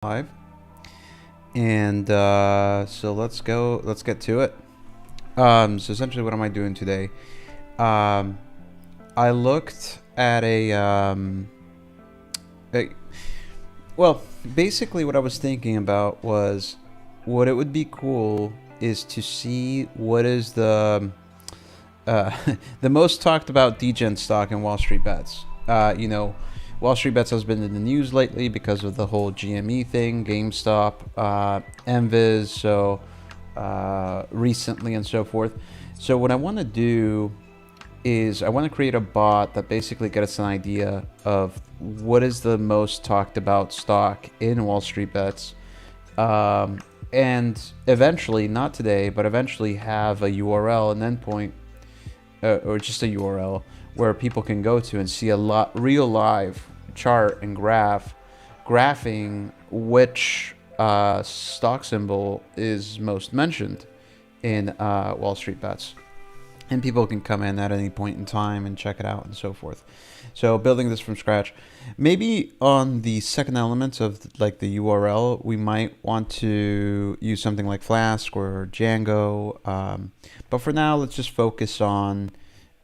Live. And so let's get to it. So essentially what am I doing today? I looked at well, basically what I was thinking about was what it would be cool is to see what is the most talked about degen stock in Wall Street Bets. Wall Street Bets has been in the news lately because of the whole GME thing, GameStop, Enviz, so recently and so forth. So what I want to do is I want to create a bot that basically gets an idea of what is the most talked about stock in Wall Street Bets, and eventually, not today, but eventually have a URL, an endpoint, or just a URL where people can go to and see a real live chart and graphing which stock symbol is most mentioned in Wall Street Bets. And people can come in at any point in time and check it out and so forth. So building this from scratch, maybe on the second element of like the URL, we might want to use something like Flask or Django. But for now, let's just focus on,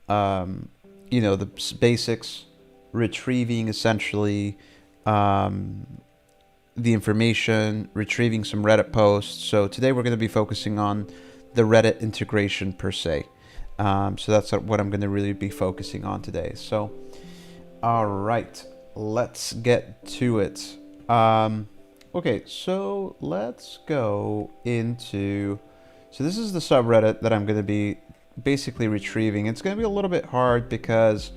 the basics, retrieving essentially the information, retrieving some Reddit posts. So today we're going to be focusing on the Reddit integration per se. So that's what I'm going to really be focusing on today. So, all right, let's get to it. Okay, so let's go into, so this is the subreddit that I'm going to be basically retrieving. It's going to be a little bit hard because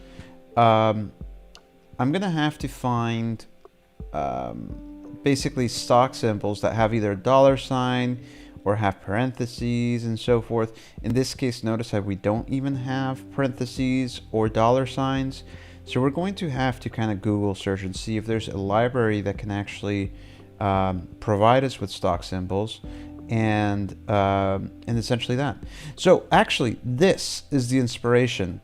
I'm going to have to find basically stock symbols that have either a $ or have parentheses and so forth. In this case, notice that we don't even have parentheses or $signs. So we're going to have to kind of Google search and see if there's a library that can actually provide us with stock symbols and essentially that. So actually, this is the inspiration.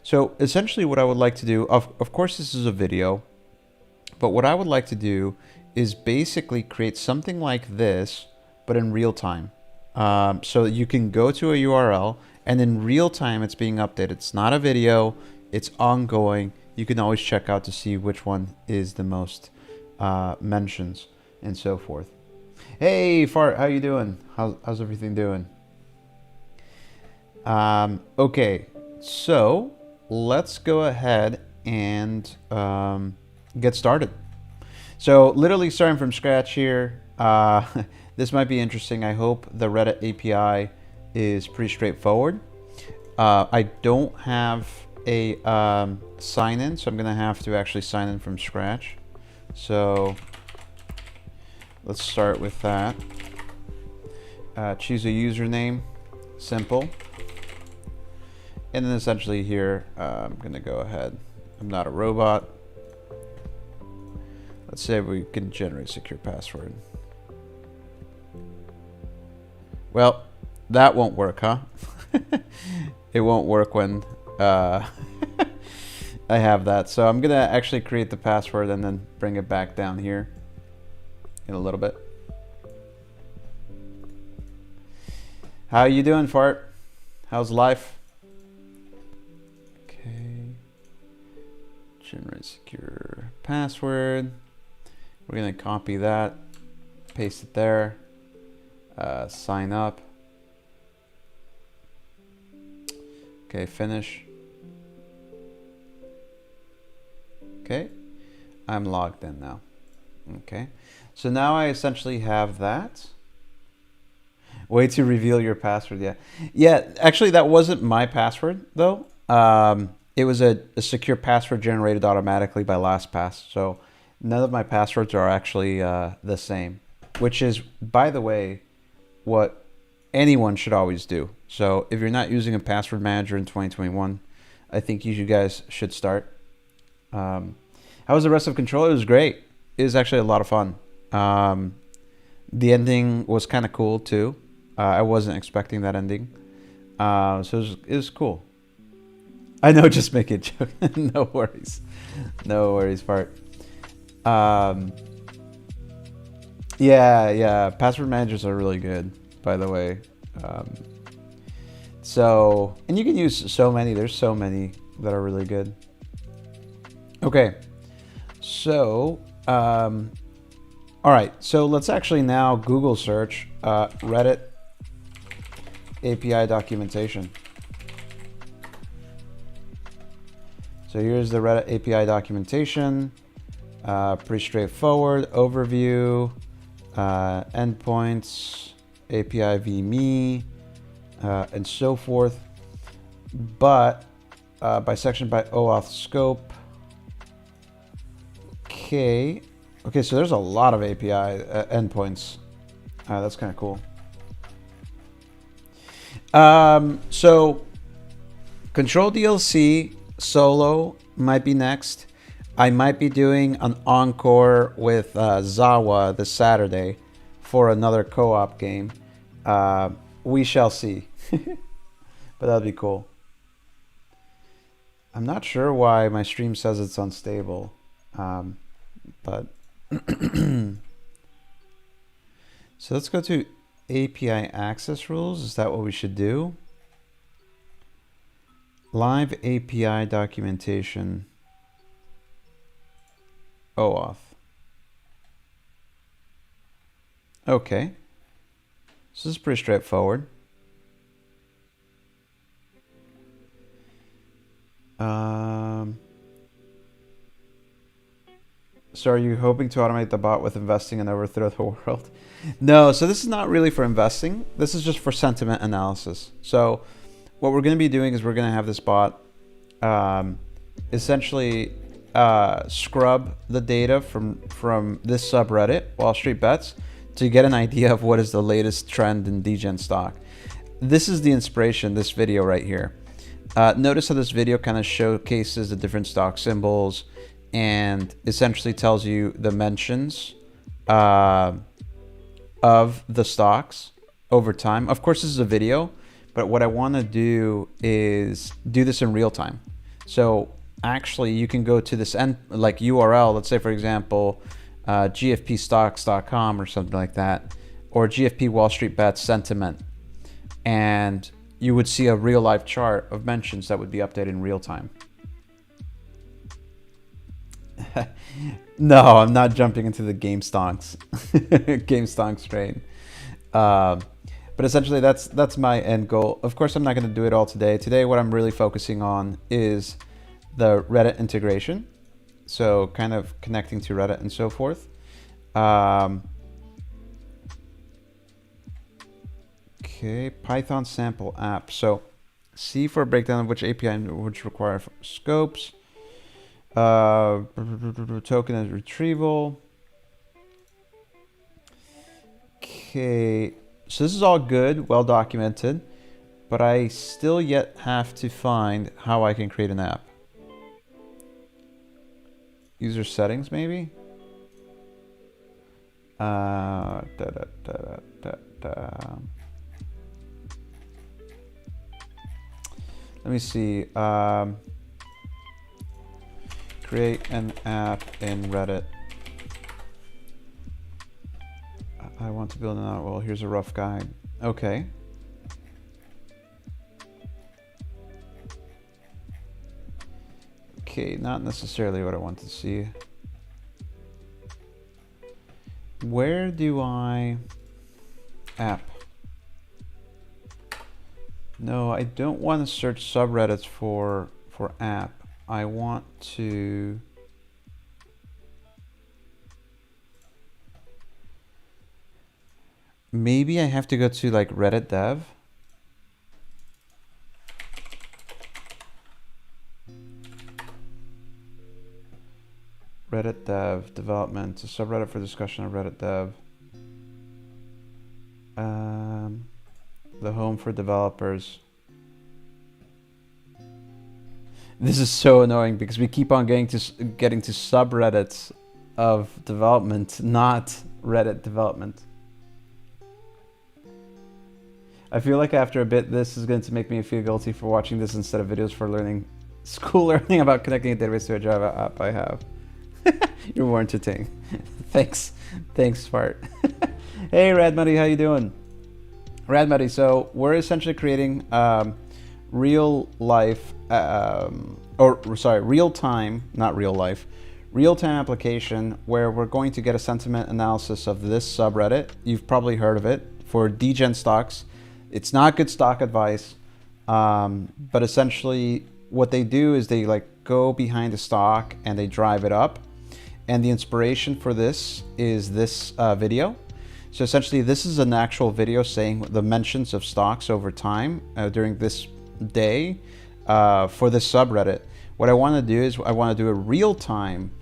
So essentially what I would like to do, of course this is a video, but what I would like to do is basically create something like this, but in real time. So you can go to a URL and in real time it's being updated. It's not a video, it's ongoing. You can always check out to see which one is the most mentions and so forth. Hey Fart, how you doing? How's everything doing? Okay, so let's go ahead and get started. So literally starting from scratch here. This might be interesting. I hope the Reddit API is pretty straightforward. I don't have a sign-in, so I'm going to have to actually sign in from scratch. So let's start with that. Choose a username, simple. And then essentially here, I'm going to go ahead. I'm not a robot. Let's say we can generate a secure password. Well, that won't work, huh? It won't work when I have that. So I'm gonna actually create the password and then bring it back down here in a little bit. How you doing, Fart? How's life? Okay. Generate secure password. We're gonna copy that, paste it there. Sign up. Okay, finish. Okay, I'm logged in now. Okay, so now I essentially have that. Way to reveal your password. Yeah, actually that wasn't my password though. It was a secure password generated automatically by LastPass. So none of my passwords are actually the same, which is, by the way, what anyone should always do. So if you're not using a password manager in 2021, I think you guys should start. How was the rest of Control? It was great. It was actually a lot of fun. The ending was kind of cool too. I wasn't expecting that ending. So it was cool. I know, just make a joke. No worries. No worries, Fart. Yeah. Password managers are really good, by the way. Um, and you can use so many. There's so many that are really good. Okay, so all right. So let's actually now Google search Reddit API documentation. So here's the Reddit API documentation. Pretty straightforward. Overview, endpoints, API v-me, and so forth. But by section by OAuth scope. Okay, so there's a lot of API endpoints. That's kind of cool. So Control DLC solo might be next. I might be doing an encore with Zawa this Saturday for another co-op game. We shall see. But that'd be cool. I'm not sure why my stream says it's unstable. But so let's go to API access rules. Is that what we should do? Live API documentation. OAuth. Okay. So this is pretty straightforward. So are you hoping to automate the bot with investing and overthrow the world? No, so this is not really for investing. This is just for sentiment analysis. So what we're going to be doing is we're going to have this bot essentially scrub the data from this subreddit, Wall Street Bets, to get an idea of what is the latest trend in degen stock. This is the inspiration, this video right here. Notice how this video kind of showcases the different stock symbols and essentially tells you the mentions of the stocks over time. Of course, this is a video, but what I want to do is do this in real time. So actually, you can go to this like URL, let's say, for example, gfpstocks.com or something like that, or GFP Wall Street Bets sentiment, and you would see a real life chart of mentions that would be updated in real time. No, I'm not jumping into the game stonks train. But essentially, that's my end goal. Of course, I'm not going to do it all today. Today, what I'm really focusing on is the Reddit integration. So kind of connecting to Reddit and so forth. Okay, Python sample app. So C for a breakdown of which API which require scopes. Token and retrieval. Okay, so this is all good, well documented, but I still yet have to find how I can create an app. User settings, maybe? Let me see. Create an app in Reddit. I want to build an app. Well, here's a rough guide. Okay. Okay, not necessarily what I want to see. Where do I... App. No, I don't want to search subreddits for app. I want to... Maybe I have to go to like Reddit dev. Reddit dev development, a subreddit for discussion of Reddit dev. The home for developers. This is so annoying because we keep on getting to subreddits of development, not Reddit development. I feel like after a bit, this is going to make me feel guilty for watching this instead of videos for learning, school learning about connecting a database to a Java app I have. You're more entertaining. Thanks. Thanks, Fart. Hey, Rad Muddy, how you doing? Rad Muddy, so we're essentially creating real life, real time, not real life, real time application where we're going to get a sentiment analysis of this subreddit. You've probably heard of it, for degen stocks. It's not good stock advice, but essentially what they do is they like go behind the stock and they drive it up. And the inspiration for this is this video. So essentially this is an actual video saying the mentions of stocks over time during this day for this subreddit. What I want to do is I want to do a real-time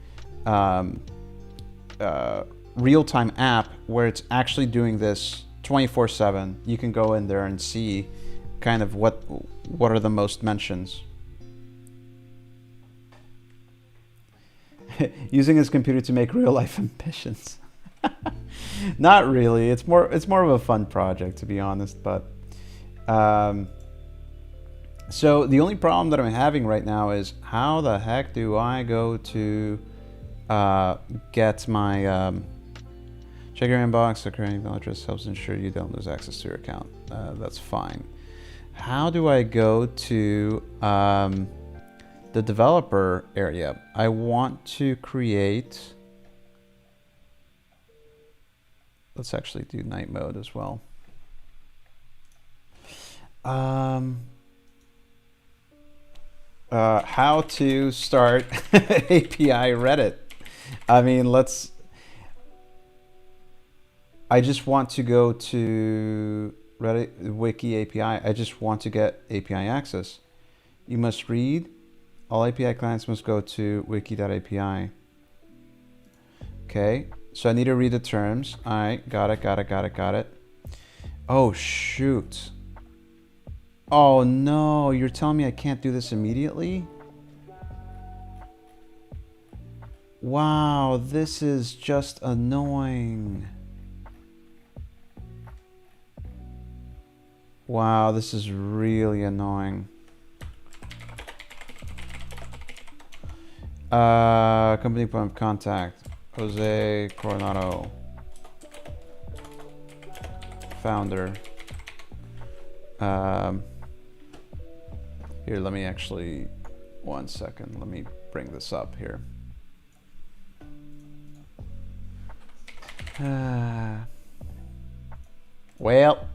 app where it's actually doing this 24/7. You can go in there and see kind of what are the most mentions. Using his computer to make real life ambitions. Not really. It's more of a fun project, to be honest. But so the only problem that I'm having right now is how the heck do I go to get my check your inbox. The current email address helps ensure you don't lose access to your account. That's fine. How do I go to the developer area? I want to create. Let's actually do night mode as well. How to start API Reddit. I mean, I just want to go to Reddit Wiki API. I just want to get API access. You must read. All API clients must go to wiki.api. Okay, so I need to read the terms. All right, got it. Oh, shoot. Oh, no, you're telling me I can't do this immediately? Wow, this is just annoying. Wow, this is really annoying. Company point of contact, Jose Coronado, founder. Here, let me actually, 1 second, let me bring this up here. Well,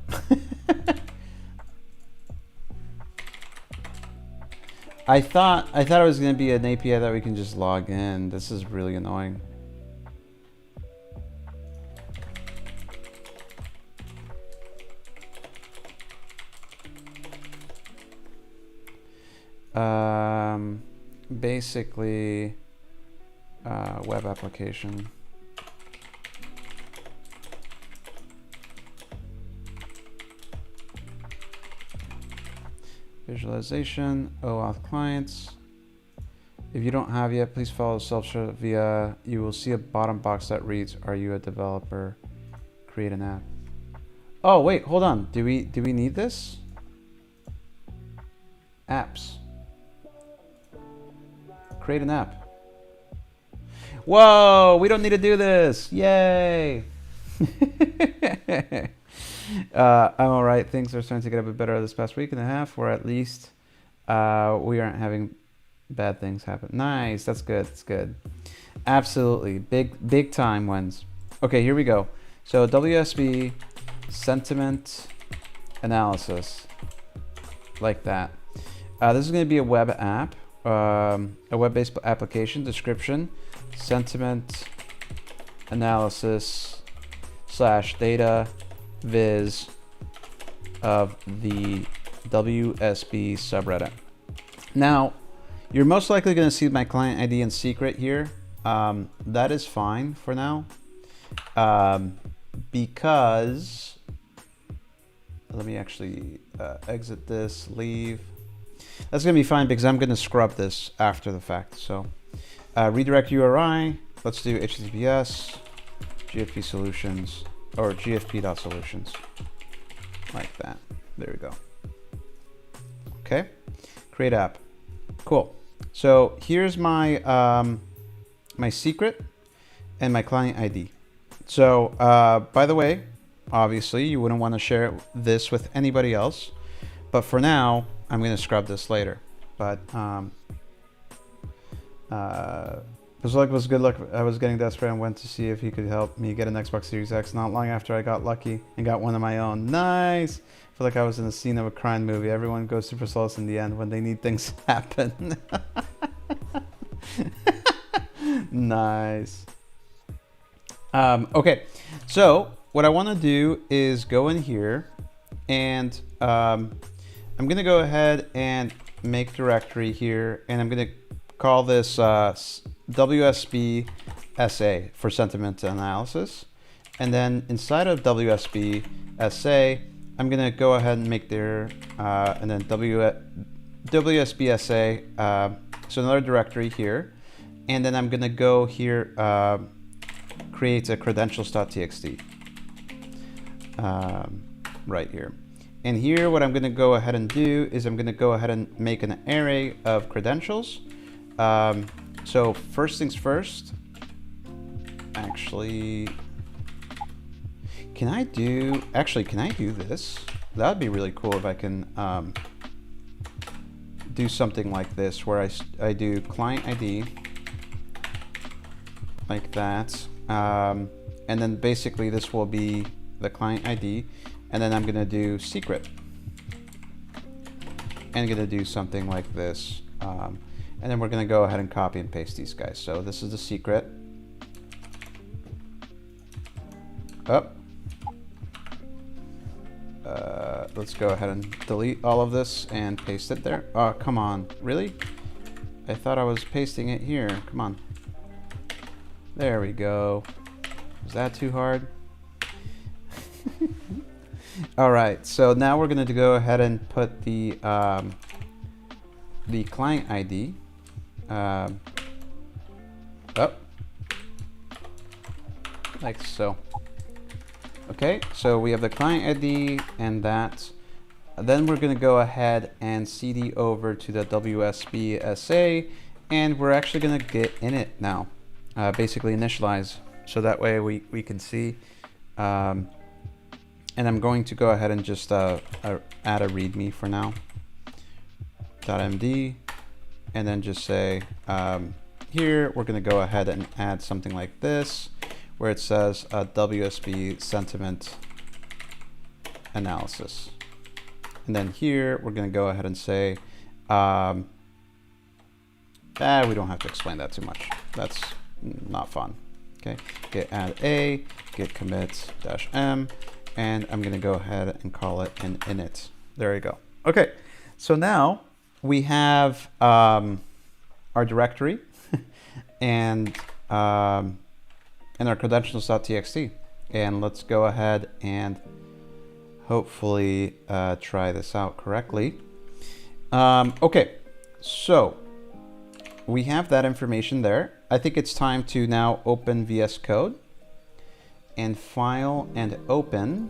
I thought it was going to be an API that we can just log in. This is really annoying. Basically, web application. Visualization, OAuth clients. If you don't have yet, please follow self-serve via, you will see a bottom box that reads, are you a developer? Create an app. Oh, wait, hold on. Do we need this? Apps. Create an app. Whoa, we don't need to do this. Yay. I'm all right. Things are starting to get a bit better this past week and a half, or at least we aren't having bad things happen. Nice. That's good. That's good. Absolutely. Big time wins. Okay, here we go. So WSB sentiment analysis, like that. This is going to be a web app, a web-based application. Description: sentiment analysis / data viz of the WSB subreddit. Now, you're most likely going to see my client ID and secret here. That is fine for now, because let me actually exit this, leave. That's going to be fine because I'm going to scrub this after the fact. So redirect URI. Let's do HTTPS GFP solutions, or gfp.solutions, like that. There we go. Okay, create app. Cool. So here's my my secret, and my client ID. So by the way, obviously you wouldn't want to share this with anybody else, but for now I'm going to scrub this later. But his luck was good luck. I was getting desperate and went to see if he could help me get an Xbox Series X. Not long after, I got lucky and got one of my own. Nice. I feel like I was in a scene of a crime movie. Everyone goes super flawless in the end when they need things to happen. Nice. Okay, so what I want to do is go in here, and I'm going to go ahead and make directory here, and I'm going to call this WSB SA for sentiment analysis. And then inside of WSB SA, I'm going to go ahead and make there, and then WSB SA, so another directory here. And then I'm going to go here, create a credentials.txt right here. And here, what I'm going to go ahead and do is I'm going to go ahead and make an array of credentials. So first things first, actually, can I do this? That'd be really cool if I can do something like this, where I do client ID like that. And then basically this will be the client ID, and then I'm going to do secret. And I'm going to do something like this. And then we're going to go ahead and copy and paste these guys. So this is the secret. Let's go ahead and delete all of this and paste it there. Oh, come on. Really? I thought I was pasting it here. Come on. There we go. Was that too hard? All right. So now we're going to go ahead and put the client ID up like so. Okay, so we have the client ID and that. Then we're going to go ahead and CD over to the WSB SA, and we're actually going to get init now, basically initialize, so that way we can see. And I'm going to go ahead and just add a README for now. .md, and then just say here we're going to go ahead and add something like this, where it says WSB sentiment analysis. And then here we're going to go ahead and say we don't have to explain that too much. That's not fun. Okay, git add a, git commit -m, and I'm going to go ahead and call it an init. There you go. Okay, so now we have our directory and our credentials.txt, and let's go ahead and hopefully try this out correctly. Okay, so we have that information there. I think it's time to now open VS Code and file and open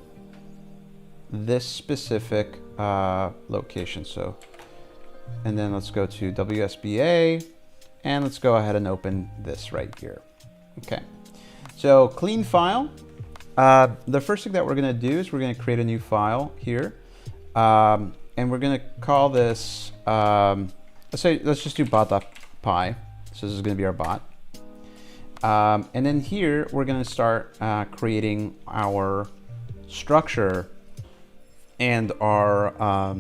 this specific location. So, and then let's go to WSBA, and let's go ahead and open this right here. Okay, so clean file. The first thing that we're going to do is we're going to create a new file here, and we're going to call this, let's just do bot.py. So this is going to be our bot. And then here we're going to start creating our structure and our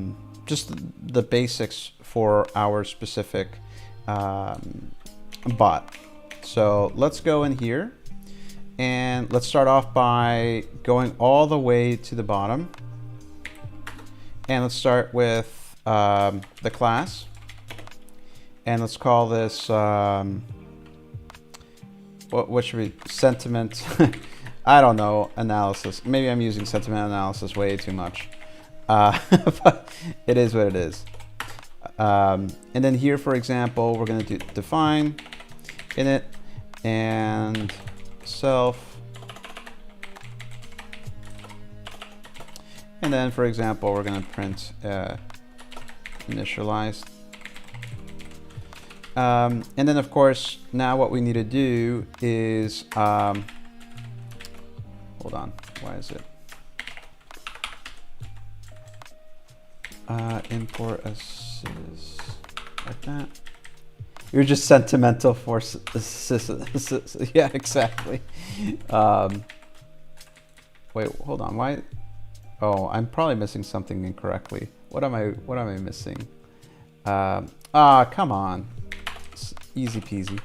just the basics for our specific bot. So let's go in here, and let's start off by going all the way to the bottom, and let's start with the class, and let's call this what should we, sentiment I don't know, analysis. Maybe I'm using sentiment analysis way too much, but it is what it is. And then here, for example, we're going to define init and self, and then, for example, we're going to print initialized. And then of course, now what we need to do is, hold on, why is it? Import assist, like that. You're just sentimental for yeah, exactly. Wait, hold on, why? Oh, I'm probably missing something incorrectly. What am I missing? Come on. It's easy peasy.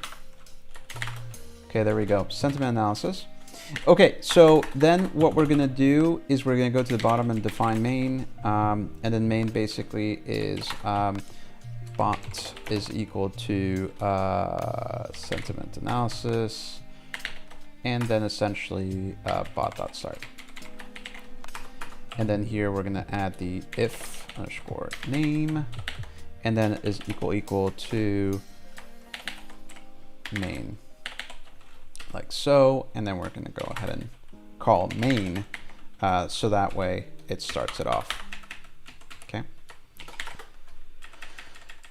Okay, there we go. Sentiment analysis. Okay, so then what we're gonna do is we're gonna go to the bottom and define main, and then main basically is bot is equal to sentiment analysis, and then essentially bot.start. And then here we're gonna add the if underscore name, and then is equal to main, like so. And then we're gonna go ahead and call main, so that way it starts it off. Okay.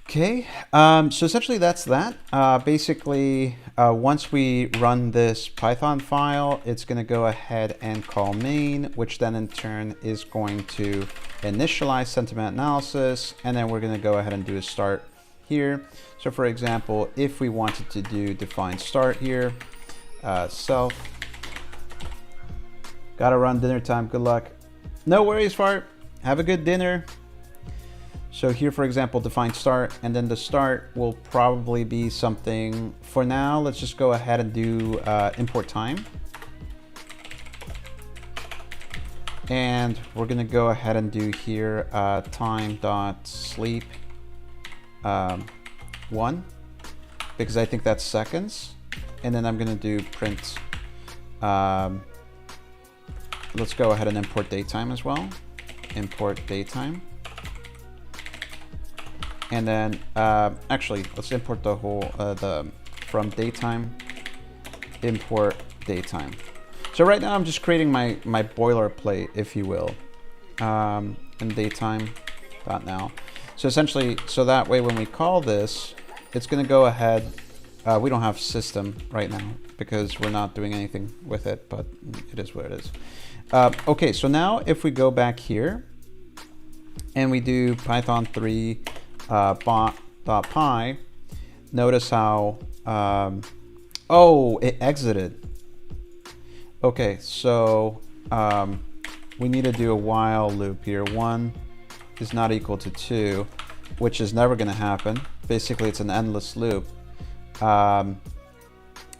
Okay, so essentially that's that. Basically, once we run this Python file, it's going to go ahead and call main, which then in turn is going to initialize sentiment analysis, and then we're going to go ahead and do a start here. So for example, if we wanted to do define start here, self, gotta run dinner time, good luck. No worries, fart, have a good dinner. So here, for example, define start, and then the start will probably be something, for now, let's just go ahead and do import time. And we're gonna go ahead and do here time.sleep 1, because I think that's seconds. And then I'm gonna do print, let's go ahead and import datetime as well. Import datetime. And then, actually, let's import the whole, from datetime, import datetime. So right now I'm just creating my boilerplate, if you will, in datetime.now. So essentially, so that way when we call this, it's gonna go ahead, we don't have system right now because we're not doing anything with it, but it is what it is. Okay, so now if we go back here and we do Python 3, bot.py, notice how, oh, it exited. Okay, so we need to do a while loop here. 1 is not equal to 2, which is never going to happen. Basically, it's an endless loop. We're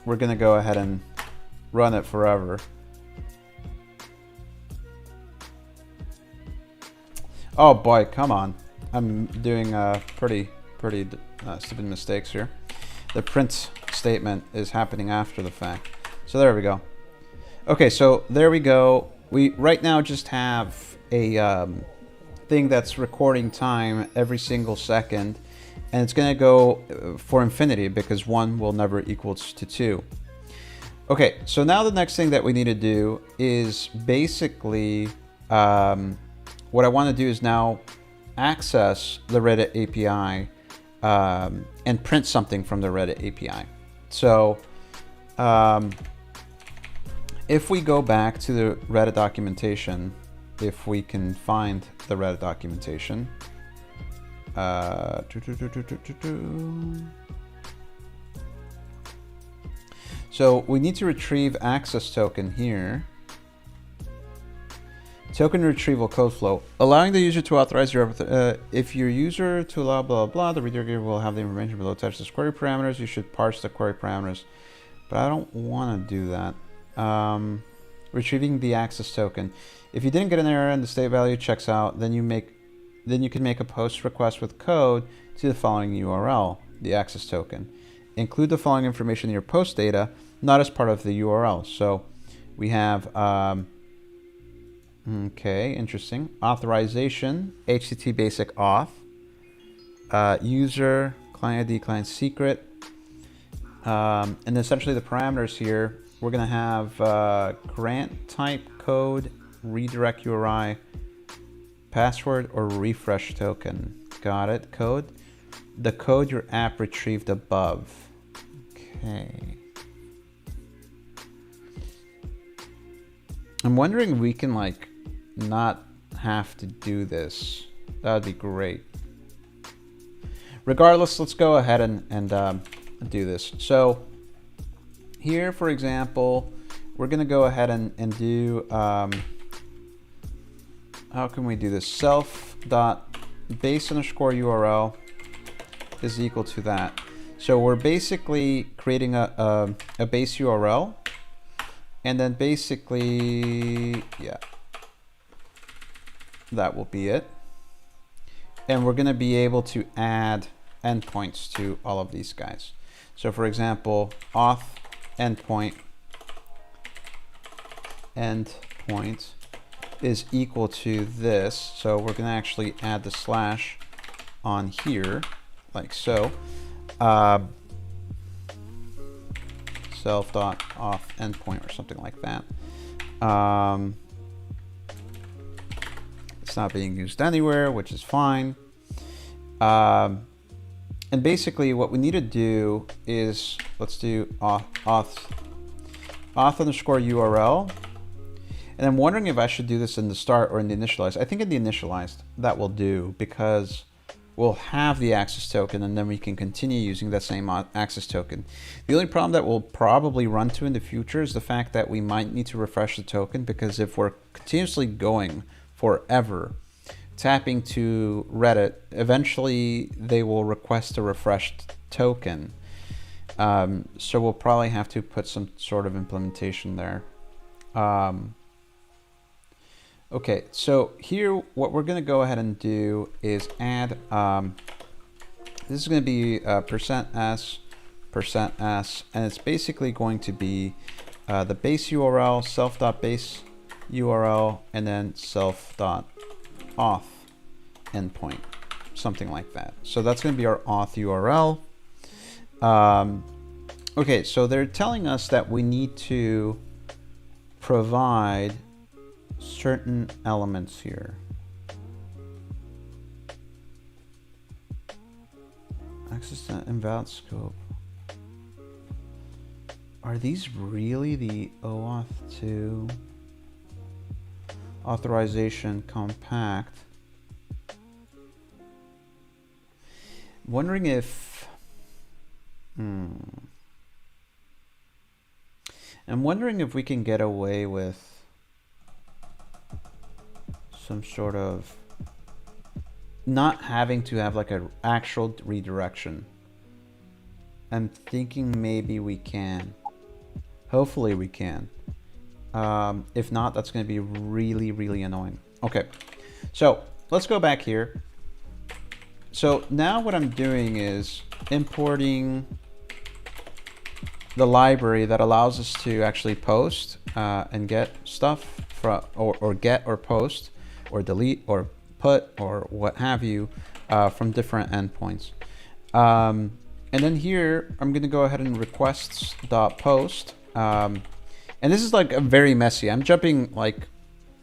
going to go ahead and run it forever. Oh boy, come on. I'm doing pretty stupid mistakes here. The print statement is happening after the fact. So there we go. Okay, so there we go. We right now just have a thing that's recording time every single second, and it's gonna go for infinity because 1 will never equal to 2. Okay, so now the next thing that we need to do is basically what I want to do is now access the Reddit API and print something from the Reddit API. So if we go back to the Reddit documentation, if we can find the Reddit documentation, so we need to retrieve access token here. Token retrieval code flow, allowing the user to authorize your, if your user to allow blah, blah, the reader will have the information below attached to query parameters. You should parse the query parameters, but I don't want to do that. Retrieving the access token. If you didn't get an error and the state value checks out, then you can make a post request with code to the following URL, the access token. Include the following information in your post data, not as part of the URL. So we have, okay, interesting. Authorization, HTTP basic auth, user, client ID, client secret. And essentially the parameters here, we're gonna have grant type code, redirect URI, password, or refresh token. Got it, code. the code your app retrieved above. Okay. I'm wondering if we can like not have to do this. That would be great. Regardless, let's go ahead and do this. So here, for example, we're going to go ahead and do, how can we do this? Self.base_URL is equal to that. So we're basically creating a base URL, and then basically, yeah, that will be it. And we're going to be able to add endpoints to all of these guys. So for example, auth endpoint is equal to this. So we're going to actually add the slash on here, like so. Self.auth endpoint or something like that. It's not being used anywhere, which is fine. And basically what we need to do is, let's do auth_URL. And I'm wondering if I should do this in the start or in the initialized. I think in the initialized that will do, because we'll have the access token and then we can continue using that same access token. The only problem that we'll probably run to in the future is the fact that we might need to refresh the token, because if we're continuously going forever tapping to Reddit, eventually they will request a refreshed token. So we'll probably have to put some sort of implementation there. Okay, so here what we're going to go ahead and do is add, this is going to be %s, and it's basically going to be the base URL, self.base URL, and then self.auth endpoint, something like that. So that's going to be our auth URL. Okay, so they're telling us that we need to provide certain elements here. Access to invalid scope. Are these really the OAuth 2 authorization compact? Wondering if I'm wondering if we can get away with some sort of not having to have like an actual redirection. I'm thinking maybe we can. Hopefully we can. If not, that's going to be really, really annoying. Okay, so let's go back here. So now what I'm doing is importing the library that allows us to actually post and get stuff from, or get or post or delete or put or what have you from different endpoints. And then here I'm going to go ahead and requests.post. And this is like very messy. I'm jumping like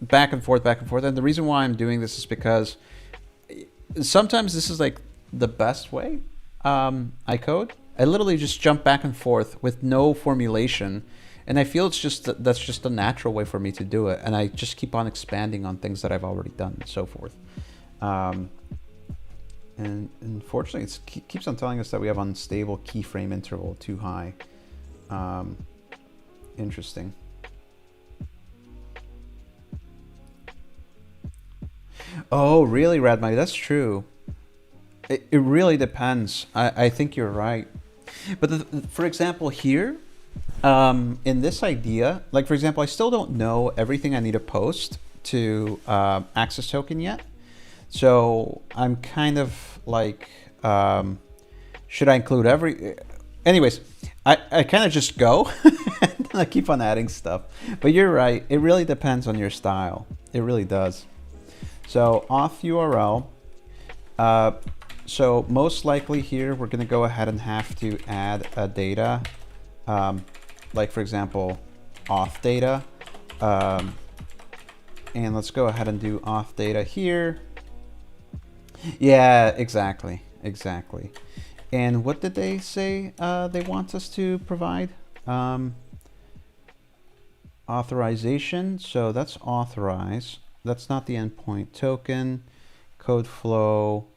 back and forth. And the reason why I'm doing this is because sometimes this is like the best way I code. I literally just jump back and forth with no formulation. And I feel it's just that's just a natural way for me to do it. And I just keep on expanding on things that I've already done and so forth. And unfortunately, it keeps on telling us that we have unstable keyframe interval too high. Interesting. Oh, really, Radmai? That's true. It really depends. I think you're right. But for example, here, in this idea, like for example, I still don't know everything I need to post to access token yet. So I'm kind of like, should I include every... Anyways, I kind of just go and I keep on adding stuff. But you're right. It really depends on your style. It really does. So auth URL. So most likely here, we're going to go ahead and have to add a data. Like for example, auth data. And let's go ahead and do auth data here. Yeah, exactly. exactly. And what did they say they want us to provide? Authorization. So that's authorize. That's not the endpoint. Token, code flow.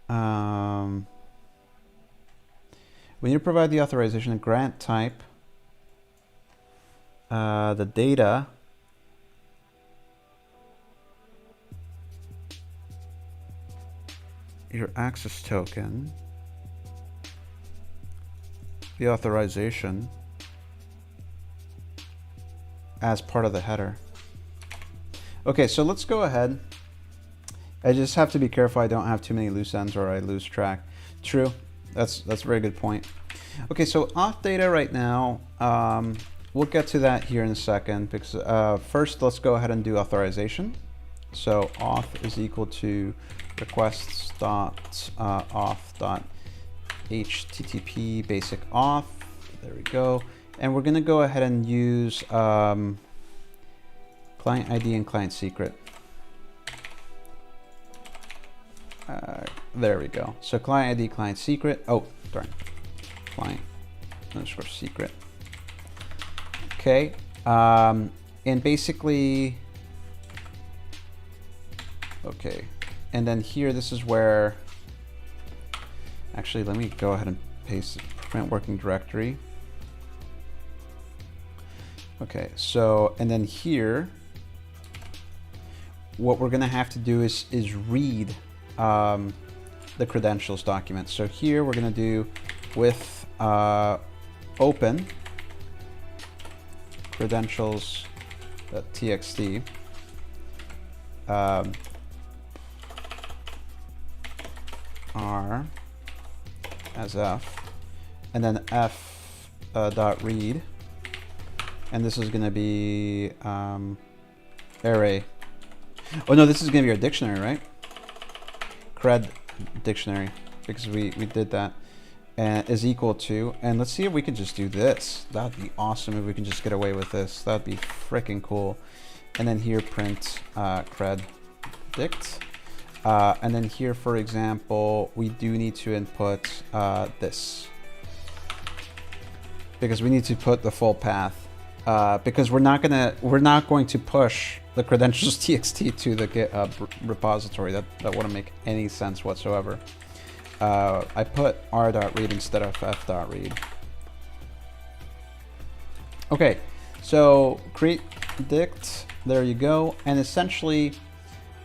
We need to provide the authorization and grant type. The data. Your access token. The authorization as part of the header. Okay, so let's go ahead. I just have to be careful I don't have too many loose ends or I lose track. True, that's a very good point. Okay, so auth data right now, we'll get to that here in a second because first let's go ahead and do authorization. So auth is equal to requests dot auth dot HTTP basic auth. There we go. And we're going to go ahead and use client ID and client secret. There we go. So client ID, client secret. Oh, darn. Client underscore secret. Okay. And basically, okay. And then here, this is where, actually, let me go ahead and paste prevent working directory. Okay, so, and then here, what we're gonna have to do is read the credentials document. So here we're gonna do with open credentials.txt R as F, and then F dot read, and this is going to be array. Oh no, this is going to be our dictionary, right? Cred dictionary, because we did that, and is equal to, and let's see if we can just do this. That'd be awesome if we can just get away with this. That'd be freaking cool. And then here print cred dict. And then here, for example, we do need to input this, because we need to put the full path, because we're not going to push the credentials txt to the GitHub repository. That wouldn't make any sense whatsoever. I put r.read instead of f.read. Okay, so create dict. There you go. And essentially,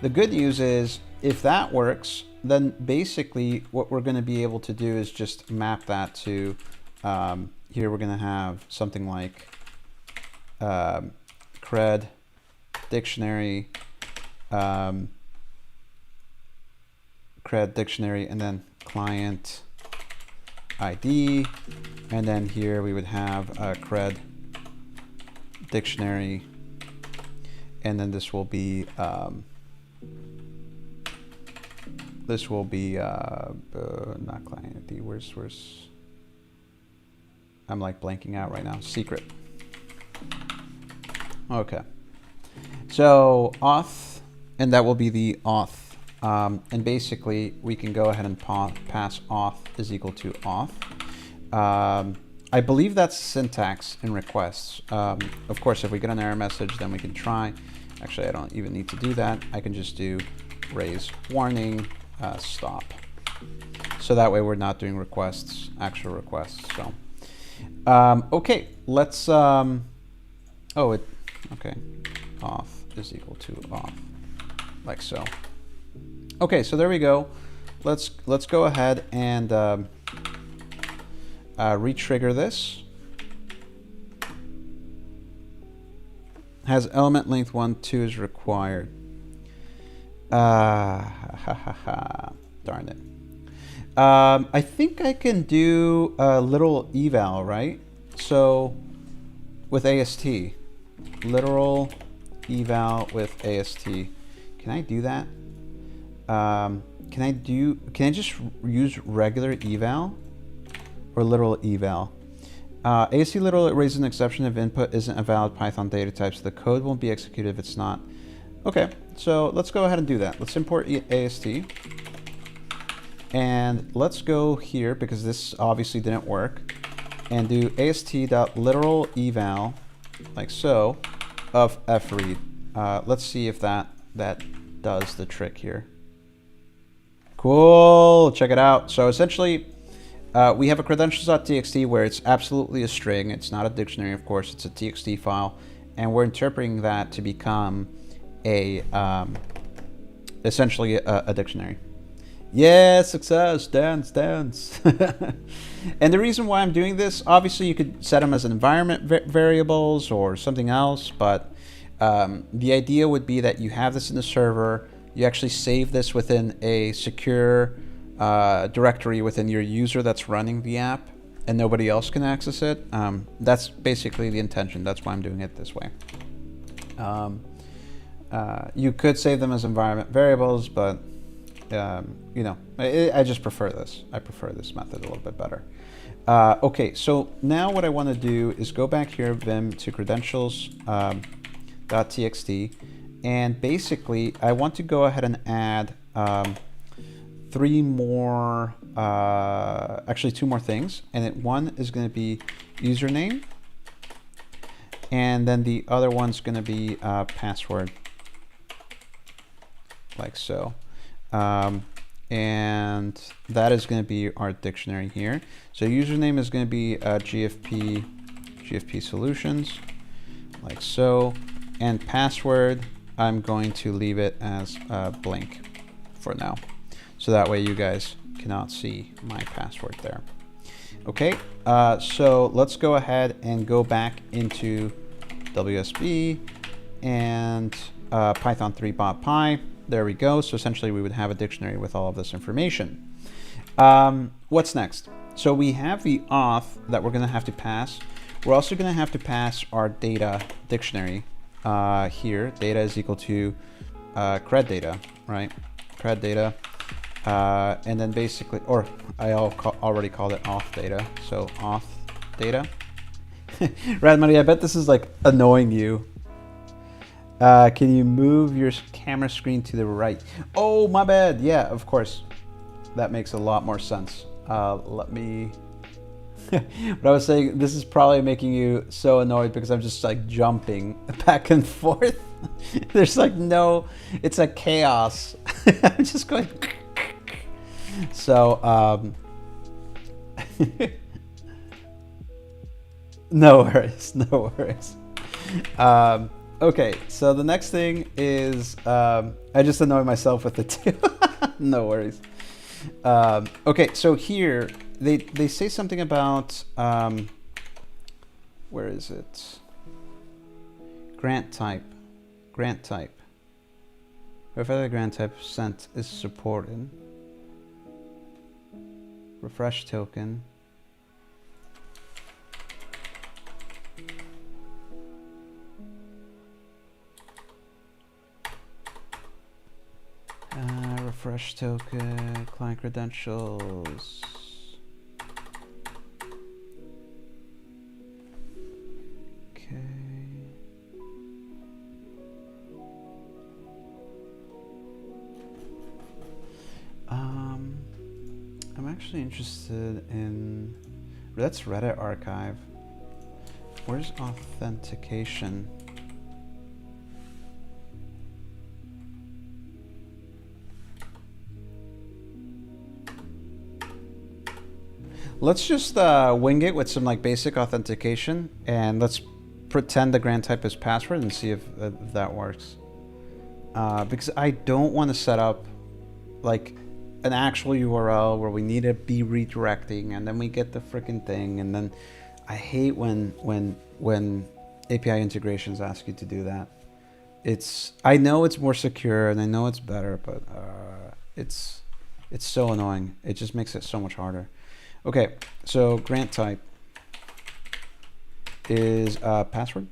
the good news is, if that works, then basically what we're going to be able to do is just map that to, here we're going to have something like cred dictionary, cred dictionary, and then client ID, and then here we would have cred dictionary, and then this will be not client ID. Where's I'm like blanking out right now. Secret. Okay. So auth, and that will be the auth. And basically we can go ahead and pass auth is equal to auth. I believe that's syntax in requests. Of course, if we get an error message, then we can try. Actually, I don't even need to do that. I can just do raise warning, stop. So that way we're not doing requests, actual requests. So, okay, let's, okay, auth is equal to auth, like so. Okay, so there we go. Let's go ahead and re-trigger this. Has element length 1, 2 is required. Darn it. I think I can do a little eval, right? So with AST, literal eval with AST. Can I do that? Can I just use regular eval or literal eval? AST literal raises an exception if input isn't a valid Python data type, so the code won't be executed if it's not. Okay, so let's go ahead and do that. Let's import AST. And let's go here because this obviously didn't work, and do ast.literal eval, like so, of fread. Let's see if that does the trick here. Cool, check it out. So essentially, we have a credentials.txt where it's absolutely a string. It's not a dictionary, of course. It's a txt file, and we're interpreting that to become a essentially a dictionary. Yeah, success, dance, dance. And the reason why I'm doing this, obviously you could set them as environment variables or something else, but the idea would be that you have this in the server, you actually save this within a secure directory within your user that's running the app, and nobody else can access it. That's basically the intention. That's why I'm doing it this way. You could save them as environment variables, but you know, I just prefer this. I prefer this method a little bit better. Okay, so now what I want to do is go back here, Vim, to credentials.txt, and basically I want to go ahead and add three more, actually two more things, and one is going to be username, and then the other one's going to be password, like so. And that is going to be our dictionary here. So username is going to be GFP solutions, like so. And password, I'm going to leave it as blank for now. So that way you guys cannot see my password there. Okay, so let's go ahead and go back into WSB and Python 3.py. There we go. So essentially we would have a dictionary with all of this information. What's next? So we have the auth that we're going to have to pass. We're also going to have to pass our data dictionary here. Data is equal to cred data, right? Cred data. And then basically, or I already called it auth data. So auth data. Radmoney, I bet this is like annoying you. Can you move your camera screen to the right? Oh, my bad. Yeah, of course. That makes a lot more sense. Let me... But I was saying, this is probably making you so annoyed because I'm just like jumping back and forth. There's like no... It's like chaos. I'm just going... So, no worries, no worries. Okay, so the next thing is, I just annoy myself with it too. No worries. Okay, so here, they say something about, where is it? Grant type. Whoever the grant type sent is supported. Refresh token. Refresh token, client credentials. Okay. I'm actually interested in, that's Reddit archive. Where's authentication? Let's just wing it with some like basic authentication, and let's pretend the grant type is password and see if that works. Because I don't want to set up like an actual URL where we need to be redirecting and then we get the freaking thing, and then I hate when API integrations ask you to do that. I know it's more secure and I know it's better, but it's so annoying. It just makes it so much harder. Okay, so grant type is password.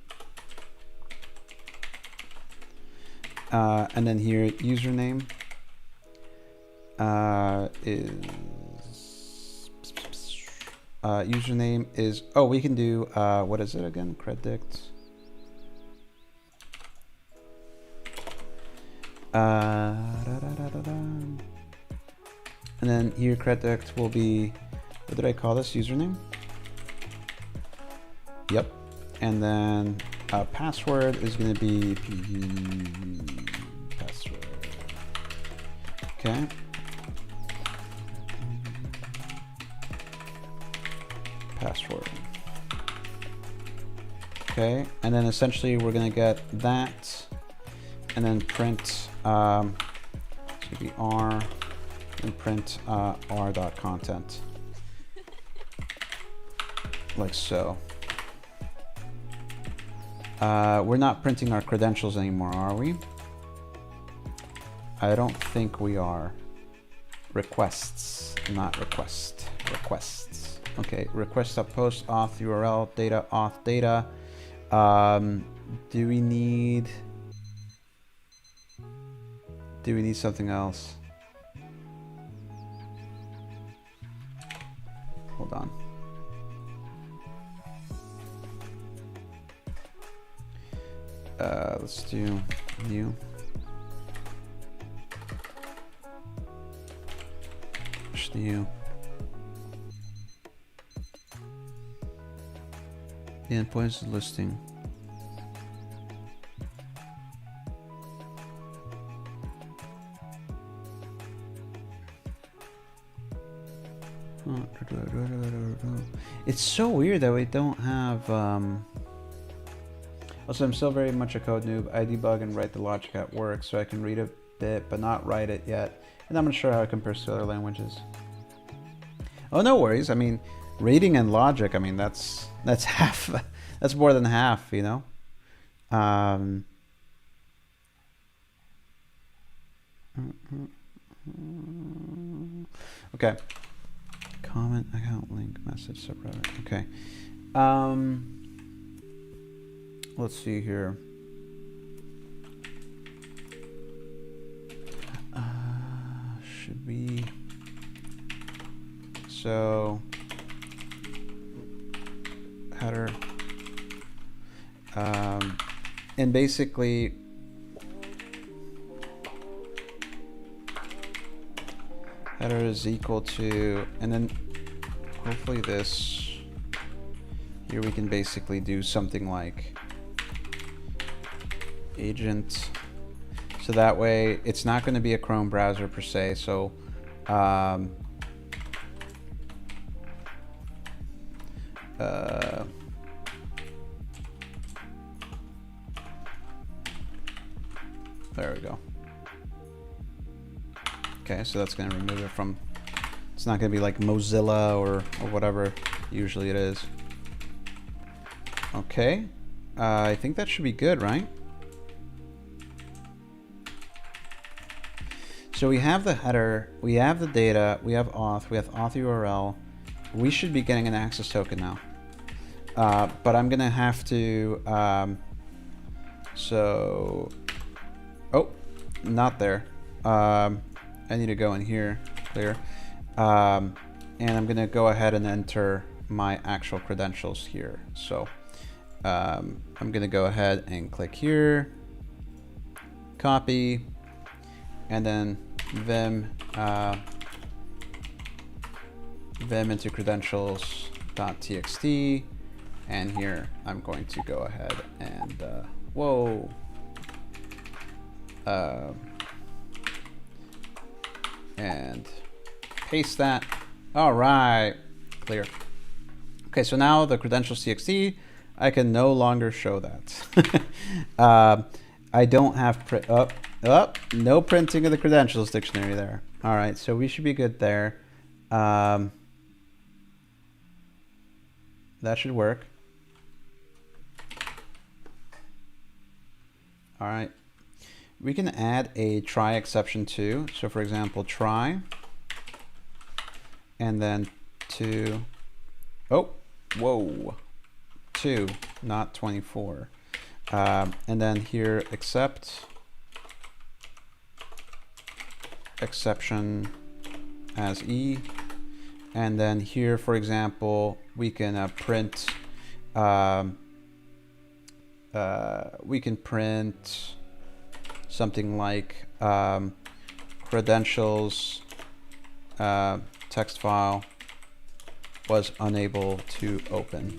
And then here username username is, oh, we can do what is it again? Predict. And then here credit will be, what did I call this username? Yep. And then password is going to be password. Okay. Password. Okay. And then essentially we're going to get that and then print, it's going to be R and print r.content. Like so. We're not printing our credentials anymore, are we? I don't think we are. Requests, not request. Requests. Okay, request.post auth URL data auth data. Do we need something else? Hold on. Let's do new. Just new. The endpoint is listing. It's so weird that we don't have. Also, I'm still very much a code noob. I debug and write the logic at work, so I can read a bit, but not write it yet. And I'm not sure how it compares to other languages. Oh, no worries. I mean, reading and logic. I mean, that's half. That's more than half, you know. Okay. Comment, account, link, message, subreddit. Okay. Let's see here. Should we? So header. And basically header is equal to, and then hopefully this, here we can basically do something like agent. So that way it's not going to be a Chrome browser per se. So there we go. Okay, so that's going to remove it from, it's not going to be like Mozilla or whatever usually it is. Okay, I think that should be good, right? So we have the header, we have the data, we have auth URL. We should be getting an access token now. But I'm going to have to, so, oh, not there. I need to go in here, clear. And I'm gonna go ahead and enter my actual credentials here. So I'm gonna go ahead and click here, copy, and then vim into credentials.txt. And here I'm going to go ahead and, and paste that. All right, clear. Okay, so now the credentials txt, I can no longer show that. I don't have no printing of the credentials dictionary there. All right, so we should be good there. That should work. All right. We can add a try exception too. So for example, try, and then 2, oh, whoa, 2, not 24. And then here, except, exception as E. And then here, for example, we can print, something like credentials text file was unable to open.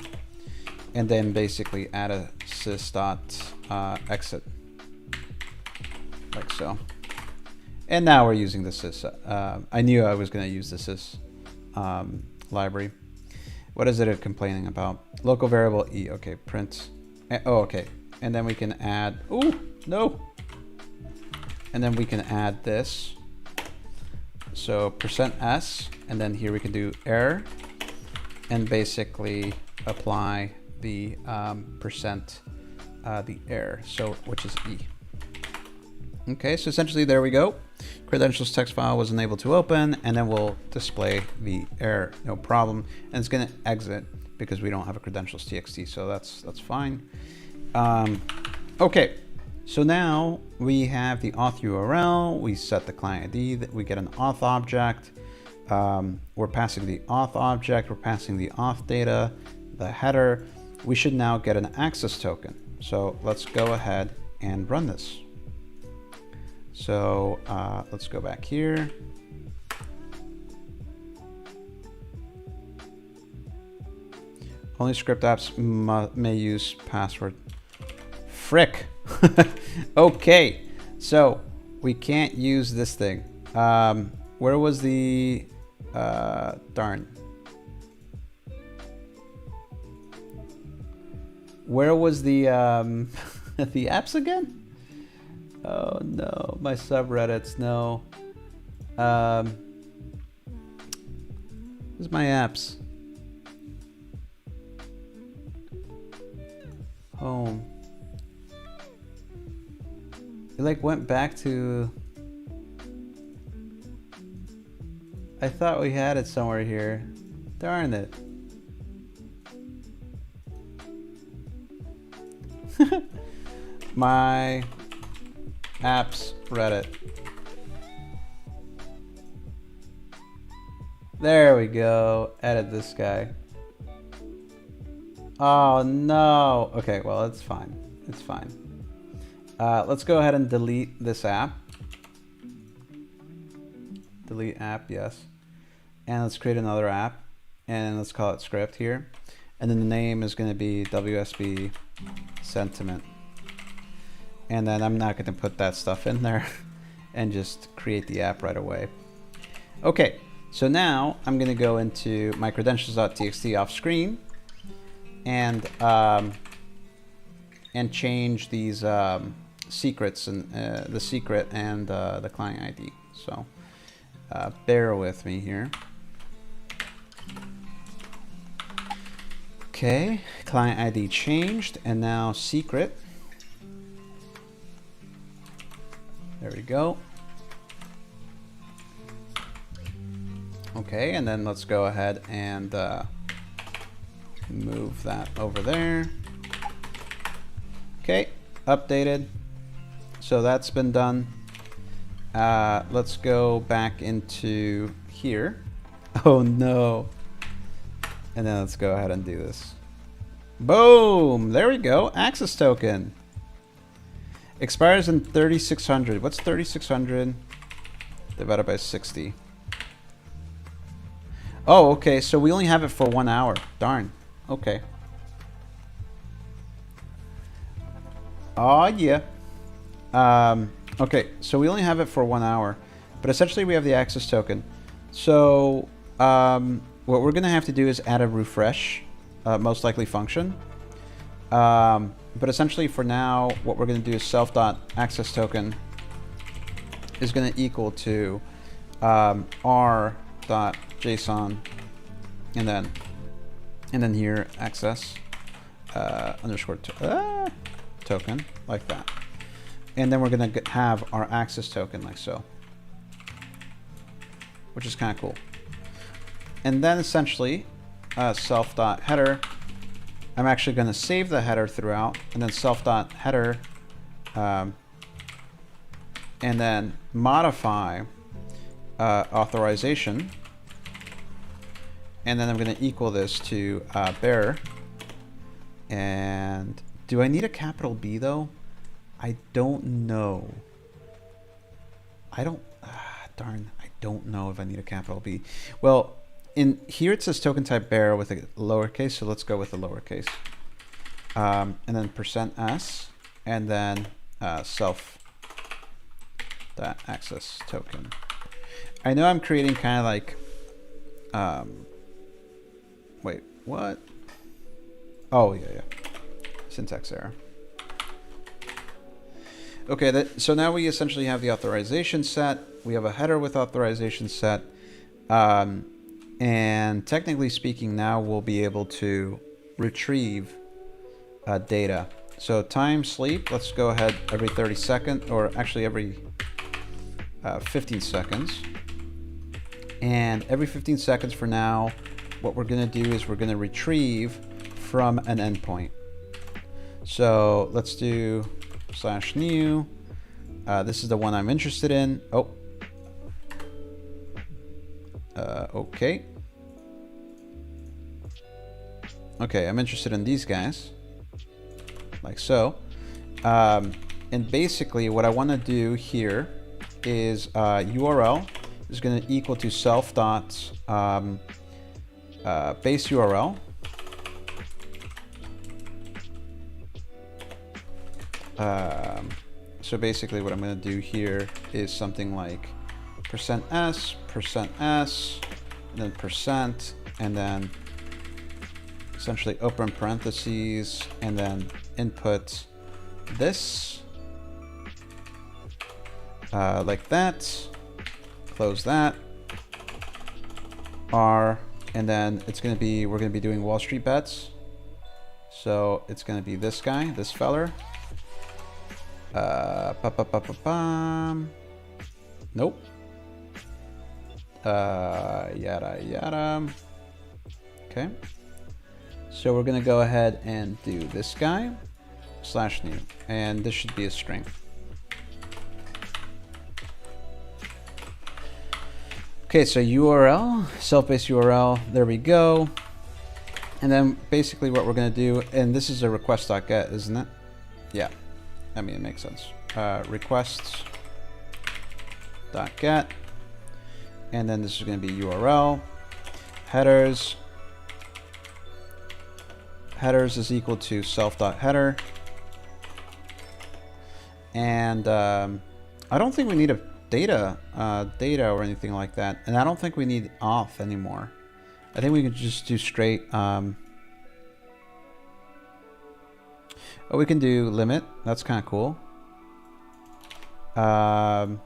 And then basically add a sys.exit, like so. And now we're using the sys. I knew I was going to use the sys library. What is it complaining about? Local variable e. Okay, print. Oh, okay. And then we can add. Ooh, no. And then we can add this. So %s, and then here we can do error, and basically apply the percent the error. So which is e. Okay, so essentially there we go. Credentials text file was unable to open, and then we'll display the error, no problem. And it's going to exit because we don't have a credentials txt, so that's fine. Okay, so now we have the auth URL. We set the client ID. That we get an auth object. We're passing the auth object. We're passing the auth data, the header. We should now get an access token. So let's go ahead and run this. So let's go back here. Only script apps may use password. Frick. Okay, so we can't use this thing. Where was the darn? Where was the the apps again? Oh no, my subreddits, no. Where's my apps? Home. It like went back to... I thought we had it somewhere here. Darn it. My apps Reddit. There we go. Edit this guy. Oh no. Okay, well it's fine. It's fine. Let's go ahead and delete this app. Delete app, yes. And let's create another app. And let's call it script here. And then the name is going to be WSB sentiment. And then I'm not going to put that stuff in there and just create the app right away. Okay, so now I'm going to go into my credentials.txt off screen and change these secrets and the secret and the client ID. So bear with me here. Okay, client ID changed, and now secret. There we go. Okay, and then let's go ahead and move that over there. Okay, updated. So that's been done. Let's go back into here. Oh no. And then let's go ahead and do this. Boom! There we go. Access token. Expires in 3600. What's 3600 divided by 60? Oh, okay. So we only have it for 1 hour. Darn. Okay. Oh, yeah. Okay. So we only have it for 1 hour. But essentially we have the access token. So what we're going to have to do is add a refresh, most likely function. But essentially for now, what we're going to do is self.accessToken is going to equal to r.json and then here access underscore token like that. And then we're going to have our access token like so, which is kind of cool. And then essentially self.header. I'm actually going to save the header throughout, and then self.header, and then modify authorization, and then I'm going to equal this to bearer. And do I need a capital B though? I don't know. I don't. Darn, I don't know if I need a capital B. Well, in here it says token type bearer with a lowercase, so let's go with the lowercase. And then %s, and then self dot access token. I know I'm creating kind of like, wait, what? Oh, yeah. Syntax error. Okay, so now we essentially have the authorization set. We have a header with authorization set. And technically speaking, now we'll be able to retrieve data. So time sleep, let's go ahead every 30 seconds, or actually every 15 seconds. And every 15 seconds for now, what we're going to do is we're going to retrieve from an endpoint. So let's do /new. This is the one I'm interested in. Oh. Okay. Okay, I'm interested in these guys. Like so. And basically what I want to do here is URL is going to equal to self dot base URL. So basically what I'm going to do here is something like %s, and then %, and then essentially open parentheses, and then input this, like that, close that, R, and then it's going to be, we're going to be doing Wall Street bets. So it's going to be this guy, this feller. Nope. Yada yada. Okay. So we're gonna go ahead and do this guy /new, and this should be a string. Okay, so URL, self-based URL, there we go. And then basically what we're gonna do, and this is a request.get, isn't it? Yeah. I mean, it makes sense. Requests.get, and then this is going to be URL, headers. Headers is equal to self.header, and I don't think we need a data or anything like that, and I don't think we need auth anymore. I think we can just do straight. Oh, we can do limit. That's kind of cool. So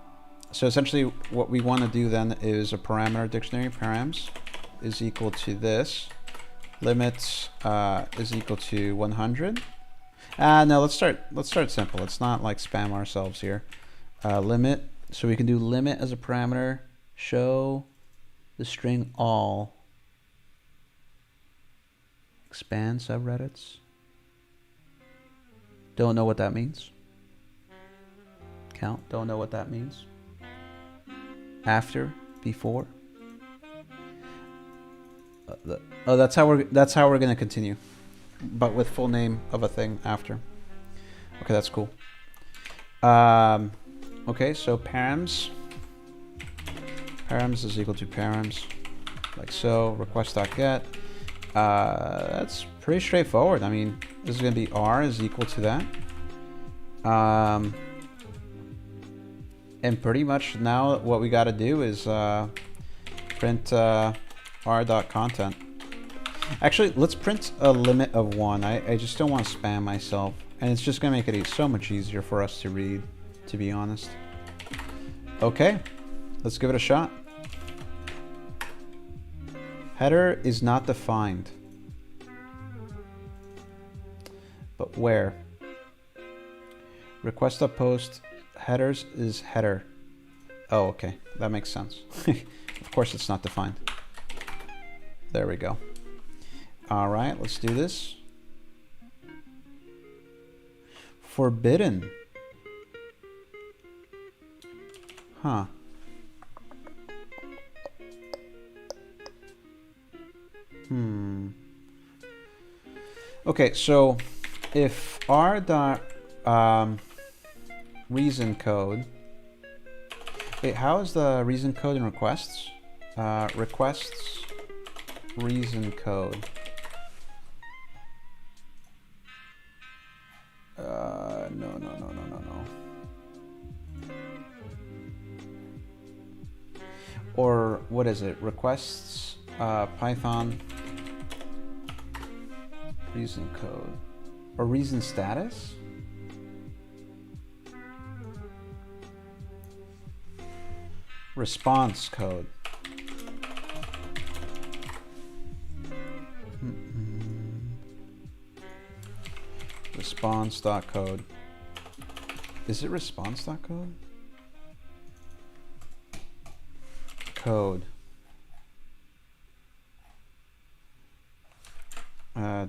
essentially what we want to do then is a parameter dictionary, params, is equal to this. Limits is equal to 100. No, let's start simple. Let's not like spam ourselves here. Limit. So we can do limit as a parameter. Show the string all. Expand subreddits. Don't know what that means. Count. Don't know what that means. After, before. Oh, that's how we're gonna continue, but with full name of a thing after. Okay, that's cool. Okay, so params. Params is equal to params, like so. Request.get. That's pretty straightforward. I mean, this is going to be R is equal to that. And pretty much now what we got to do is print r.content. Actually, let's print a limit of 1. I just don't want to spam myself. And it's just going to make it so much easier for us to read, to be honest. Okay, let's give it a shot. Header is not defined. But where? Request.post headers is header. Oh, okay. That makes sense. Of course it's not defined. There we go. All right, let's do this. Forbidden. Huh. Okay, so if r dot reason code, Wait, how is the reason code in requests? Requests reason code. No. Or what is it? Requests, Python, reason code, or reason status? Response code. Response.code. Is it response.code? Code.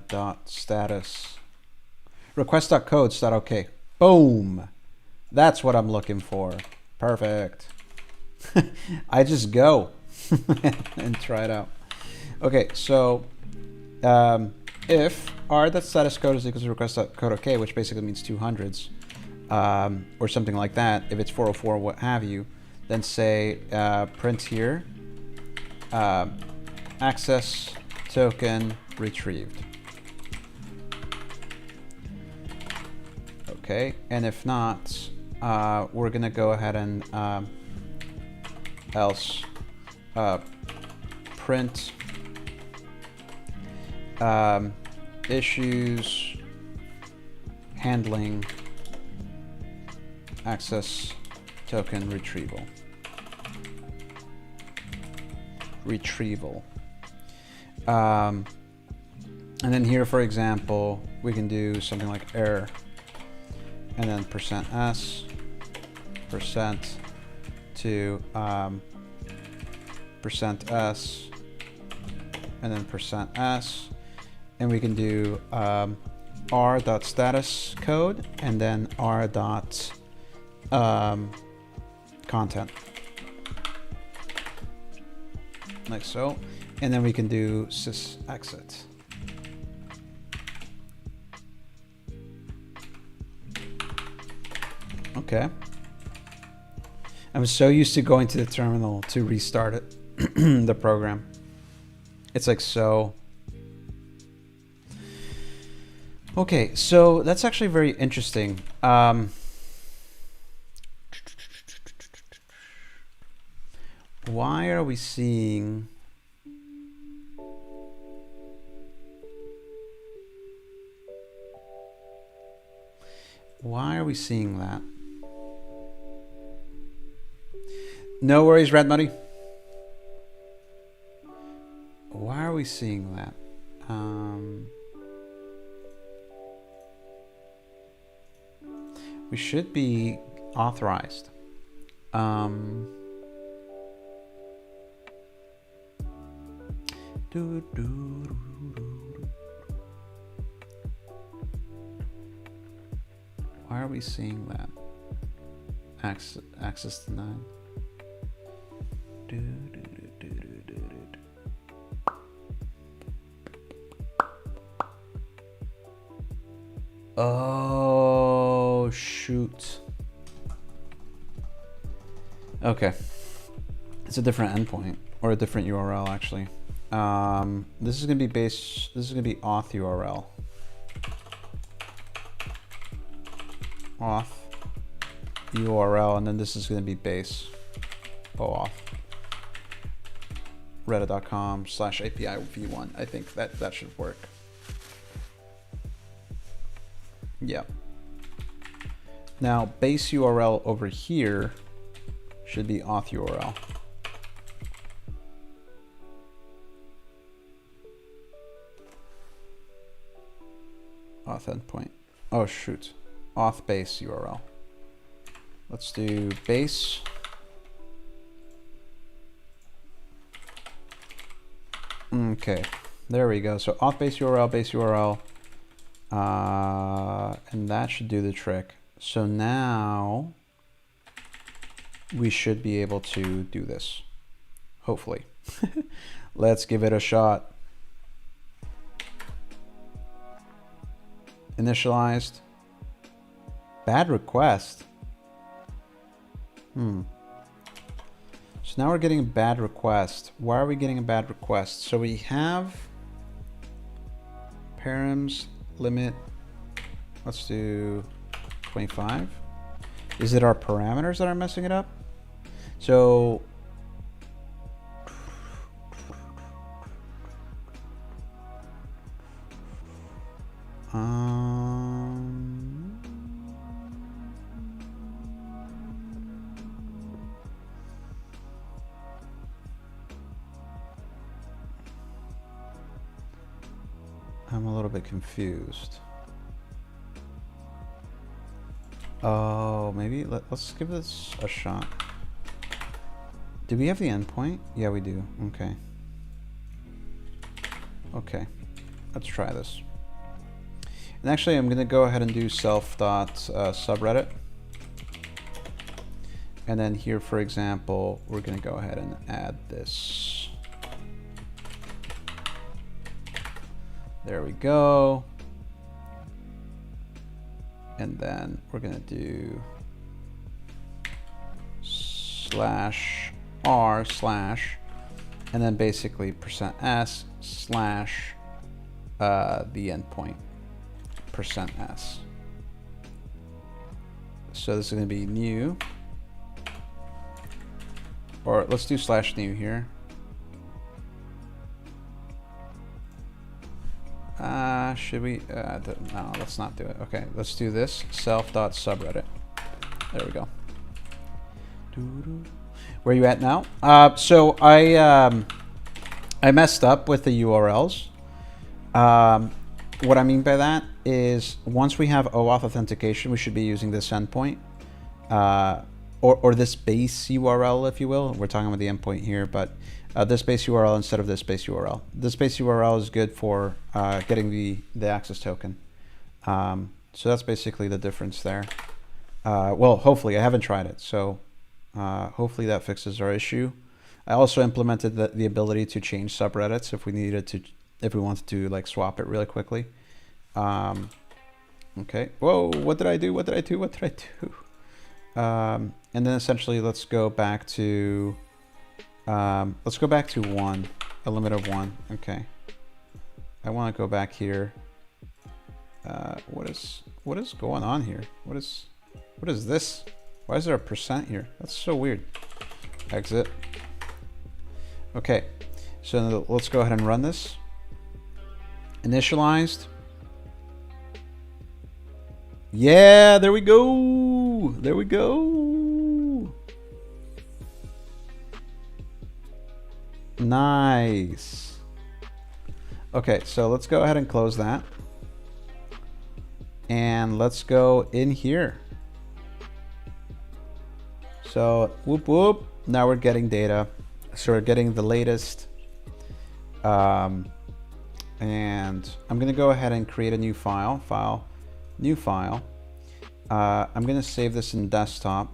Dot status. Request.code.ok. Boom. That's what I'm looking for. Perfect. I just go and try it out. Okay, so if r.status code is equal to request.code OK, which basically means 200s, or something like that, if it's 404, what have you, then say print here, access token retrieved. Okay, and if not, we're gonna go ahead and else print issues handling access token retrieval. And then here, for example, we can do something like error, and then %s, percent to %s, and then %s, and we can do r.status code and then r.content, like so, and then we can do sysexit. Okay. I'm so used to going to the terminal to restart it, the program. It's like so. Okay, so that's actually very interesting. Why are we seeing... Why are we seeing that? No worries, Red Muddy. Why are we seeing that? We should be authorized. Why are we seeing that? Access denied. Oh, shoot. Okay. It's a different endpoint, or a different URL, actually. This is going to be this is going to be auth URL. Auth URL, and then this is going to be base. OAuth. Reddit.com/API v1. I think that should work. Yeah. Now, base URL over here should be auth URL. Auth endpoint. Oh, shoot. Auth base URL. Let's do base. Okay, there we go. So auth base URL, and that should do the trick. So now we should be able to do this, hopefully. Let's give it a shot. Initialized. Bad request. So now we're getting a bad request. Why are we getting a bad request? So we have params limit. Let's do 25. Is it our parameters that are messing it up? So I'm a little bit confused. Oh, maybe let's give this a shot. Do we have the endpoint? Yeah, we do. Okay. Okay, let's try this. And actually, I'm going to go ahead and do self.subreddit. And then here, for example, we're going to go ahead and add this. There we go. And then we're going to do /r/ and then basically %s/ the endpoint %s. So this is going to be new, or let's do /new here. Should we? No, let's not do it. Okay, let's do this self.subreddit. There we go. Where are you at now? So I messed up with the URLs. What I mean by that is once we have OAuth authentication, we should be using this endpoint or this base URL, if you will. We're talking about the endpoint here, but this base URL instead of this base URL. This base URL is good for getting the access token. So that's basically the difference there. Well, hopefully, I haven't tried it, so hopefully that fixes our issue. I also implemented the ability to change subreddits if we needed to, if we wanted to like swap it really quickly. Okay. Whoa! What did I do? What did I do? What did I do? And then essentially, let's go back to 1, a limit of 1. Okay. I want to go back here. What is going on here? What is this? Why is there a % here? That's so weird. Exit. Okay. So let's go ahead and run this. Initialized. Yeah, there we go. There we go. Nice. Okay, so let's go ahead and close that. And let's go in here. So whoop whoop. Now we're getting data. So we're getting the latest. And I'm going to go ahead and create a new file. New file. I'm going to save this in desktop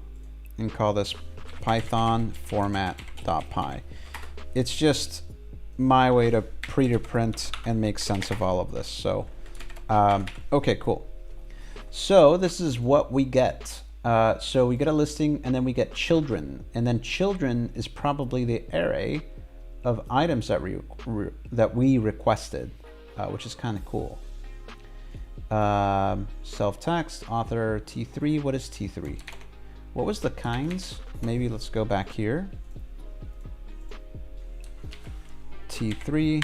and call this Python format.py. It's just my way to print and make sense of all of this. So, okay, cool. So this is what we get. So we get a listing and then we get children, and then children is probably the array of items that we requested, which is kind of cool. Self-text, author, T3. What is T3? What was the kinds? Maybe let's go back here. T3.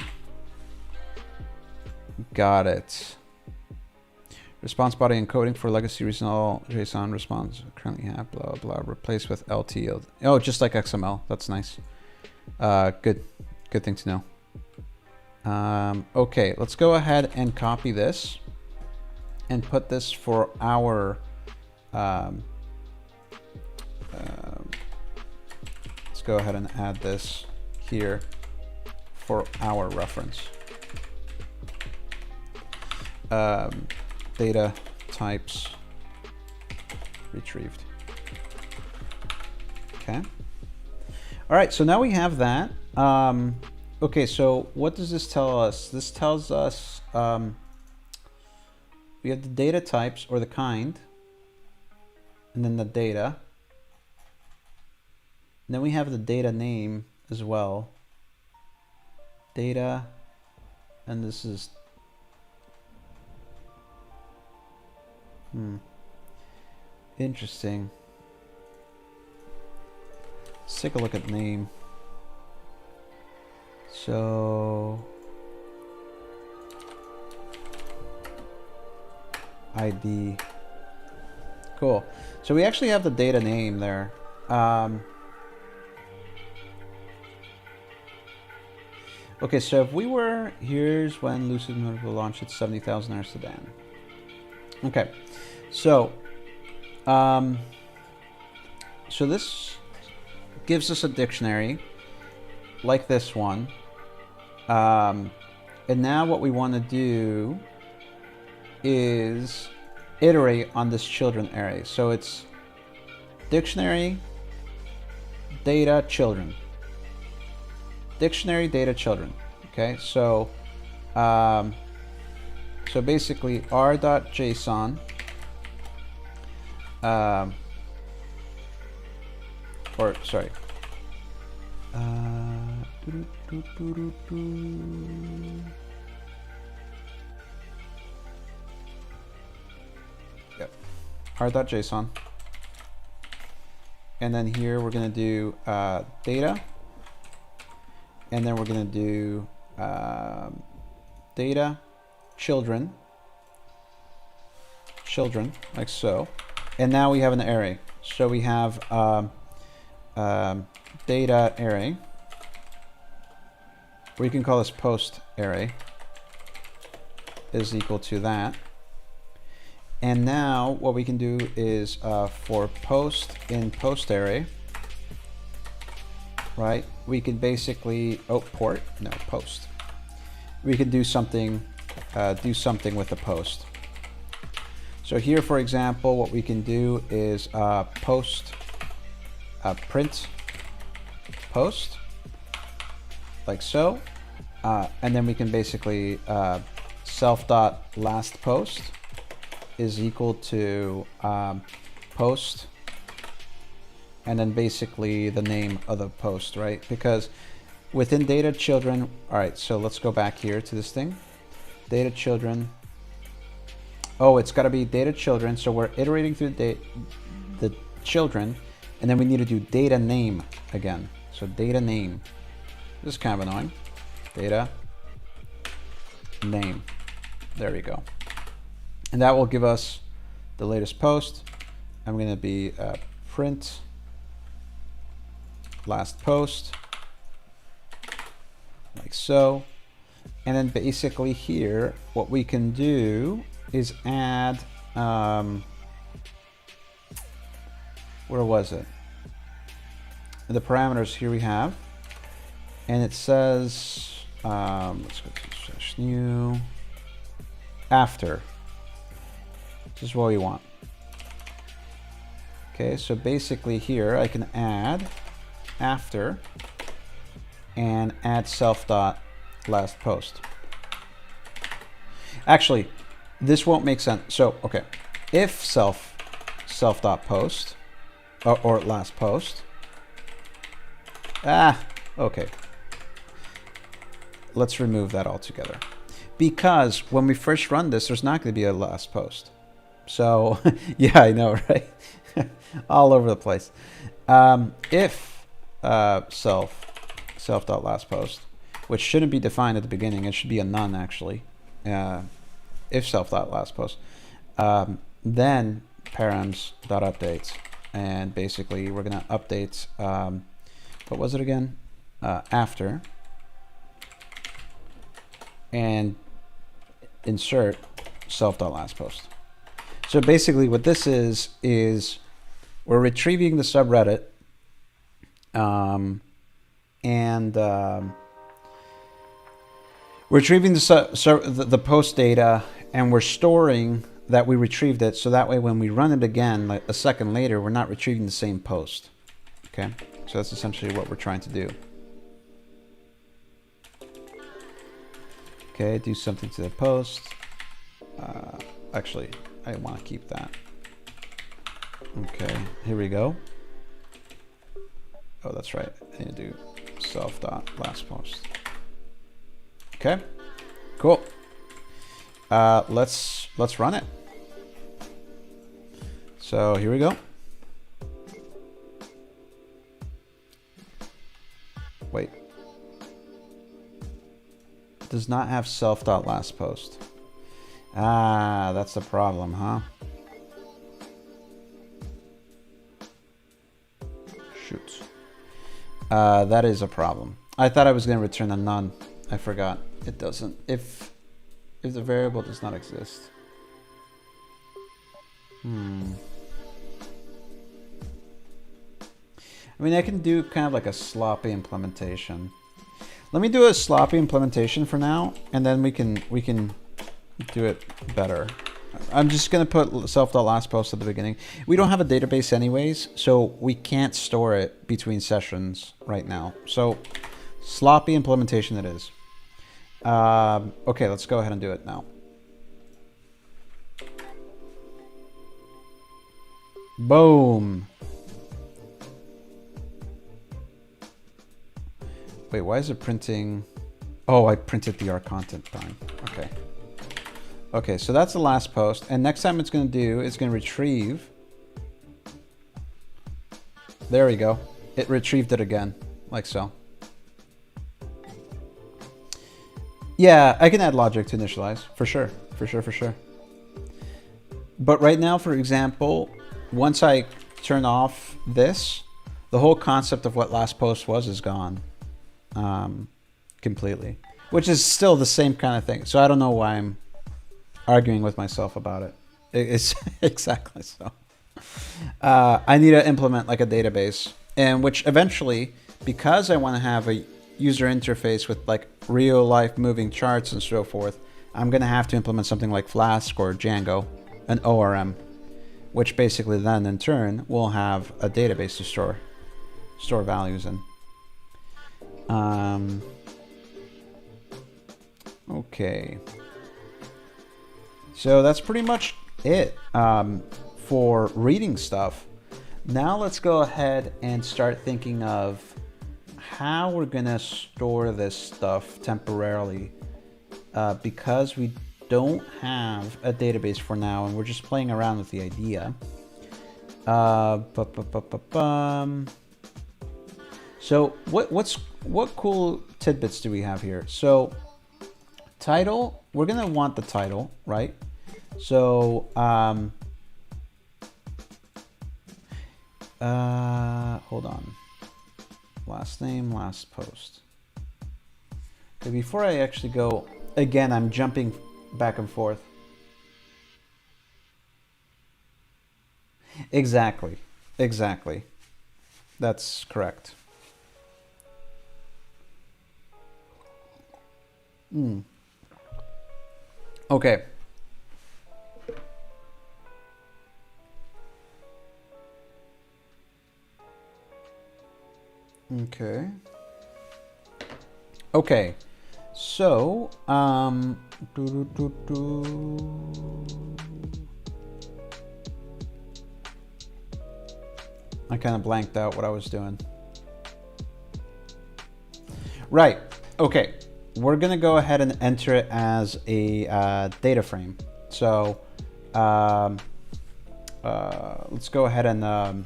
Got it. Response body encoding for legacy result JSON response currently have blah blah replaced with LT. Oh, just like XML. That's nice. Good thing to know. Okay, let's go ahead and copy this and put this for our let's go ahead and add this here for our reference. Data types retrieved. Okay. All right, so now we have that. Okay, so what does this tell us? This tells us we have the data types or the kind, and then the data. And then we have the data name as well. Data, and this is interesting. Let's take a look at name. So ID. Cool. So we actually have the data name there. Okay, so if we were, here's when Lucid Motor will launch its 70,000 hour sedan. Okay, so so this gives us a dictionary like this one, and now what we want to do is iterate on this children array. So it's dictionary, data, children. Dictionary, data, children. Okay, so so basically r.json or sorry yep, r.json, and then here we're going to do data, and then we're going to do data children, like so, and now we have an array. So we have data array, we can call this post array, is equal to that. And now what we can do is for post in post array, right, we can basically post, we can do something with the post. So here, for example, what we can do is post print post, like so, and then we can basically self.last post is equal to post, and then basically the name of the post, right? Because within data children, all right, so let's go back here to this thing, data children. Oh, it's got to be data children. So we're iterating through the children, and then we need to do data name again. So data name. This is kind of annoying. Data name. There we go. And that will give us the latest post. I'm going to be print last post, like so. And then basically here, what we can do is add, where was it? The parameters here we have, and it says, let's go to slash new, after. This is what we want. Okay, so basically here I can add after and add self.last post. Actually, this won't make sense. So, okay, if self.post or last post. Okay. Let's remove that altogether, because when we first run this, there's not going to be a last post. So, yeah, I know, right? All over the place. If self.last post, which shouldn't be defined at the beginning, it should be a none actually. If self.last post, then params.updates, and basically we're gonna update, what was it again? After, and insert self.last post. So basically what this is we're retrieving the subreddit, and we're retrieving the post data, and we're storing that we retrieved it, so that way when we run it again like a second later, we're not retrieving the same post. Okay, so that's essentially what we're trying to do. Okay, do something to the post. Actually, I want to keep that. Okay, here we go. Oh, that's right. I need to do self dot last post. Okay, cool. Let's run it. So here we go. Wait. Does not have self dot last post. Ah, that's the problem, huh? Shoot. That is a problem. I thought I was going to return a none. I forgot. It doesn't. If the variable does not exist. I mean, I can do kind of like a sloppy implementation. Let me do a sloppy implementation for now, and then we can do it better. I'm just gonna put self.last post at the beginning. We don't have a database anyways, so we can't store it between sessions right now. So sloppy implementation it is. Okay, let's go ahead and do it now. Boom. Wait, why is it printing? Oh, I printed the R content time. Okay. Okay, so that's the last post. And next time it's going to do, it's going to retrieve. There we go. It retrieved it again, like so. Yeah, I can add logic to initialize, for sure. For sure, for sure. But right now, for example, once I turn off this, the whole concept of what last post was is gone. Completely, which is still the same kind of thing. So I don't know why I'm arguing with myself about it. It's exactly so. I need to implement like a database, and which eventually, because I want to have a user interface with like real life moving charts and so forth, I'm going to have to implement something like Flask or Django, an ORM, which basically then in turn will have a database to store values in. Okay. So that's pretty much it for reading stuff. Now let's go ahead and start thinking of how we're gonna store this stuff temporarily because we don't have a database for now and we're just playing around with the idea. So what cool tidbits do we have here? So title, we're gonna want the title, right? So hold on. Last name, last post. Okay, before I actually go, again, I'm jumping back and forth. Exactly. That's correct. Okay. Okay. So, I kind of blanked out what I was doing. Right. Okay. We're going to go ahead and enter it as a data frame. So let's go ahead and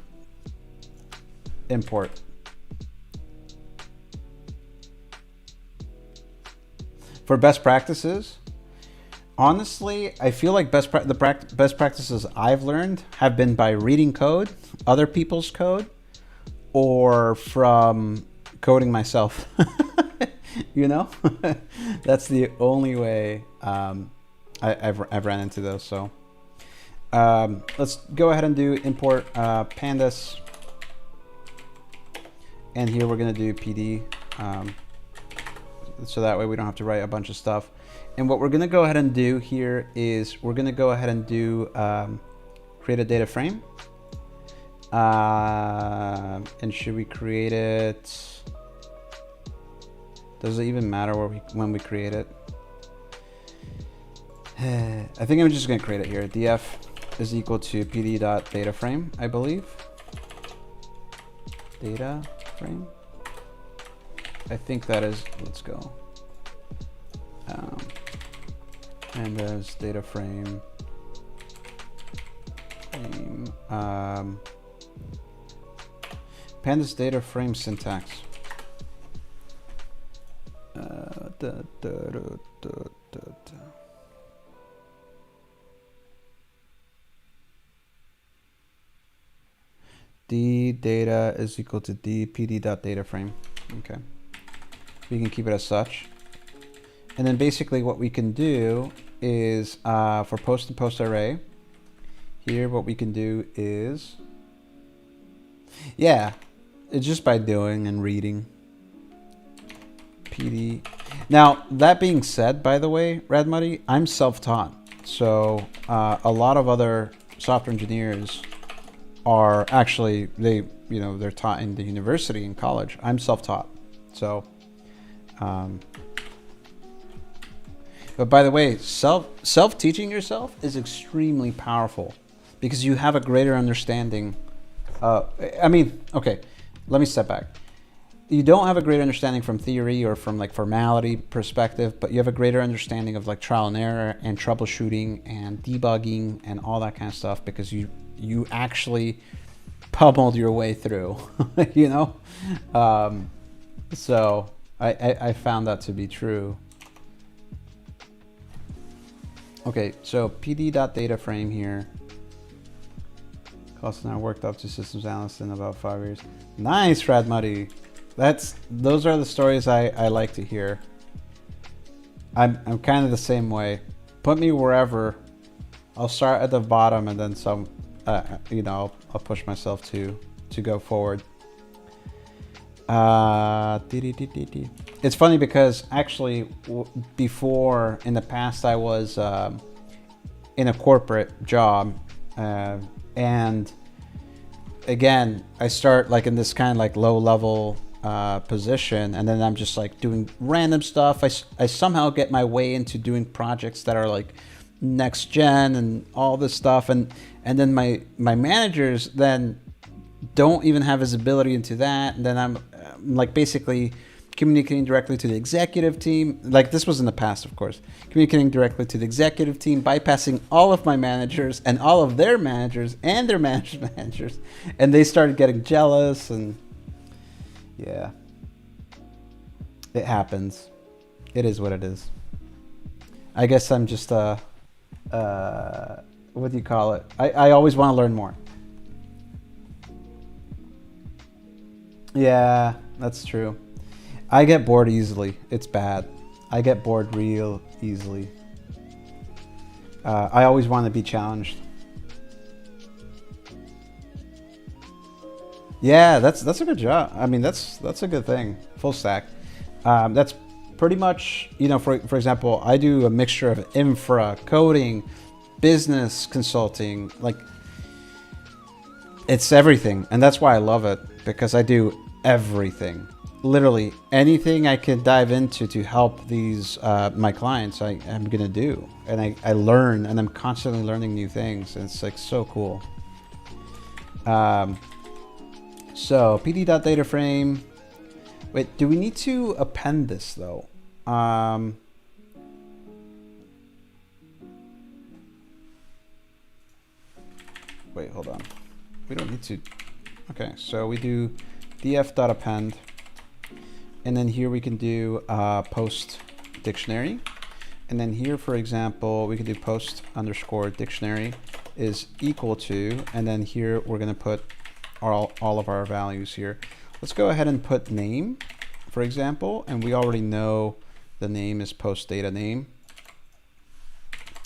import. For best practices, honestly, I feel like best practices I've learned have been by reading code, other people's code, or from coding myself. You know, that's the only way I've ran into those. So let's go ahead and do import pandas, and here we're gonna do PD, so that way we don't have to write a bunch of stuff. And what we're gonna go ahead and do here is we're gonna go ahead and do create a data frame, and should we create it? Does it even matter when we create it? I think I'm just gonna create it here. df is equal to pd.dataframe, I believe. Data frame. I think that is, let's go. Pandas data frame. Pandas data frame syntax. D data is equal to D pd.data frame. Okay. We can keep it as such. And then basically what we can do is for post and post array, here what we can do is, yeah, it's just by doing and reading. PD. Now, that being said, by the way, Radmuddy, I'm self-taught. So a lot of other software engineers are actually, they're taught in the university and college. I'm self-taught. So, but by the way, self-teaching yourself is extremely powerful because you have a greater understanding. Okay, let me step back. You don't have a great understanding from theory or from like formality perspective, but you have a greater understanding of like trial and error and troubleshooting and debugging and all that kind of stuff because you actually pummeled your way through, So I found that to be true. Okay, so pd.data frame here. Cost and I worked up to systems analyst in about 5 years. Nice, Radmuddy. Those are the stories I like to hear. I'm kind of the same way. Put me wherever. I'll start at the bottom and then some. I'll push myself to go forward. It's funny because actually before in the past I was in a corporate job and again I start like in this kind of like low level position and then I'm just like doing random stuff. I somehow get my way into doing projects that are like next gen and all this stuff and then my managers then don't even have visibility into that, and then I'm like basically communicating directly to the executive team. Like this was in the past, of course, communicating directly to the executive team, bypassing all of my managers and all of their managers and their managers, and they started getting jealous, and yeah, it happens. It is what it is. I guess I'm just what do you call it? I always want to learn more. Yeah, that's true. I get bored easily. It's bad. I get bored real easily. I always want to be challenged. Yeah, that's a good job. I mean, that's a good thing. Full stack. That's pretty much, for example, I do a mixture of infra, coding, business consulting, like it's everything. And that's why I love it, because I do everything. Literally anything I can dive into to help these my clients, I'm gonna do. And I learn, and I'm constantly learning new things. And it's like so cool. So pd.data frame. Wait, do we need to append this though? Wait, hold on. We don't need to. Okay, so we do df.append. And then here we can do post dictionary. And then here, for example, we can do post underscore dictionary is equal to, and then here we're gonna put all of our values here. Let's go ahead and put name, for example, and we already know the name is post data name.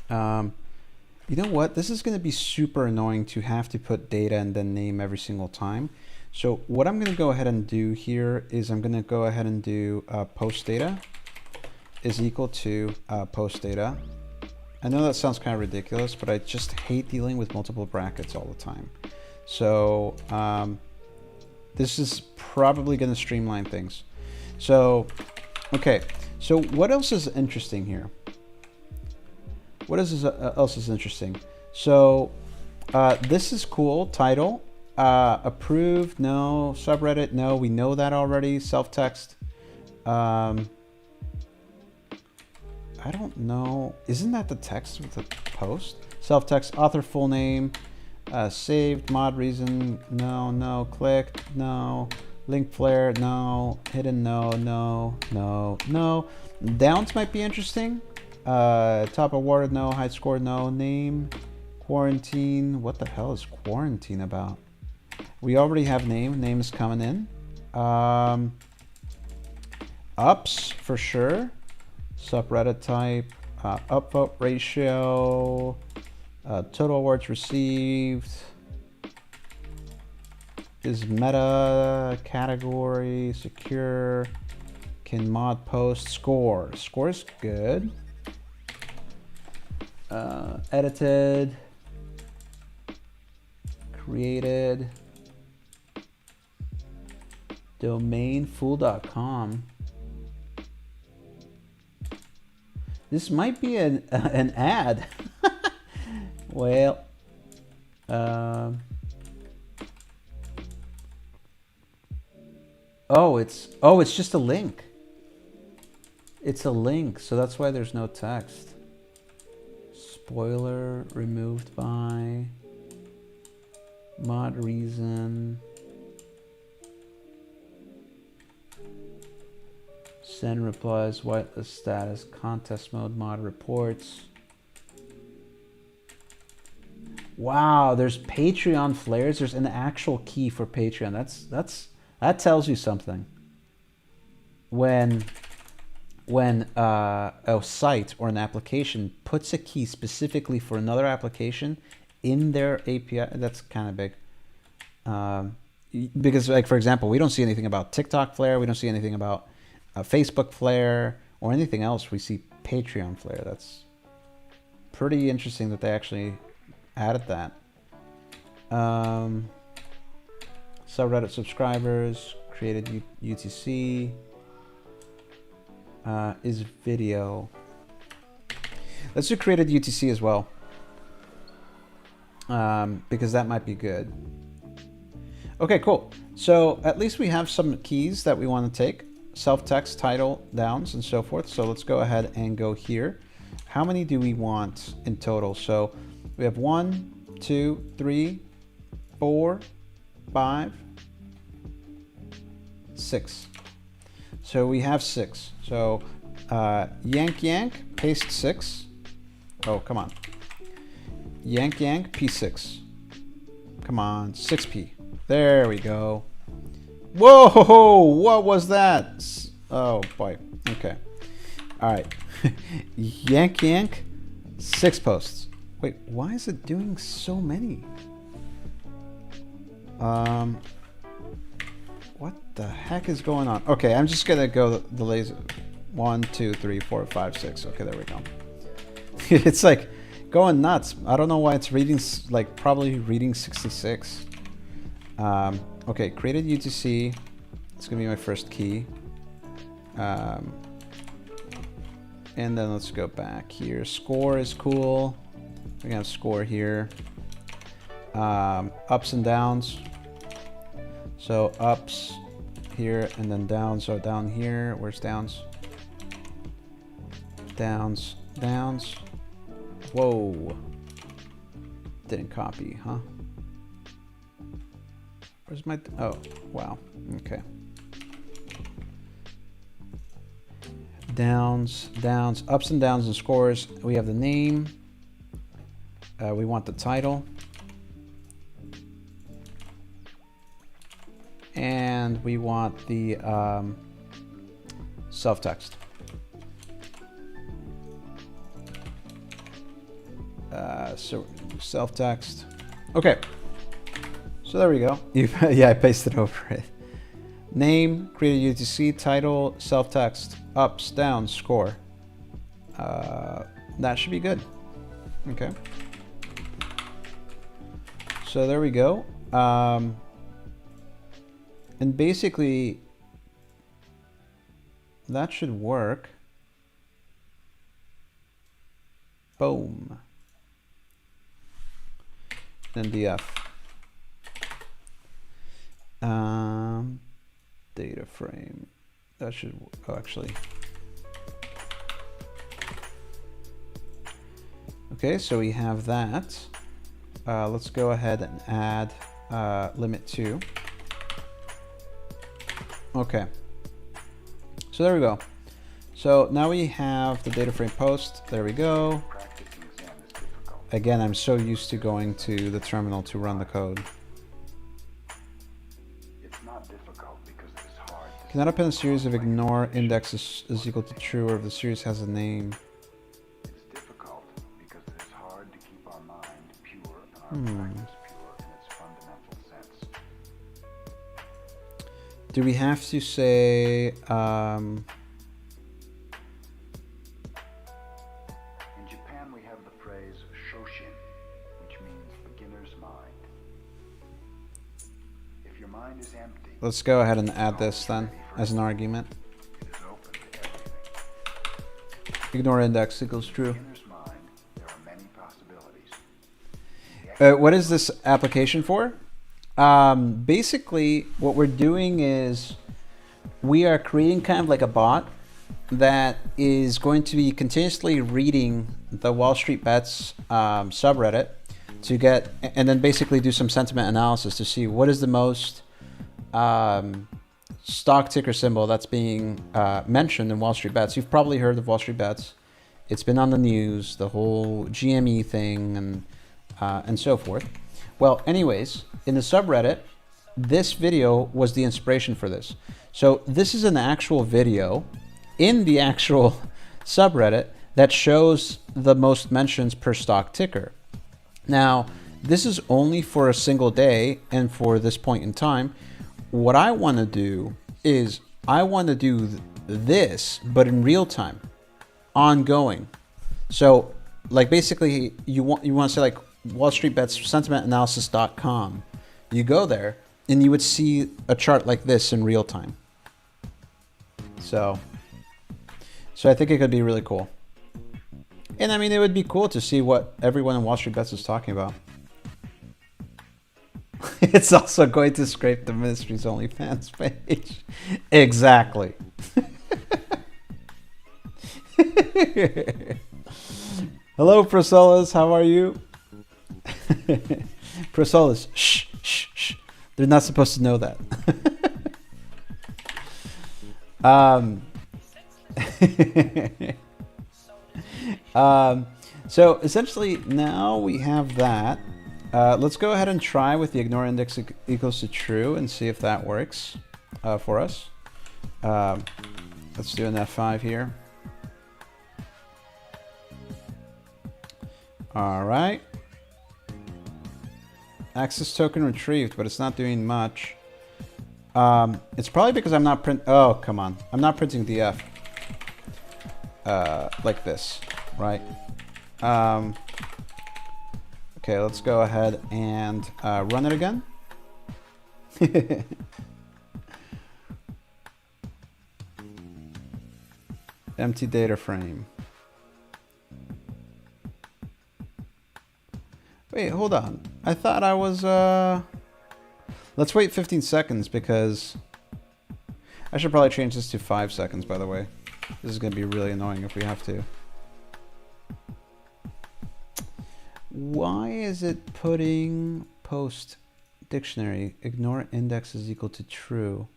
You know what? This is gonna be super annoying to have to put data and then name every single time. So what I'm going to go ahead and do here is I'm going to go ahead and do post data is equal to post data. I know that sounds kind of ridiculous, but I just hate dealing with multiple brackets all the time. So this is probably going to streamline things. So, okay. So what else is interesting here? What else is interesting? So this is cool, title. Approved, no. Subreddit, no. We know that already. Self-text. I don't know. Isn't that the text with the post? Self-text, author full name, saved, mod reason, no, no. Clicked, no. Link flare, no. Hidden, no, no, no, no. Downs might be interesting. Top awarded, no. High score, no. Name, quarantine. What the hell is quarantine about? We already have name. Name is coming in. Ups for sure. Subreddit type. Upvote ratio. Total awards received. Is meta. Category. Secure. Can mod post. Score. Score's good. Edited. Created. Domain fool.com. This might be an ad. Well, it's just a link. It's a link, so that's why there's no text. Spoiler removed by mod reason. Send replies, whitelist status, contest mode, mod reports. Wow, there's Patreon flares. There's an actual key for Patreon. That tells you something. When a site or an application puts a key specifically for another application in their API, that's kind of big. Because, like, for example, we don't see anything about TikTok flare. We don't see anything about Facebook flare or anything else. We see Patreon flare. That's pretty interesting that they actually added that. Subreddit subscribers, created UTC, is video. Let's do created UTC as well, because that might be good. Okay, cool. So at least we have some keys that we want to take. Self-text, title, downs, and so forth. So let's go ahead and go here. How many do we want in total? So we have 1, 2, 3, 4, 5, 6. So we have 6. So yank, paste 6. Oh, come on. Yank, P6. Come on, 6P. There we go. Whoa, what was that? Oh boy. Okay. All right. yank, 6 posts. Wait, why is it doing so many? What the heck is going on? Okay, I'm just gonna go the laser. 1, 2, 3, 4, 5, 6. Okay, there we go. It's like going nuts. I don't know why it's reading, like probably reading 66. Okay, created UTC. It's gonna be my first key. And then let's go back here. Score is cool. We have score here. Ups and downs. So ups here and then downs. So down here. Where's downs? Downs. Whoa. Didn't copy, huh? Where's my... Oh, wow. Okay. Downs, ups and downs and scores. We have the name. We want the title. And we want the self-text. So self-text. Okay. So there we go. Yeah, I pasted over it. Name, created UTC, title, self-text, ups, downs, score. That should be good. Okay. So there we go. And basically, that should work. Boom. Then df. Data frame. That should, oh, actually. Okay, so we have that. Let's go ahead and add limit 2. Okay. So there we go. So now we have the data frame post. There we go. Again, I'm so used to going to the terminal to run the code. It's not difficult because it is hard. Cannot append a series of ignore index is equal to true, or if the series has a name. It's difficult because it is hard to keep our mind pure and our practice pure in its fundamental sense. Do we have to say In Japan, we have the phrase shoshin, which means beginner's mind. If your mind is empty, let's go ahead and add this then as an argument. it is open to everything. Ignore index equals true. Beginner's mind, there are many possibilities. What is this application for? Basically, what we're doing is we are creating kind of like a bot that is going to be continuously reading the Wall Street Bets subreddit to get, and then basically do some sentiment analysis to see what is the most stock ticker symbol that's being mentioned in Wall Street Bets. You've probably heard of Wall Street Bets. It's been on the news, the whole GME thing and so forth. Well, anyways, in the subreddit, this video was the inspiration for this. So this is an actual video in the actual subreddit that shows the most mentions per stock ticker. Now, this is only for a single day and for this point in time. What I want to do is I want to do this, but in real time, ongoing. So like basically you want to say like Wall Street Bets sentimentanalysis.com. You go there and you would see a chart like this in real time. So I think it could be really cool. And I mean, it would be cool to see what everyone in Wall Street Bets is talking about. It's also going to scrape the Ministry's OnlyFans page. Exactly. Hello, Priscilla's. How are you? Priscilla's. Shh, shh, shh. They're not supposed to know that. So essentially now we have that. Let's go ahead and try with the ignore index equals to true and see if that works for us. Let's do an F5 here. All right. Access token retrieved, but it's not doing much. It's probably because I'm not oh, come on. I'm not printing DF. Like this, right? Okay, let's go ahead and run it again. Empty data frame. Wait, hold on. I thought I was, let's wait 15 seconds because I should probably change this to 5 seconds, by the way. This is going to be really annoying if we have to. Why is it putting post dictionary ignore index is equal to true?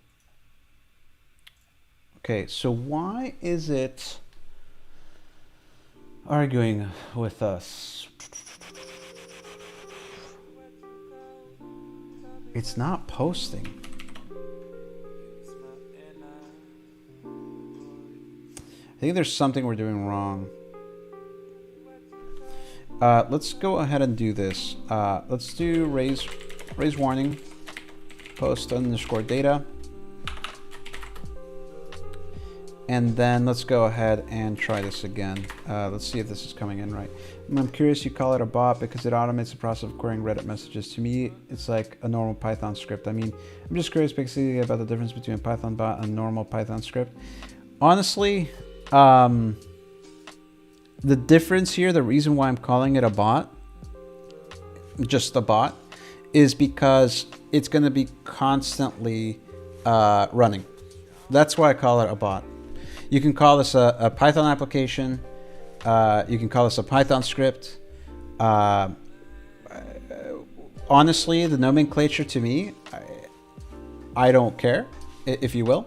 Okay, so why is it arguing with us? It's not posting. I think there's something we're doing wrong. Let's go ahead and do this. Let's do raise warning, post underscore data. And then let's go ahead and try this again. Let's see if this is coming in right. I'm curious you call it a bot because it automates the process of querying Reddit messages. To me, it's like a normal Python script. I mean, I'm just curious basically about the difference between a Python bot and a normal Python script. Honestly, the difference here, the reason why I'm calling it a bot, just a bot, is because it's going to be constantly running. That's why I call it a bot. You can call this a Python application. You can call this a Python script. Honestly, the nomenclature to me, I don't care, if you will.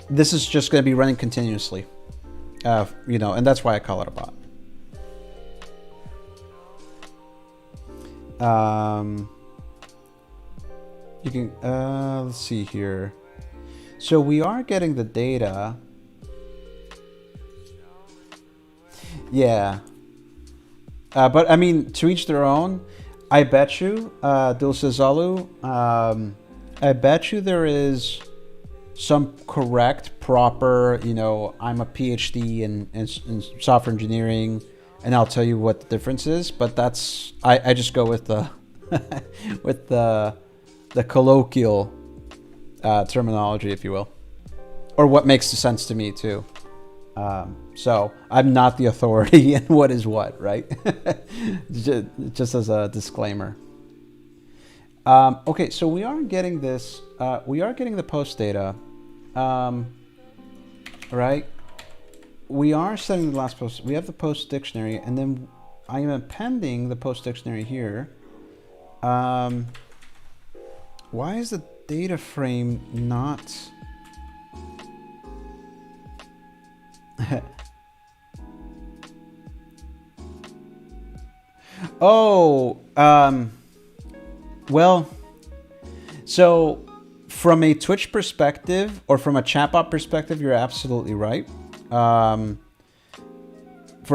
This is just going to be running continuously, and that's why I call it a bot. You can, let's see here. So we are getting the data. Yeah. But I mean, to each their own. I bet you, Dilsazalu, I bet you there is some correct, proper, I'm a PhD in software engineering, and I'll tell you what the difference is. But that's, I just go with the, with the colloquial terminology, if you will, or what makes sense to me too. So I'm not the authority in what is what, right? just as a disclaimer. Okay, so we are getting this. We are getting the post data, right? We are setting the last post. We have the post dictionary, and then I am appending the post dictionary here. Why is the data frame not? Oh, well, so from a Twitch perspective or from a chatbot perspective, you're absolutely right. For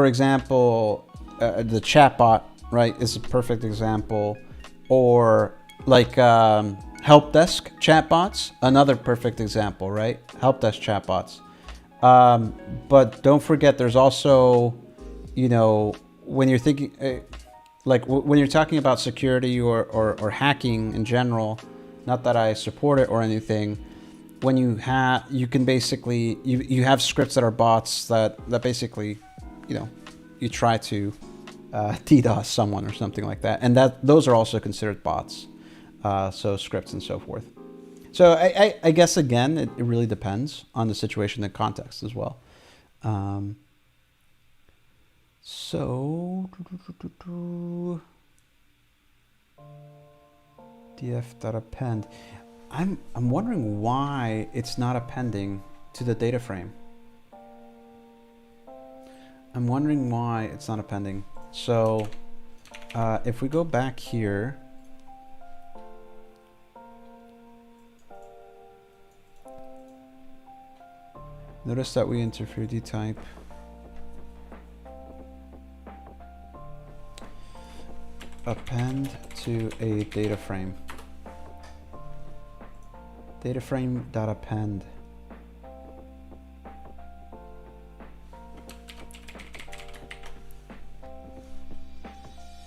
example, the chatbot, right, is a perfect example. Or like help desk chatbots, another perfect example, right? Help desk chatbots. But don't forget, there's also, when you're thinking, when you're talking about security or hacking in general, not that I support it or anything, when you can basically, you have scripts that are bots that basically, you try to DDoS someone or something like that. And those are also considered bots. So scripts and so forth. So I guess, again, it really depends on the situation and context as well. So df.append. I'm wondering why it's not appending to the data frame. I'm wondering why it's not appending. So if we go back here, notice that we interfere dtype. Append to a data frame. Data frame.append.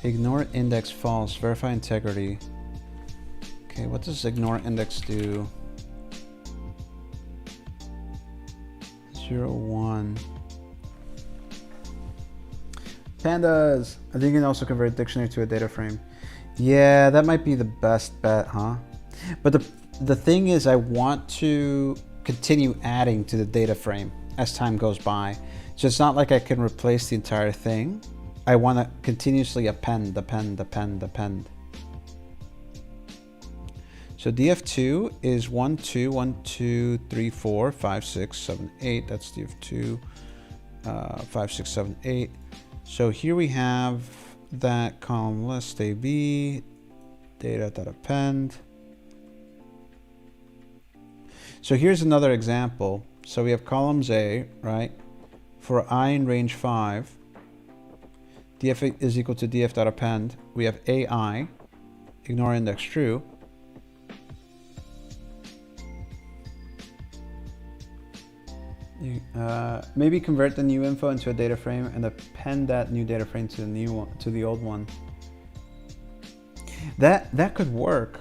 Ignore index false. Verify integrity. Okay, what does ignore index do? 0, 1. Pandas. I think you can also convert a dictionary to a data frame. Yeah, that might be the best bet, huh? But the thing is, I want to continue adding to the data frame as time goes by. So it's not like I can replace the entire thing. I want to continuously append. So df2 is 1, 2, 1, 2, 3, 4, 5, 6, 7, 8. That's df2. 5, 6, 7, 8. So here we have that column list AB, data.append. So here's another example. So we have columns A, right? For I in range 5, df is equal to df.append. We have AI, ignore index true. Maybe convert the new info into a data frame and append that new data frame to the new one, to the old one. That could work,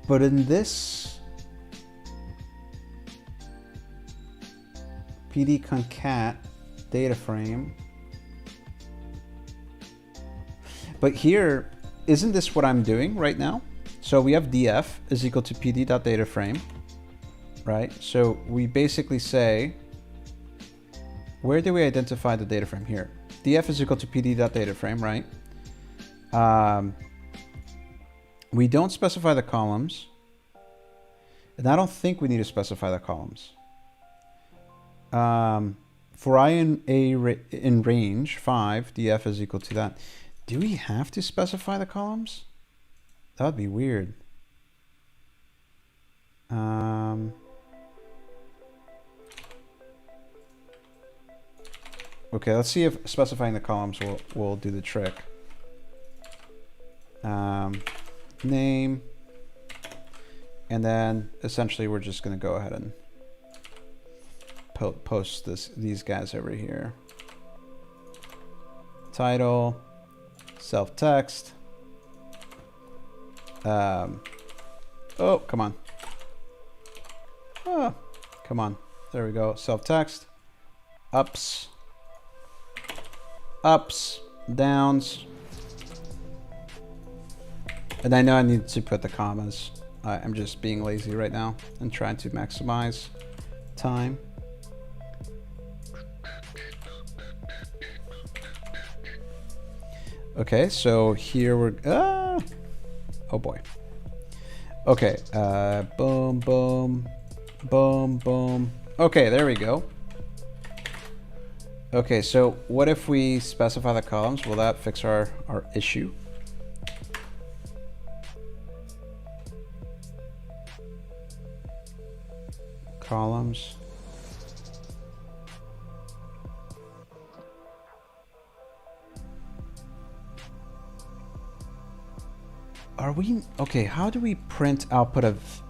but in this pd concat data frame, but here isn't this what I'm doing right now? So we have df is equal to pd.dataframe, right? So we basically say, where do we identify the data frame here? df is equal to pd.dataframe, right? We don't specify the columns, and I don't think we need to specify the columns. For I in range 5, df is equal to that. Do we have to specify the columns? That would be weird. Okay, let's see if specifying the columns will do the trick. Name, and then essentially we're just going to go ahead and post these guys over here. Title, self-text. Oh, come on. Oh, come on. There we go. Self-text. Ups, downs. And I know I need to put the commas. I'm just being lazy right now and trying to maximize time. Okay, so here we're, oh boy. Okay, boom, boom, boom, boom. Okay, there we go. Okay, so what if we specify the columns? Will that fix our issue? Columns. Are we okay? How do we print output of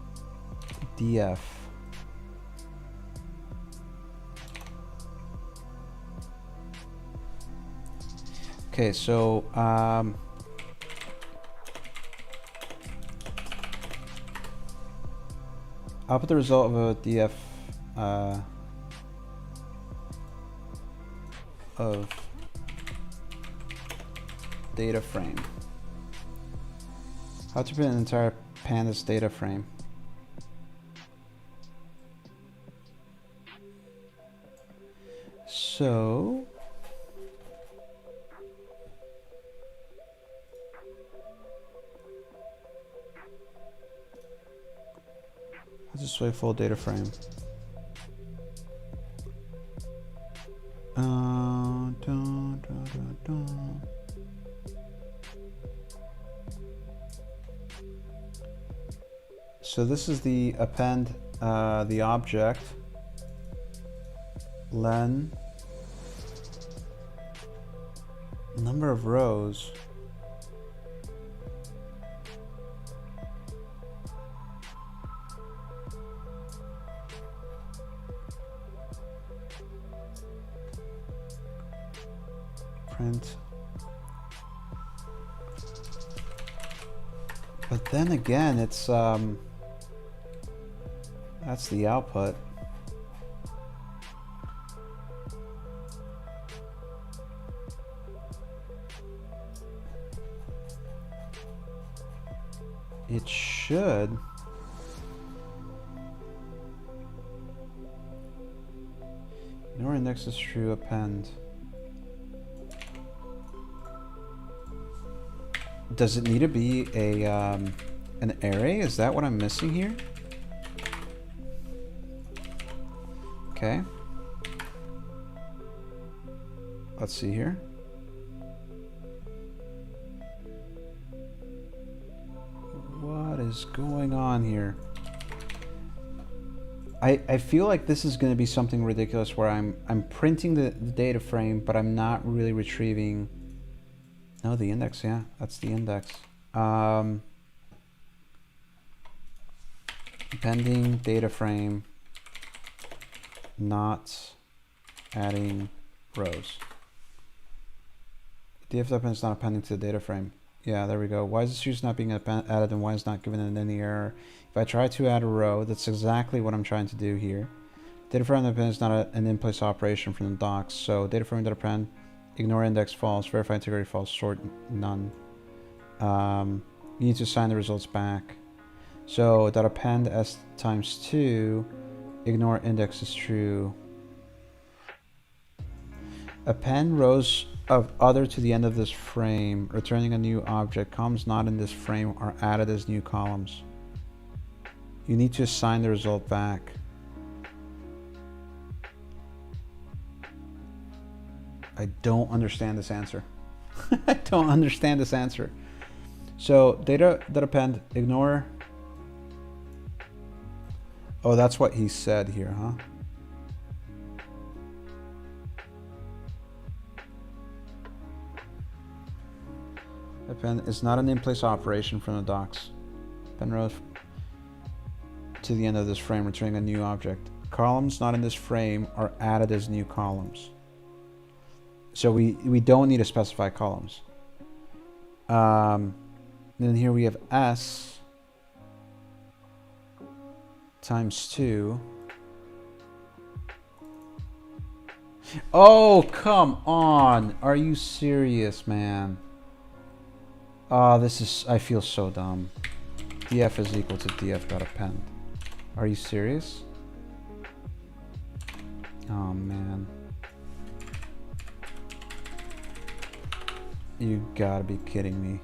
df? Okay, so I'll put the result of a df of data frame. How to print an entire pandas data frame. So let's just wait full data frame. So this is the append, the object, len, number of rows. Print. But then again, it's that's the output. It should. Ignore index is true, append. Does it need to be a an array? Is that what I'm missing here? Okay. Let's see here. What is going on here? I feel like this is going to be something ridiculous where I'm printing the data frame, but I'm not really retrieving. No, the index, yeah, that's the index. Appending data frame, not adding rows. df append is not appending to the data frame. Yeah, there we go. Why is this use not being added and why is not given in any error? If I try to add a row, that's exactly what I'm trying to do here. Data frame append is not an in-place operation from the docs. So data frame append, ignore index false, verify integrity false, sort none. You need to assign the results back. So dot append s times 2, ignore index is true. Append rows of other to the end of this frame, returning a new object. Columns not in this frame are added as new columns. You need to assign the result back. I don't understand this answer. I don't understand this answer. So data that append, ignore. Oh, that's what he said here, huh? Append is not an in-place operation from the docs. Append rows to the end of this frame, returning a new object. Columns not in this frame are added as new columns. So we don't need to specify columns. Then here we have s times 2. Oh, come on. Are you serious, man? Oh, this is... I feel so dumb. df is equal to df.append. Are you serious? Oh, man. You gotta be kidding me.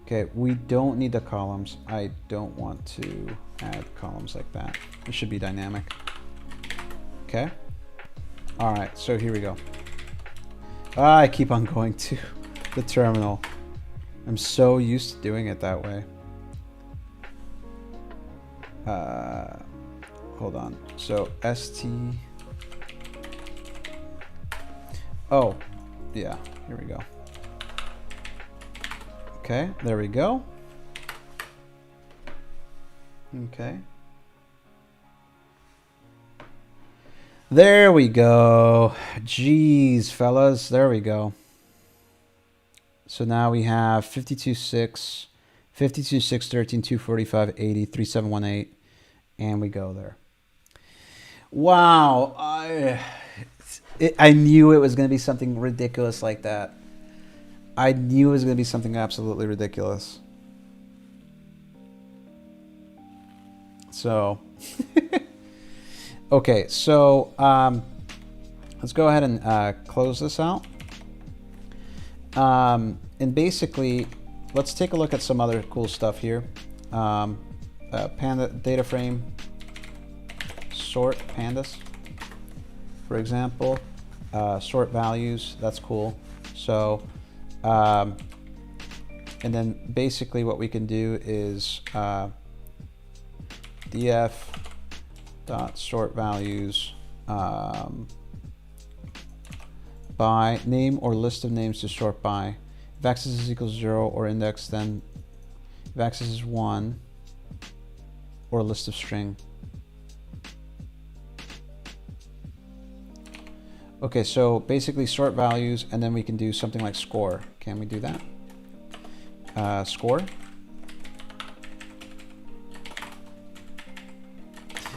Okay, we don't need the columns. I don't want to add columns like that. It should be dynamic. Okay. All right, so here we go. I keep on going to the terminal. I'm so used to doing it that way. Hold on. So st. Oh, yeah. Here we go. Okay, there we go. Okay. There we go. Jeez, fellas. There we go. So now we have 52.6, 52.6, 13, 245, 80, 3718, and we go there. Wow. I knew it was going to be something ridiculous like that. I knew it was going to be something absolutely ridiculous. So, okay, so let's go ahead and close this out. And basically, let's take a look at some other cool stuff here. Panda data frame, sort pandas, for example. Sort values, that's cool. So, and then basically what we can do is df dot sort values by name or list of names to sort by. If axis is equals 0 or index, then if axis is 1 or list of string. Okay, so basically sort values, and then we can do something like score. Can we do that? Score.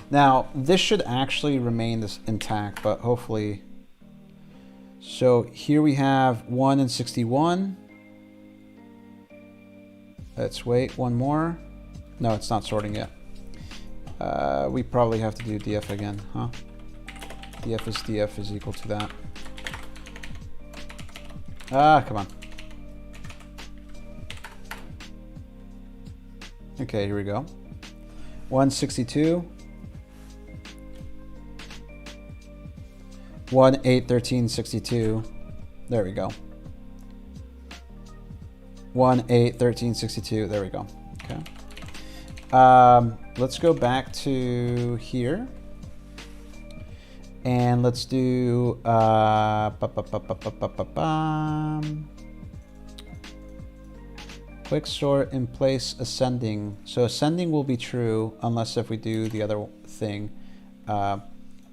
Now, this should actually remain this intact, but hopefully. So here we have 1 and 61. Let's wait one more. No, it's not sorting yet. We probably have to do df again, huh? df is equal to that. Ah, come on. Okay, here we go. 162. 1, 8, 13, 62. There we go. 1, 8, 13, 62. There we go. Okay. Let's go back to here. And let's do quick sort in place ascending. So ascending will be true unless if we do the other thing,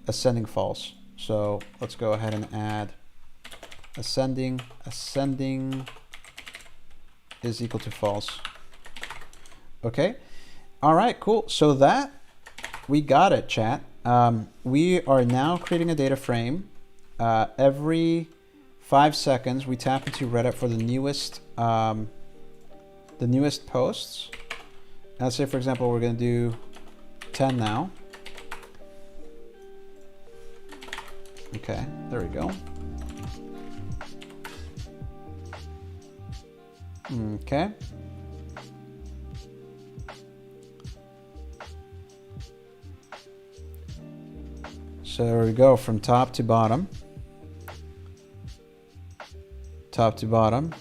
ascending false. So let's go ahead and add ascending. Ascending is equal to false. Okay. All right, cool. So that we got it, chat. We are now creating a data frame. Every 5 seconds, we tap into Reddit for the newest the newest posts. Let's say, for example, we're going to do 10 now. Okay, there we go. Okay. So there we go, from top to bottom. Top to bottom.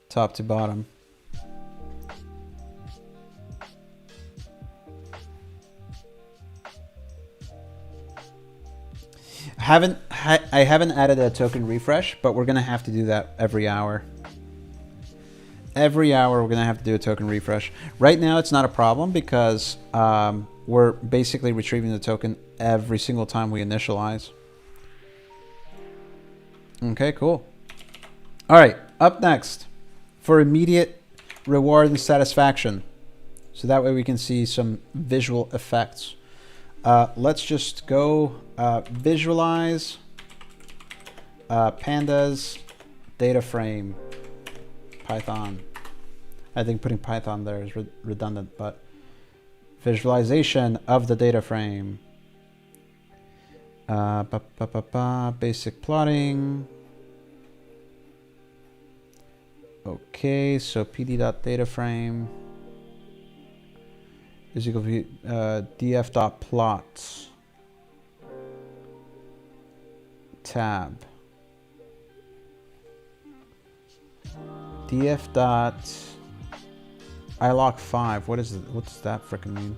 Top to bottom. I haven't added a token refresh, but we're gonna have to do that every hour. Every hour we're gonna have to do a token refresh. Right now it's not a problem because we're basically retrieving the token every single time we initialize. Okay, cool. All right, up next, for immediate reward and satisfaction. So that way we can see some visual effects. Let's just go visualize pandas data frame Python. I think putting Python there is redundant, but visualization of the data frame. Basic plotting. Okay, so pd.dataframe is equal to df.plots tab. df.iloc5. What is it? What's that frickin' mean?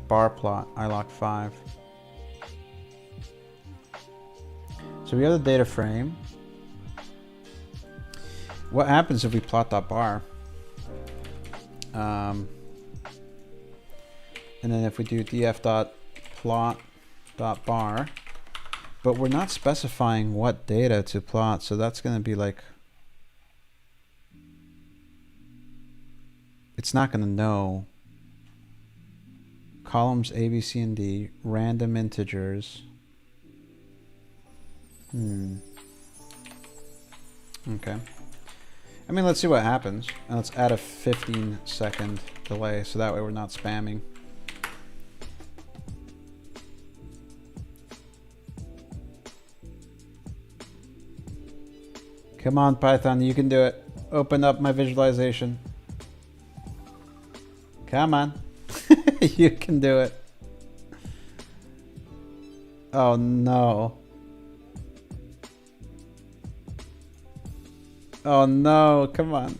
Bar plot iloc5. So we have the data frame. What happens if we plot that bar? And then if we do df.plot.bar, but we're not specifying what data to plot, so that's going to be like, it's not going to know. Columns A, B, C, and D, random integers. Okay. I mean, let's see what happens. And let's add a 15-second delay, so that way we're not spamming. Come on, Python, you can do it. Open up my visualization. Come on. You can do it. Oh, no. Oh no, come on.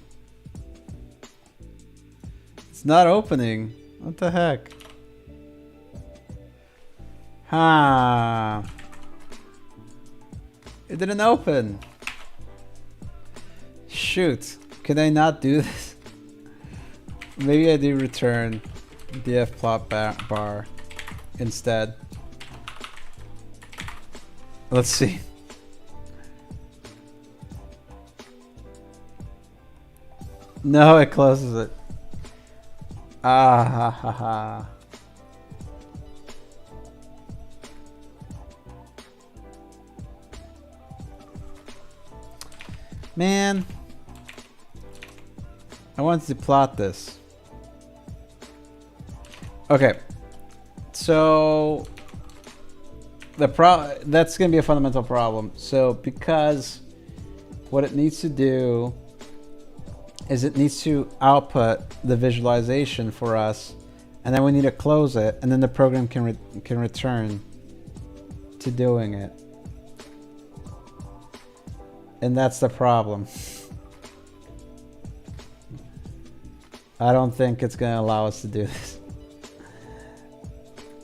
It's not opening. What the heck? Ha. It didn't open. Shoot. Can I not do this? Maybe I do return df plot bar instead. Let's see. No, it closes it. Ah ha ha ha. Man, I wanted to plot this. Okay, so that's gonna be a fundamental problem. So because what it needs to do is it needs to output the visualization for us, and then we need to close it, and then the program can return to doing it. And that's the problem. I don't think it's gonna allow us to do this.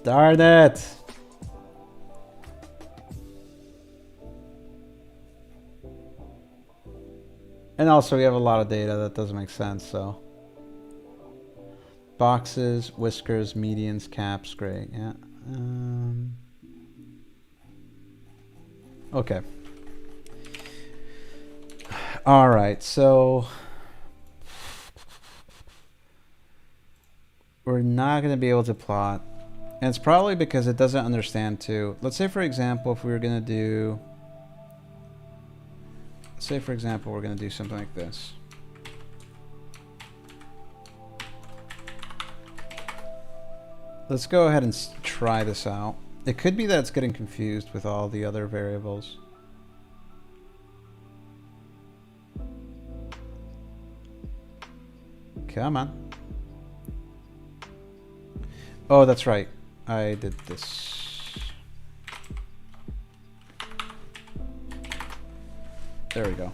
Darn it! And also we have a lot of data that doesn't make sense, so. Boxes, whiskers, medians, caps, gray, yeah. Okay. All right, so we're not gonna be able to plot. And it's probably because it doesn't understand too. Let's say, for example, if we were gonna do say for example, we're going to do something like this. Let's go ahead and try this out. It could be that it's getting confused with all the other variables. Come on. Oh, that's right. I did this. There we go.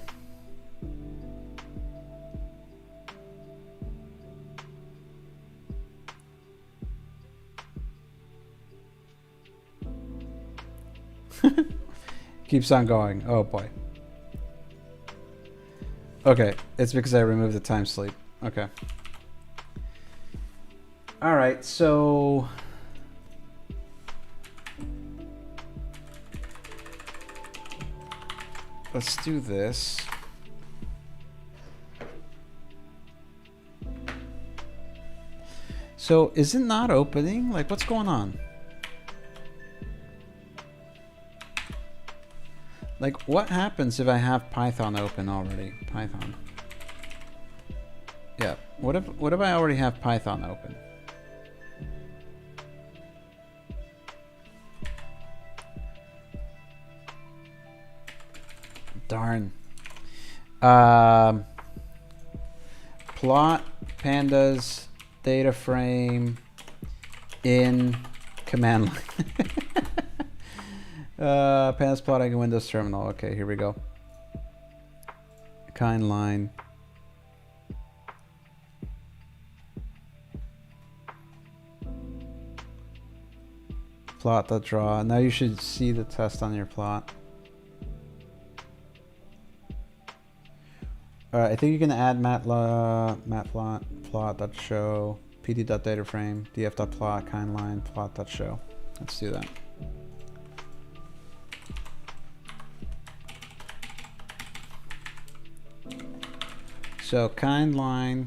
Keeps on going. Oh boy. Okay, it's because I removed the time sleep. Okay. All right, so let's do this. So is it not opening? Like, what's going on? Like, what happens if I have Python open already? Python. Yeah. What if I already have Python open? Darn. Plot pandas data frame in command line. Pandas plotting in Windows terminal. Okay, here we go. Kind line. Plot.draw. Now you should see the test on your plot. Alright, I think you can add matplot, plot.show, pd.dataframe, df.plot, kindline, plot.show. Let's do that. So kindline.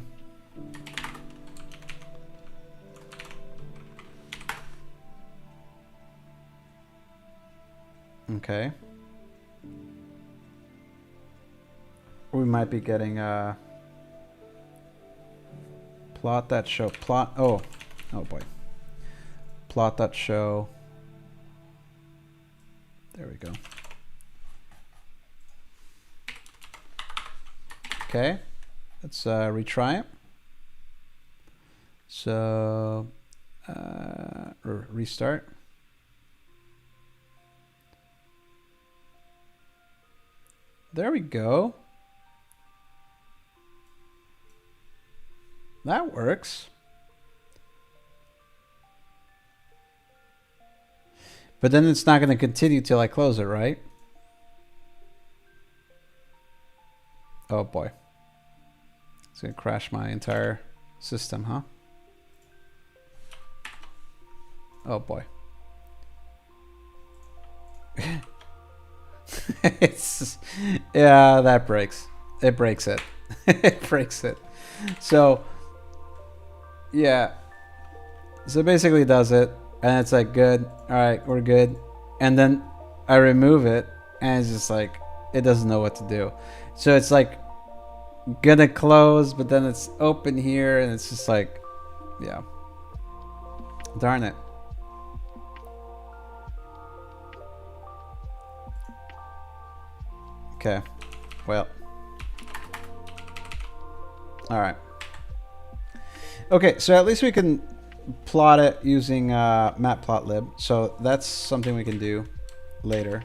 Okay. We might be getting plot.show, plot, oh boy. Plot.show. There we go. Okay, let's retry it. So, restart. There we go. That works. But then it's not going to continue till I close it, right? Oh boy. It's going to crash my entire system, huh? Oh boy. It's, yeah, that breaks. It breaks it. It breaks it. So, yeah. So basically it does it, and it's like, good. All right, we're good. And then I remove it, and it's just like, it doesn't know what to do. So it's like, gonna close, but then it's open here, and it's just like, yeah. Darn it. Okay, well. All right. Okay, so at least we can plot it using matplotlib. So that's something we can do later.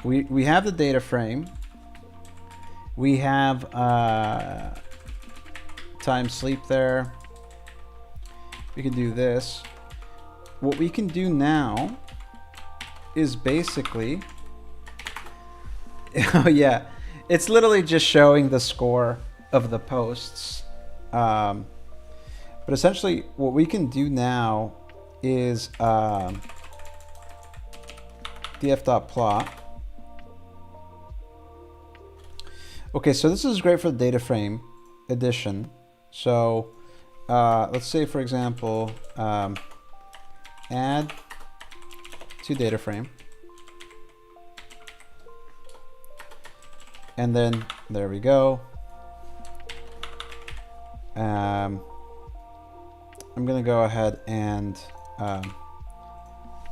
We have the data frame. We have time sleep there. We can do this. What we can do now is basically, oh yeah, it's literally just showing the score of the posts. But essentially what we can do now is df.plot. Okay, so this is great for the data frame addition. So let's say, for example, add to data frame. And then there we go. I'm going to go ahead and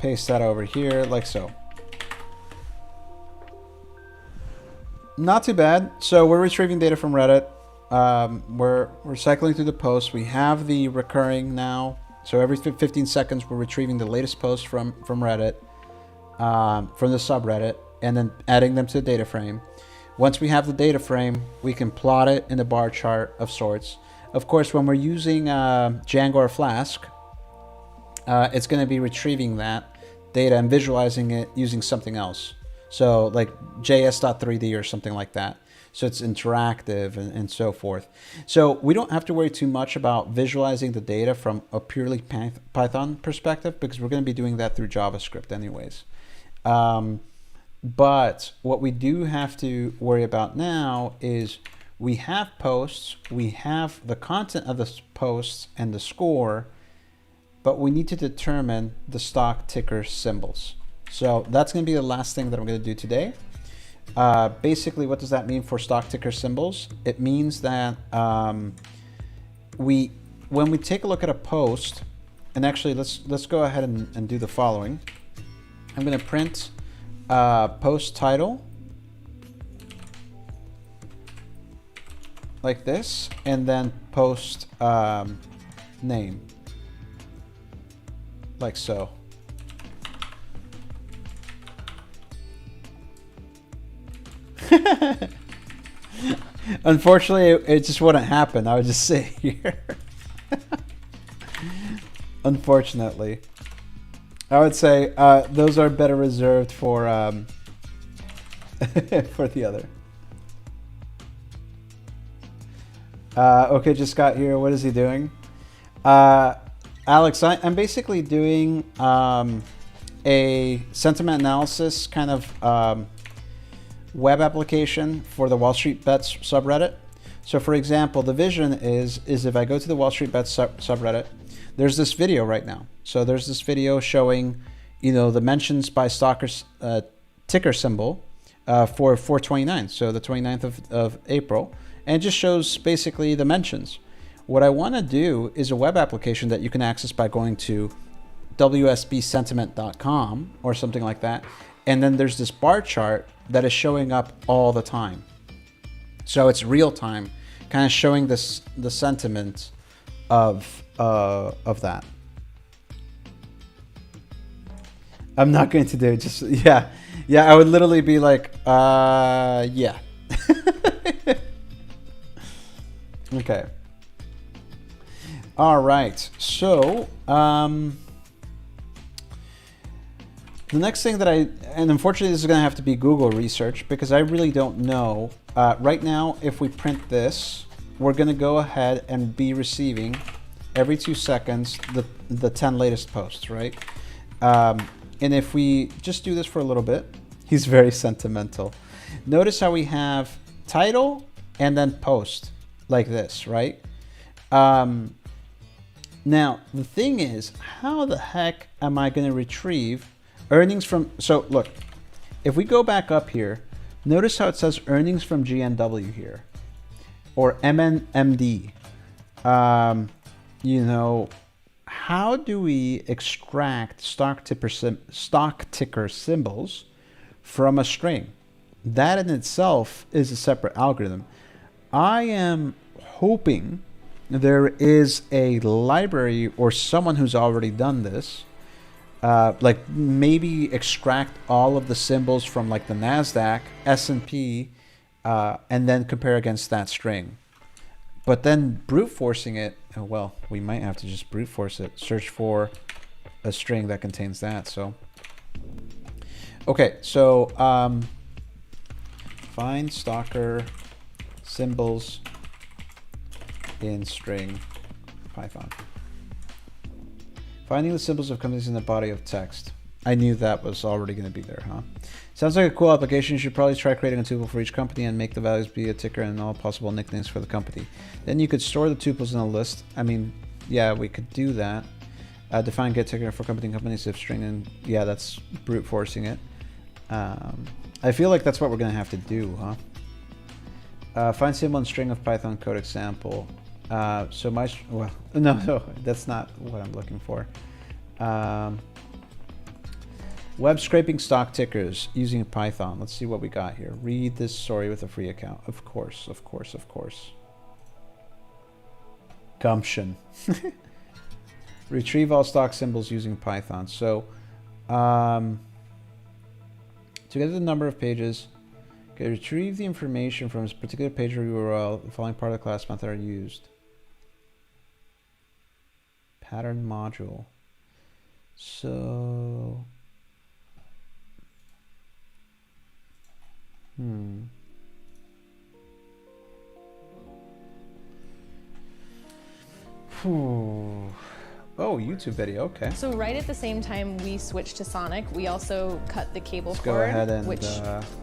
paste that over here like so. Not too bad. So we're retrieving data from Reddit. We're cycling through the posts. We have the recurring now. So every 15 seconds, we're retrieving the latest post from Reddit, from the subreddit, and then adding them to the data frame. Once we have the data frame, we can plot it in a bar chart of sorts. Of course, when we're using Django or Flask, it's going to be retrieving that data and visualizing it using something else. So like js.3d or something like that. So it's interactive and so forth. So we don't have to worry too much about visualizing the data from a purely Python perspective, because we're going to be doing that through JavaScript anyways. But what we do have to worry about now is we have posts, we have the content of the posts and the score, but we need to determine the stock ticker symbols. So that's going to be the last thing that I'm going to do today. Basically, what does that mean for stock ticker symbols? It means that when we take a look at a post, and actually let's go ahead and do the following. I'm going to print post title like this, and then post name like so. Unfortunately, it just wouldn't happen. I would just sit here. Unfortunately, I would say those are better reserved for for the other. Okay, just got here. What is he doing? Alex, I'm basically doing a sentiment analysis kind of web application for the Wall Street Bets subreddit. So for example, the vision is if I go to the Wall Street Bets subreddit, there's this video right now. So there's this video showing, you know, the mentions by stockers ticker symbol for 429, so the 29th of April, and it just shows basically the mentions. What I want to do is a web application that you can access by going to wsbsentiment.com or something like that. And then there's this bar chart that is showing up all the time. So it's real time, kind of showing the sentiment of that. I'm not going to do it. Just, yeah. I would literally be like, yeah. Okay. All right. So, the next thing that and unfortunately this is going to have to be Google research, because I really don't know. Right now, if we print this, we're going to go ahead and be receiving every 2 seconds the 10 latest posts, right? And if we just do this for a little bit, he's very sentimental. Notice how we have title and then post like this, right? Now, the thing is, how the heck am I going to retrieve earnings from... So, look, if we go back up here, notice how it says earnings from GNW here, or MNMD. You know, how do we extract stock ticker symbols from a string? That in itself is a separate algorithm. I am hoping there is a library or someone who's already done this. Like maybe extract all of the symbols from like the NASDAQ, S&P, and then compare against that string. But then brute forcing it, oh, well, we might have to just brute force it. Search for a string that contains that. So, okay, so find stalker symbols in string Python. Finding the symbols of companies in the body of text. I knew that was already going to be there, huh? Sounds like a cool application. You should probably try creating a tuple for each company and make the values be a ticker and all possible nicknames for the company. Then you could store the tuples in a list. I mean, yeah, we could do that. Define get ticker for companies if string, and yeah, that's brute forcing it. I feel like that's what we're going to have to do, huh? Find symbol and string of Python code example. So my, well, no, that's not what I'm looking for. Web scraping stock tickers using Python. Let's see what we got here. Read this story with a free account. Of course. Gumption. Retrieve all stock symbols using Python. So, to get the number of pages, retrieve the information from a particular page or URL. The following part of the class method are used. Pattern module. So, Oh, YouTube video, okay. So right at the same time we switched to Sonic, we also cut the cable Let's cord, go ahead and, which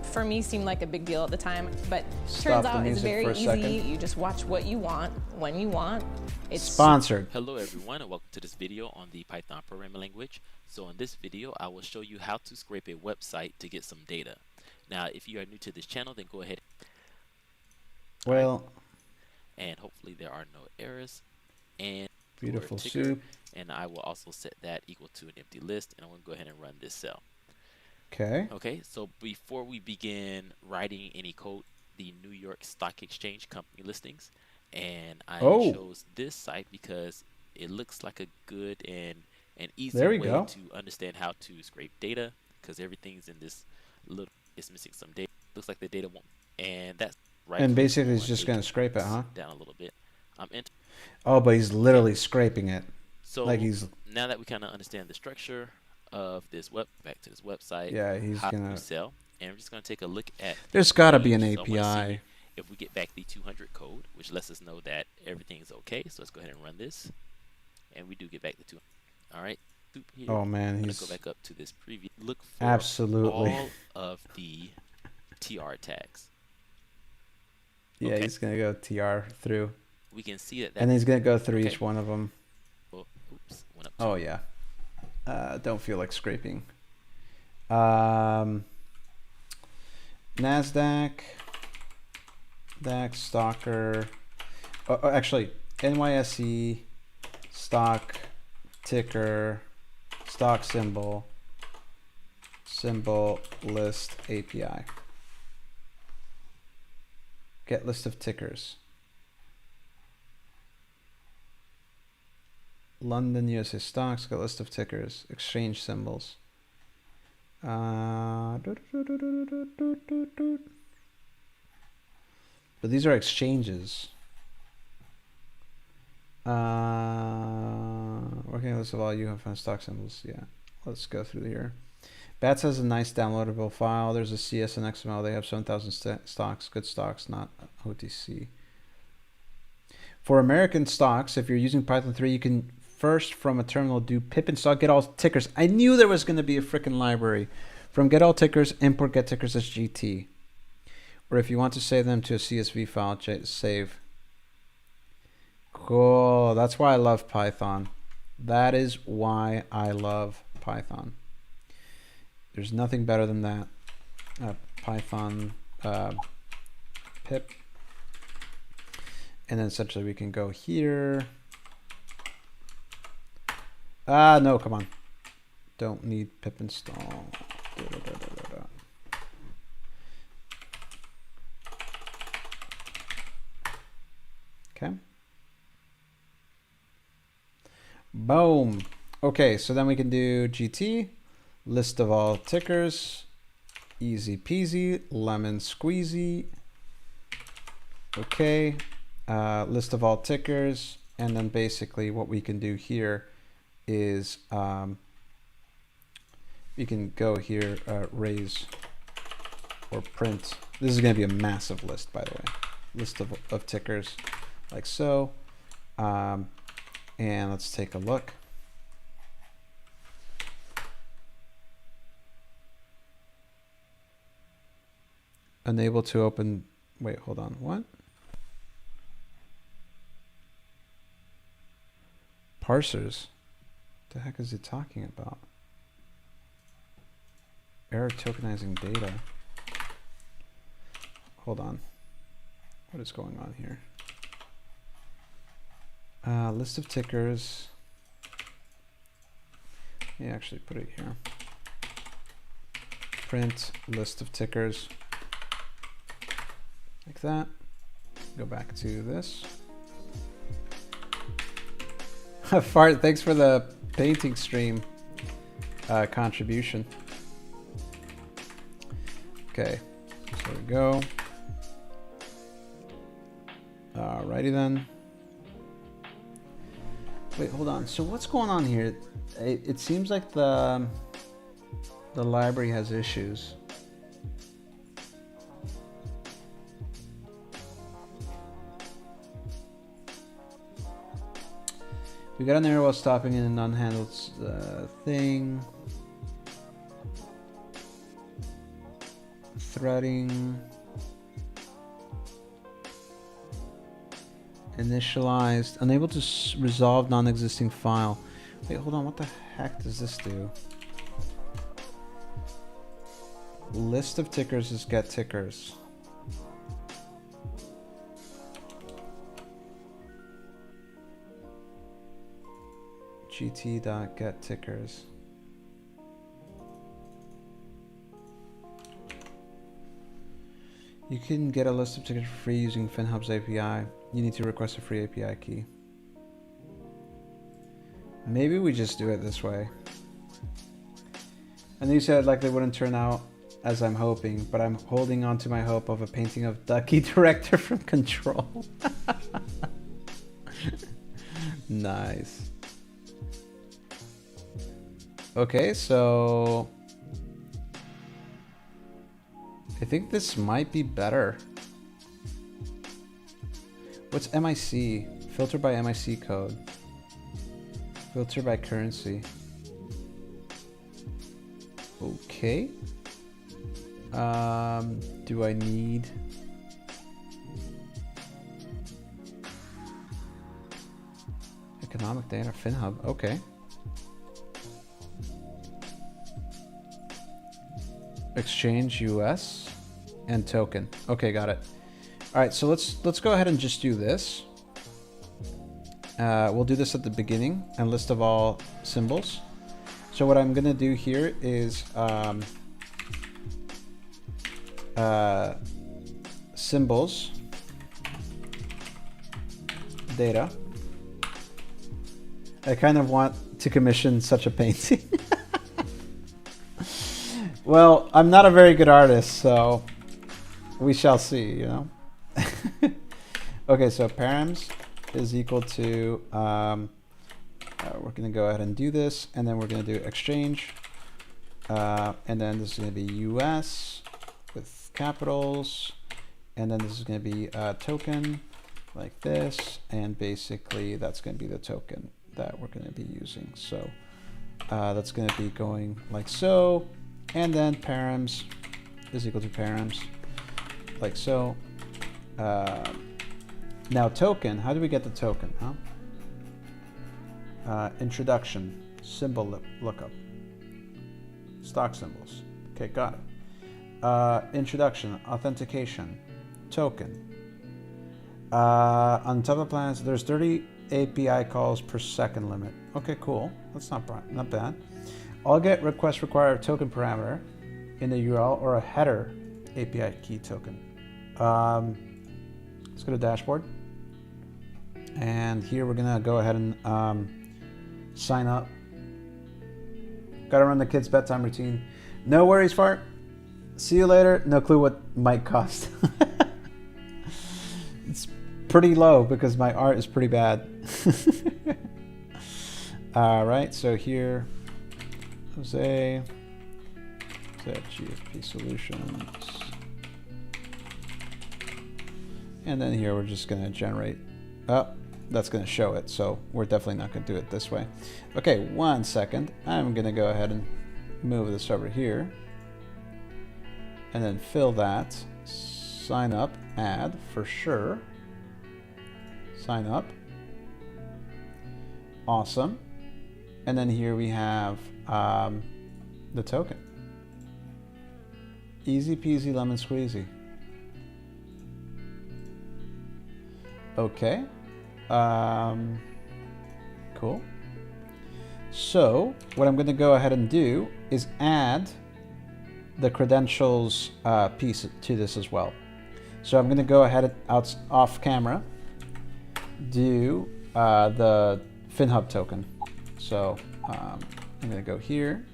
for me seemed like a big deal at the time, but stop turns the out it's music very for a easy. second. You just watch what you want, when you want. It's Sponsored. Hello everyone and welcome to this video on the Python programming language. So in this video I will show you how to scrape a website to get some data. Now if you are new to this channel, then go ahead. Well, and hopefully there are no errors. And beautiful ticker, soup. and I will also set that equal to an empty list, and I'm going to go ahead and run this cell. Okay. Okay, so before we begin writing any code, the New York Stock Exchange company listings, and I chose this site because it looks like a good and an easy way to understand how to scrape data, because everything's in this little, it's missing some data. Looks like the data won't, and that's right. And basically it's just going to scrape it, huh? Down a little bit. Oh, but he's literally scraping it. So like he's, now that we kind of understand the structure of this back to this website, yeah, he's how gonna to sell, and we're just gonna take a look at. There's got to be an so API. If we get back the 200 code, which lets us know that everything's okay, so let's go ahead and run this, and we do get back the 200. All right. Here. Oh man, he's go back up to this preview. Look for absolutely all of the TR tags. Yeah, okay. He's gonna go TR through. We can see that. And he's gonna go through each one of them. Oh, oops, went up. Oh yeah. Don't feel like scraping. Nasdaq, DAX, Stalker. Oh, actually, NYSE, stock, ticker, stock symbol, list API. Get list of tickers. London USA stocks, got a list of tickers, exchange symbols. But these are exchanges. Working list of all you have found stock symbols. Yeah, let's go through here. Bats has a nice downloadable file. There's a CS and XML. They have 7,000 stocks, good stocks, not OTC. For American stocks, if you're using Python 3, you can first from a terminal do pip install get all tickers. I knew there was going to be a freaking library. From get all tickers, import get tickers as GT. Or if you want to save them to a CSV file, save. Cool. That's why I love Python. That is why I love Python. There's nothing better than that. Python pip. And then essentially we can go here. No, come on. Don't need pip install. Okay. Boom. Okay, so then we can do GT, list of all tickers, easy peasy, lemon squeezy. Okay. List of all tickers, and then basically what we can do here is we can go here, raise or print. This is going to be a massive list, by the way. List of tickers like so. And let's take a look. Unable to open. Wait, hold on. What? Parsers? What the heck is it talking about? Error tokenizing data. Hold on. What is going on here? List of tickers. Yeah, actually put it here. Print list of tickers. Like that. Go back to this. Fart, thanks for the painting stream contribution. Okay, so there we go. Alrighty then. Wait, hold on. So what's going on here? It seems like the library has issues. We got an error while stopping in an unhandled thing. Threading. Initialized. Unable to resolve non-existing file. Wait, hold on. What the heck does this do? List of tickers is get tickers. gt.get tickers. You can get a list of tickets for free using FinHub's API. You need to request a free API key. Maybe we just do it this way. And you said like they wouldn't turn out as I'm hoping, but I'm holding on to my hope of a painting of Ducky Director from Control. Nice. Okay, so I think this might be better. What's MIC? Filter by MIC code. Filter by currency. Okay. Do I need... Economic data, FinHub, okay. Exchange US and token. Okay, got it. All right, so let's go ahead and just do this. We'll do this at the beginning and list of all symbols. So what I'm gonna do here is symbols data. I kind of want to commission such a painting. Well, I'm not a very good artist, so we shall see, you know. Okay, so params is equal to, we're going to go ahead and do this, and then we're going to do exchange, and then this is going to be US with capitals, and then this is going to be token like this, and basically that's going to be the token that we're going to be using. So that's going to be going like so. And then params is equal to params, like so. Now token, how do we get the token, huh? Introduction, symbol lookup, stock symbols. Okay, got it. Introduction, authentication, token. On top of the plans, there's 30 API calls per second limit. Okay, cool. That's not bad. I'll get request require token parameter in the URL or a header API key token. Let's go to dashboard. And here we're gonna go ahead and sign up. Gotta run the kids' bedtime routine. No worries, Fart. See you later. No clue what might cost. It's pretty low because my art is pretty bad. All right, so here, Jose at GFP Solutions. And then here we're just gonna generate, oh, that's gonna show it. So we're definitely not gonna do it this way. Okay, 1 second. I'm gonna go ahead and move this over here. And then fill that, sign up, add for sure. Sign up. Awesome. And then here we have the token. Easy peasy lemon squeezy. Okay. Cool. So what I'm going to go ahead and do is add the credentials piece to this as well. So I'm going to go ahead and off camera do the FinHub token. So I'm going to go here,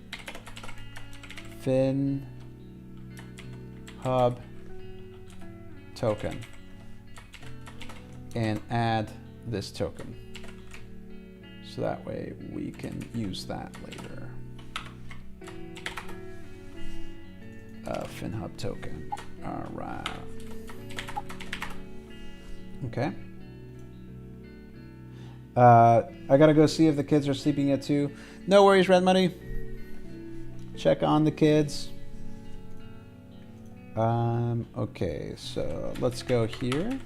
FinHub token, and add this token. So that way we can use that later. FinHub token. All right. Okay. I gotta go see if the kids are sleeping yet too. No worries, Red Money. Check on the kids. Okay, so let's go here.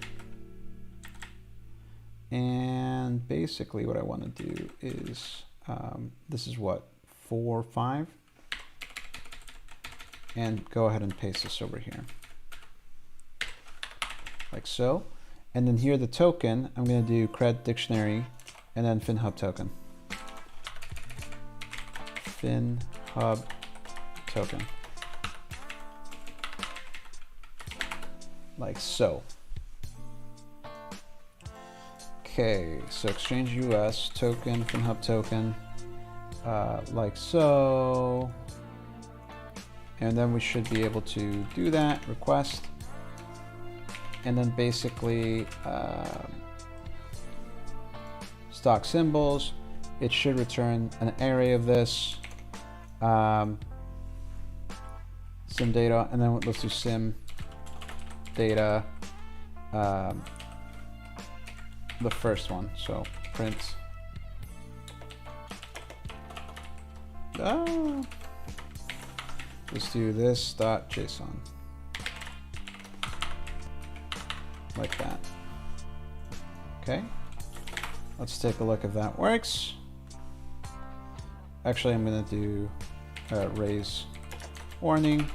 And basically what I want to do is, this is what, 4, 5? And go ahead and paste this over here. Like so. And then here the token, I'm going to do cred dictionary and then FinHub token. FinHub token. Like so. Okay, so exchange US token, FinHub token, like so. And then we should be able to do that, request. And then basically stock symbols. It should return an array of this. Sim data, and then let's do sim data. The first one, so print. Let's do this dot JSON. Like that. Okay. Let's take a look if that works. Actually, I'm going to do raise warning.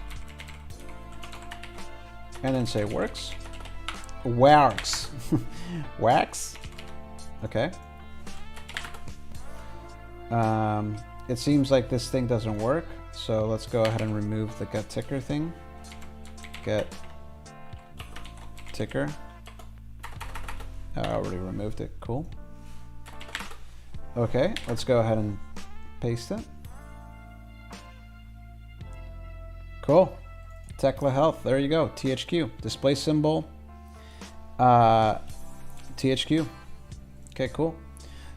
And then say works. Works. Wax. Okay. It seems like this thing doesn't work. So let's go ahead and remove the get ticker thing. Get ticker. I already removed it. Cool. Okay, let's go ahead and paste it. Cool. Tekla Health. There you go. THQ. Display symbol. THQ. Okay, cool.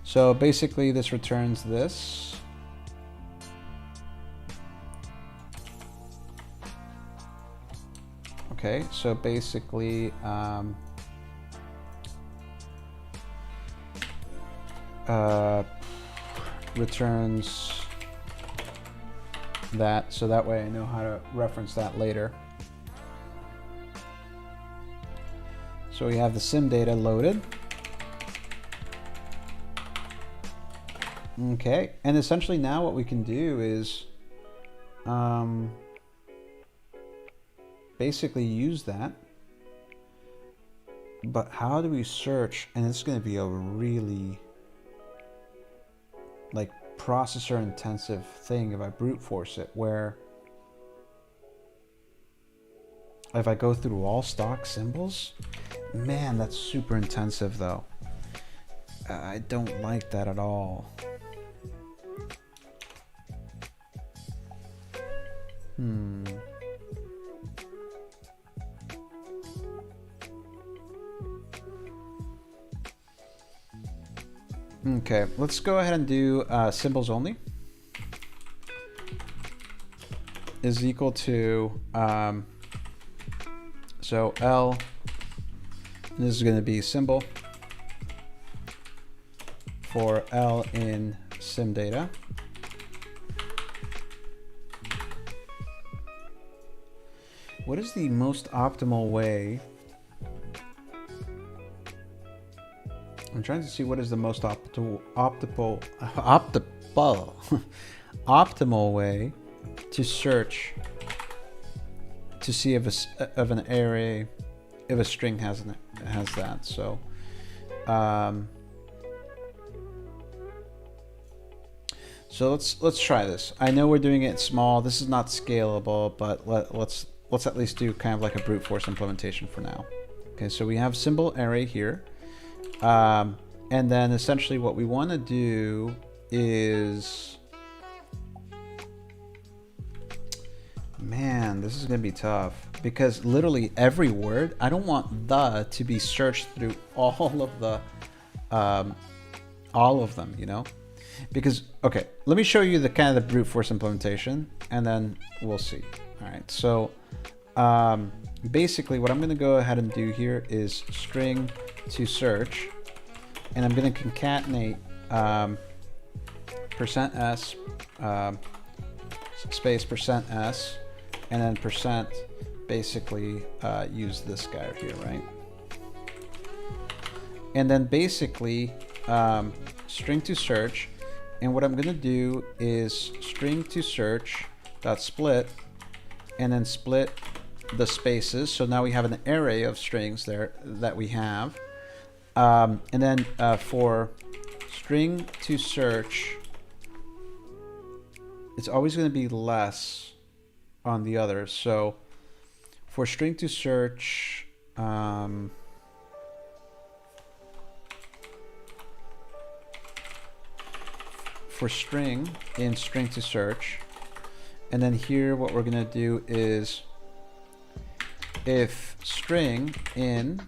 So basically this returns this. Okay, so basically returns that, so that way I know how to reference that later. So we have the sim data loaded. Okay, and essentially now what we can do is basically use that. But how do we search? And it's going to be a really like processor intensive thing if I brute force it, where if I go through all stock symbols, man, that's super intensive though. I don't like that at all. Okay, let's go ahead and do symbols only is equal to so L, this is going to be symbol for L in sim data. What is the most optimal way? I'm trying to see what is the most optimal way to search to see if an array, if a string has that. So So let's try this. I know we're doing it small. This is not scalable, but let's at least do kind of like a brute force implementation for now. Okay, so we have symbol array here, and then essentially what we want to do is, man, this is gonna be tough because literally every word, I don't want the to be searched through all of them, you know. Because, okay, let me show you the kind of the brute force implementation and then we'll see. All right, so basically what I'm going to go ahead and do here is string to search, and I'm going to concatenate %s space %s and then percent, basically use this guy here, right? And then basically string to search. And what I'm going to do is string to search dot split, and then split the spaces. So now we have an array of strings there that we have. And then for string to search, it's always going to be less on the others. So for string to search, for string in string to search, and then here what we're going to do is if string in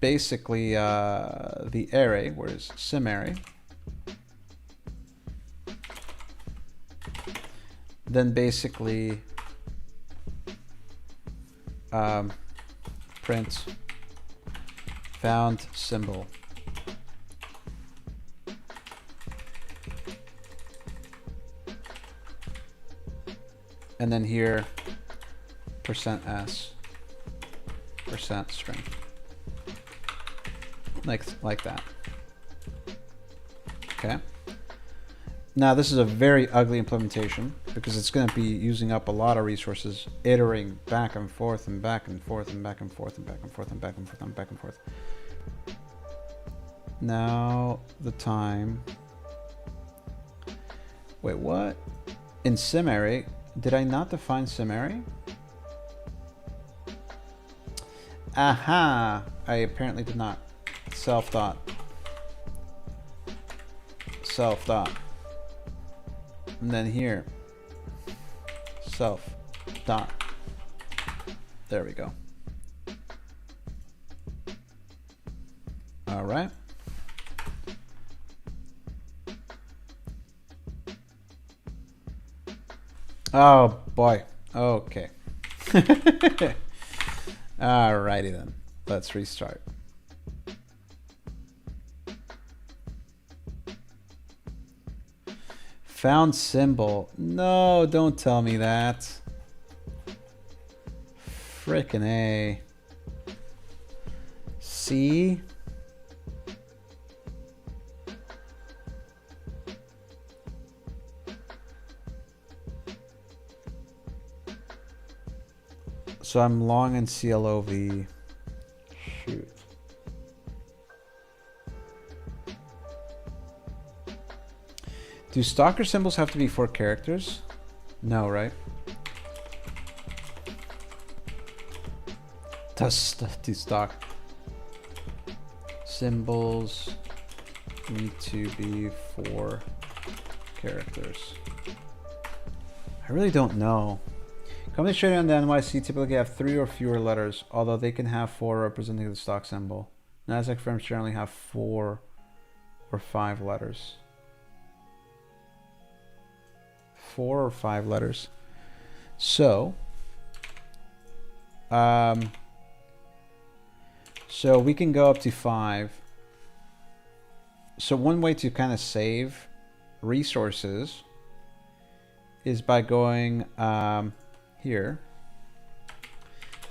basically the array, where is sim array, then basically print found symbol. And then here, %s, %string, like that. Okay. Now this is a very ugly implementation because it's going to be using up a lot of resources, iterating back and forth and back and forth and back and forth and back and forth and back and forth and back and forth. Now the time. Wait, what? In sim array. Did I not define sim array? Aha! I apparently did not. Self dot. Self dot. And then here. Self dot. There we go. All right. Oh boy. Okay. Alrighty then. Let's restart. Found symbol. No, don't tell me that. Frickin' A. C. So I'm long in CLOV. Shoot. Do stalker symbols have to be 4 characters? No, right? Do stock symbols need to be 4 characters? I really don't know. Companies trading on the NYC typically have 3 or fewer letters, although they can have 4 representing the stock symbol. Nasdaq firms generally have 4 or 5 letters. 4 or 5 letters. So, so we can go up to 5. So one way to kind of save resources is by going here.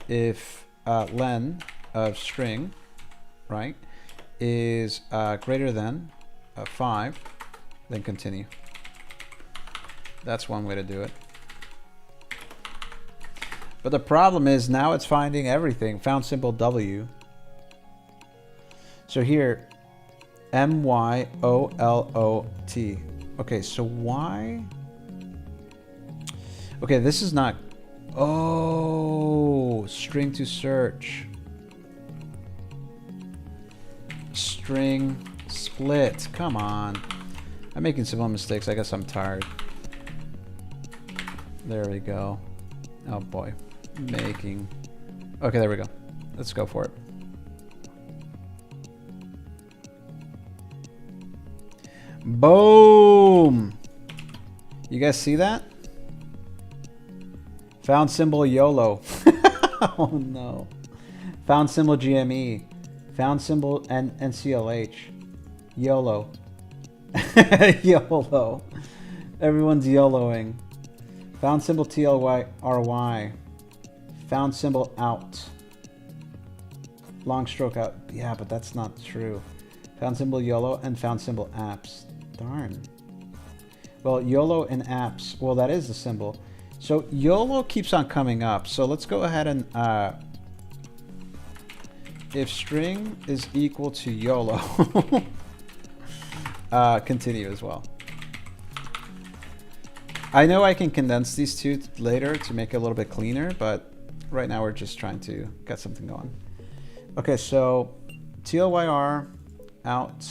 If len of string, right, is greater than 5, then continue. That's one way to do it. But the problem is now it's finding everything. Found symbol W. So here, MYOLOT. Okay, so why? Okay, this is not... Oh, string to search. String split. Come on. I'm making simple mistakes. I guess I'm tired. There we go. Oh boy. Making... Okay, there we go. Let's go for it. Boom! You guys see that? Found symbol YOLO. Oh no. Found symbol GME. Found symbol NCLH. YOLO. YOLO. Everyone's YOLOing. Found symbol TLYRY. Found symbol out. Long stroke out. Yeah, but that's not true. Found symbol YOLO and found symbol apps. Darn. Well, YOLO and apps. Well, that is the symbol. So YOLO keeps on coming up. So let's go ahead and if string is equal to YOLO, continue as well. I know I can condense these two later to make it a little bit cleaner, but right now we're just trying to get something going. Okay, so TLYR out,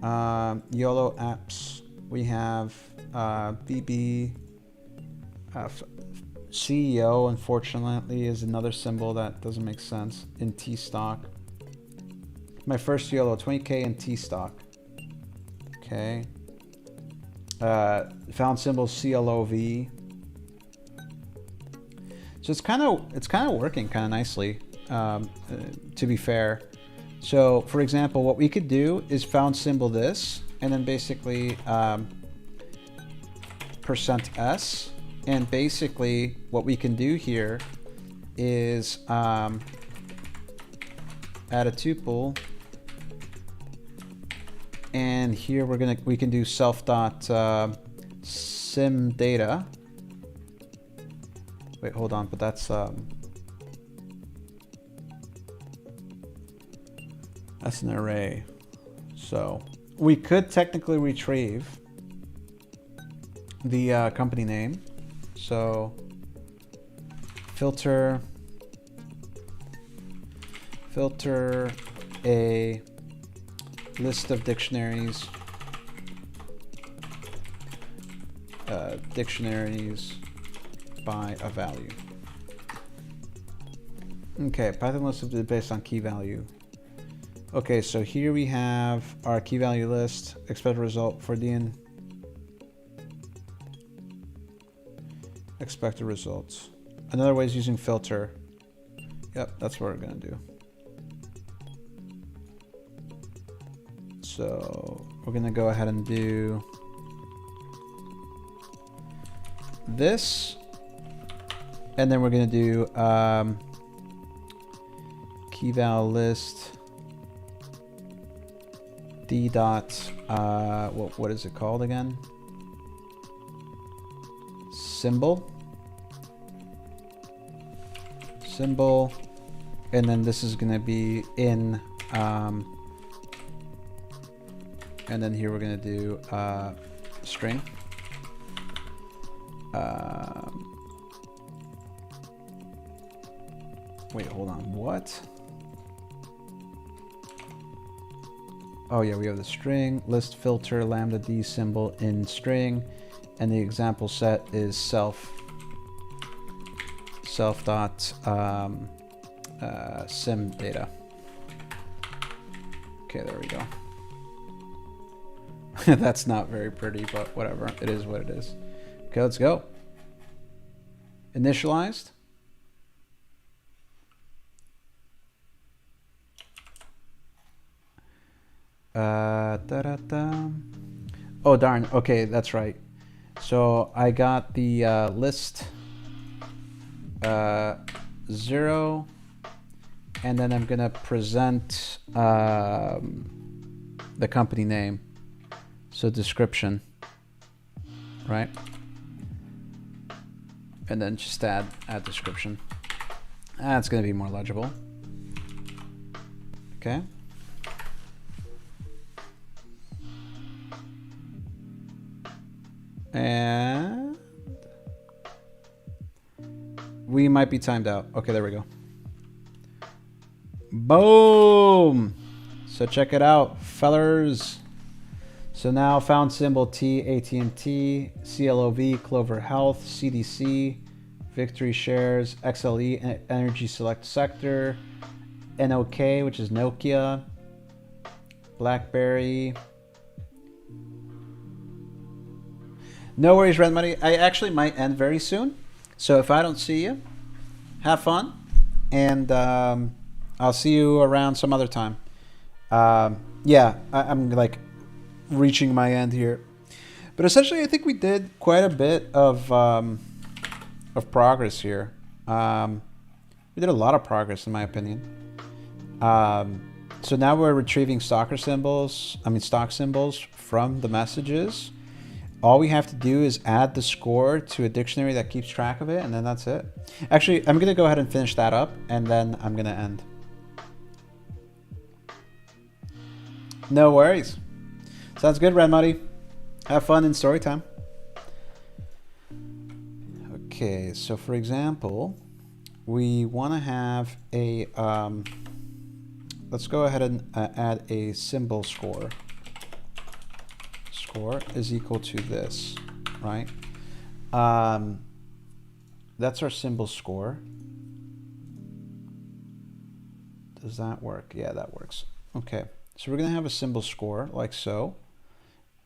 YOLO apps. We have BB. CEO, unfortunately, is another symbol that doesn't make sense in T stock. My first YOLO, 20K in T stock. Okay. Found symbol CLOV. So it's kind of working kind of nicely, to be fair. So for example, what we could do is found symbol this, and then basically %S. And basically what we can do here is add a tuple, and here we can do self dot sim data. Wait, hold on, but that's an array. So we could technically retrieve the company name. So filter a list of dictionaries, dictionaries by a value. Okay, Python list is based on key value. Okay, so here we have our key value list, expected result for the expected results. Another way is using filter. Yep, that's what we're gonna do. So we're gonna go ahead and do this, and then we're gonna do key val list d dot what is it called again? Symbol, and then this is gonna be in, and then here we're gonna do string. Wait, hold on, what? Oh yeah, we have the string, list filter, lambda d symbol in string, and the example set is self dot sim data. Okay, there we go. That's not very pretty, but whatever. It is what it is. Okay, let's go. Initialized. Oh darn. Okay, that's right. So I got the list 0, and then I'm gonna present the company name. So description, right? and then just add description. That's going to be more legible. Okay. And we might be timed out. Okay, there we go. Boom. So check it out, fellers. So now found symbol T, AT&T, CLOV, Clover Health, CDC, Victory Shares, XLE, Energy Select Sector, NOK, which is Nokia, BlackBerry. No worries, Red Money. I actually might end very soon. So if I don't see you, have fun. And I'll see you around some other time. Yeah, I'm like reaching my end here. But essentially, I think we did quite a bit of progress here. We did a lot of progress, in my opinion. So now we're retrieving stock symbols from the messages. All we have to do is add the score to a dictionary that keeps track of it, and then that's it. Actually, I'm going to go ahead and finish that up, and then I'm going to end. No worries. Sounds good, Red Muddy. Have fun in story time. Okay, so for example, we want to have a... let's go ahead and add a symbol score. Score is equal to this, right? That's our symbol score. Does that work? Yeah, that works. Okay, so we're going to have a symbol score like so.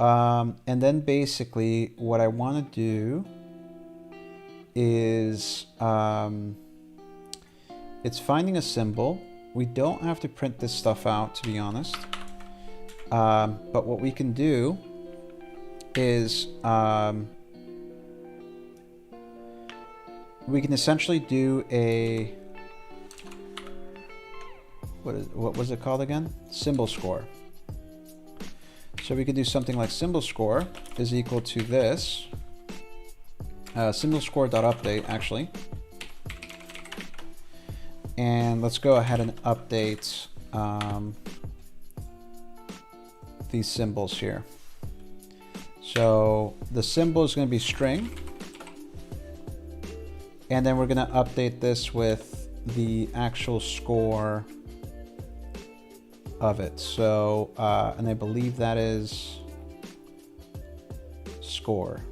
And then basically what I want to do is it's finding a symbol. We don't have to print this stuff out, to be honest. But what we can do is we can essentially do a what was it called again? Symbol score. So we could do something like symbol score is equal to this symbol score.update actually. And let's go ahead and update these symbols here. So the symbol is going to be string. And then we're going to update this with the actual score of it. So, and I believe that is score.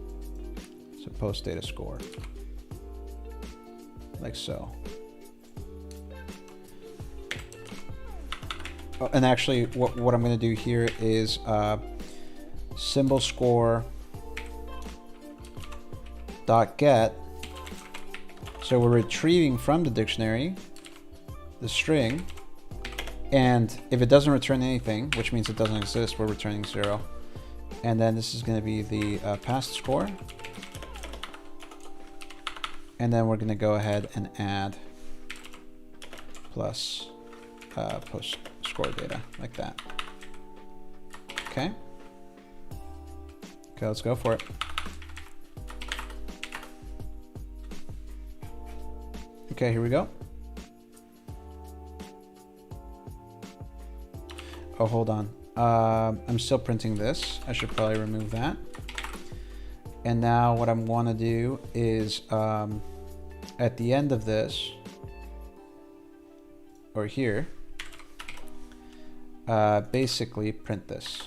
So post data score. Like so. Oh, and actually what I'm going to do here is symbol score dot get. So we're retrieving from the dictionary the string, and if it doesn't return anything, which means it doesn't exist, we're returning 0. And then this is going to be the past score, and then we're going to go ahead and add plus post score data like that. Okay. Okay, let's go for it. Okay, here we go. Oh, hold on. I'm still printing this. I should probably remove that. And now what I want to do is at the end of this, or here, basically print this.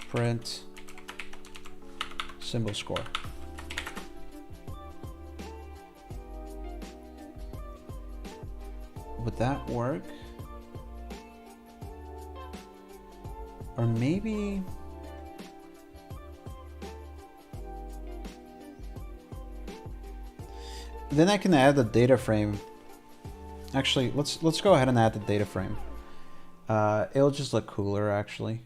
Print symbol score. Would that work? Or maybe... Then I can add the data frame. Actually, let's go ahead and add the data frame. It'll just look cooler, actually.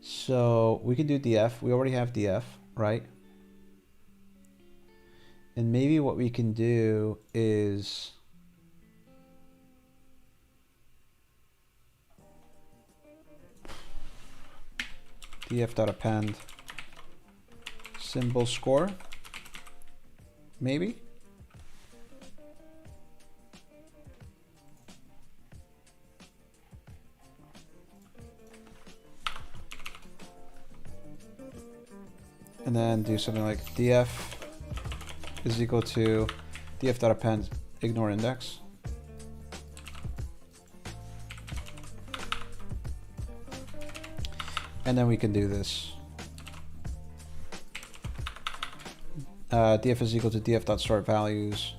So we can do df. We already have df, right? And maybe what we can do is df.append symbol score, maybe. And then do something like df is equal to df.append ignore index. And then we can do this. Df is equal to df.sort values.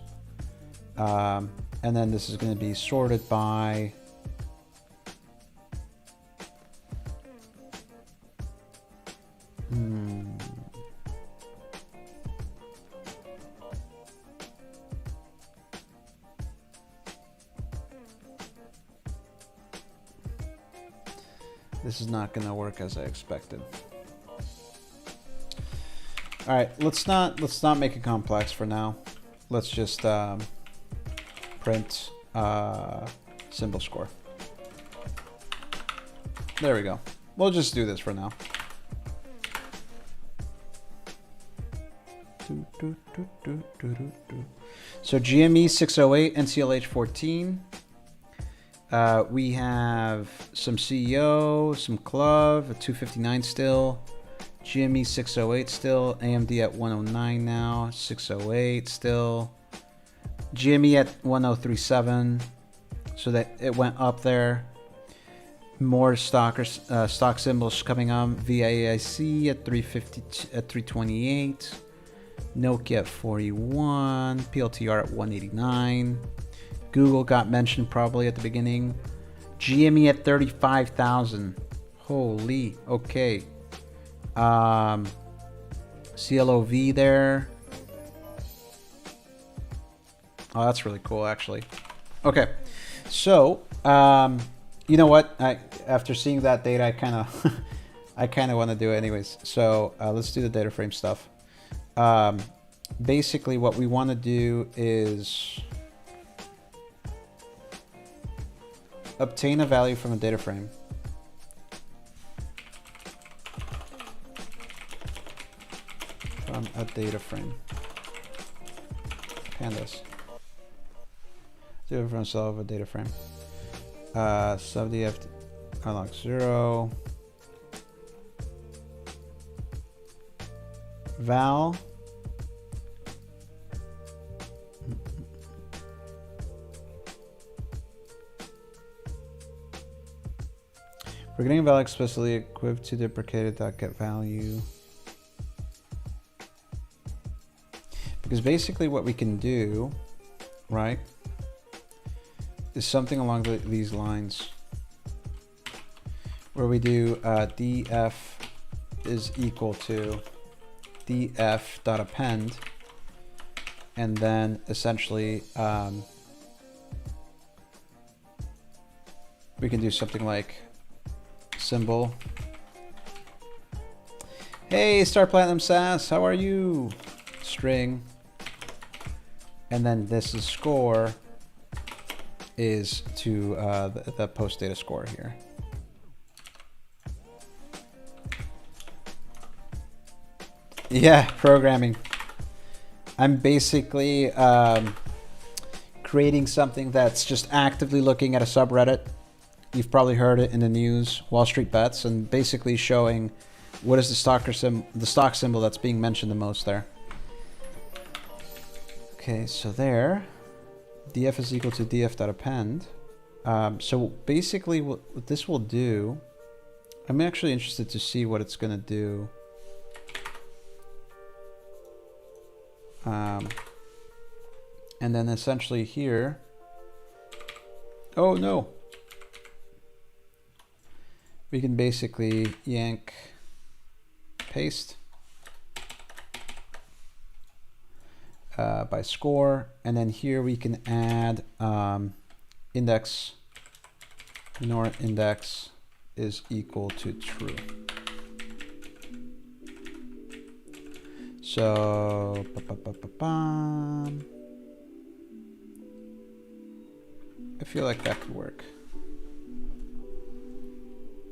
And then this is going to be sorted by this is not going to work as I expected. All right, let's not make it complex for now. Let's just print symbol score. There we go. We'll just do this for now. So GME 608, NCLH 14. We have some CEO, some Clove, a 259 still, GME 608 still, AMD at 109 now, 608 still, GME at 1037, so that it went up there. More stock symbols coming on. VAIC at 350 at 328, Nokia at 41, PLTR at 189. Google got mentioned probably at the beginning. GME at 35,000. Holy, okay. CLOV there. Oh, that's really cool, actually. Okay, so you know what? After seeing that data, I kind of want to do it anyways. So let's do the data frame stuff. Basically, what we want to do is obtain a value from a data frame. From a data frame. Pandas. Data frame cell of a data frame. Sub df unlock 0. Val. We're getting a value explicitly equipped to deprecated.get value. Because basically what we can do, right, is something along these lines. Where we do df is equal to df.append, and then essentially we can do something like symbol. Hey, Star Platinum Sass, how are you? String. And then this is score is to the post data score here. Yeah, programming. I'm basically creating something that's just actively looking at a subreddit. You've probably heard it in the news, Wall Street Bets, and basically showing what is the stock symbol that's being mentioned the most there. Okay, so there, df is equal to df.append. So basically what this will do, I'm actually interested to see what it's going to do. And then essentially here, oh no, we can basically yank, paste by score, and then here we can add index, ignore index is equal to true. So, I feel like that could work.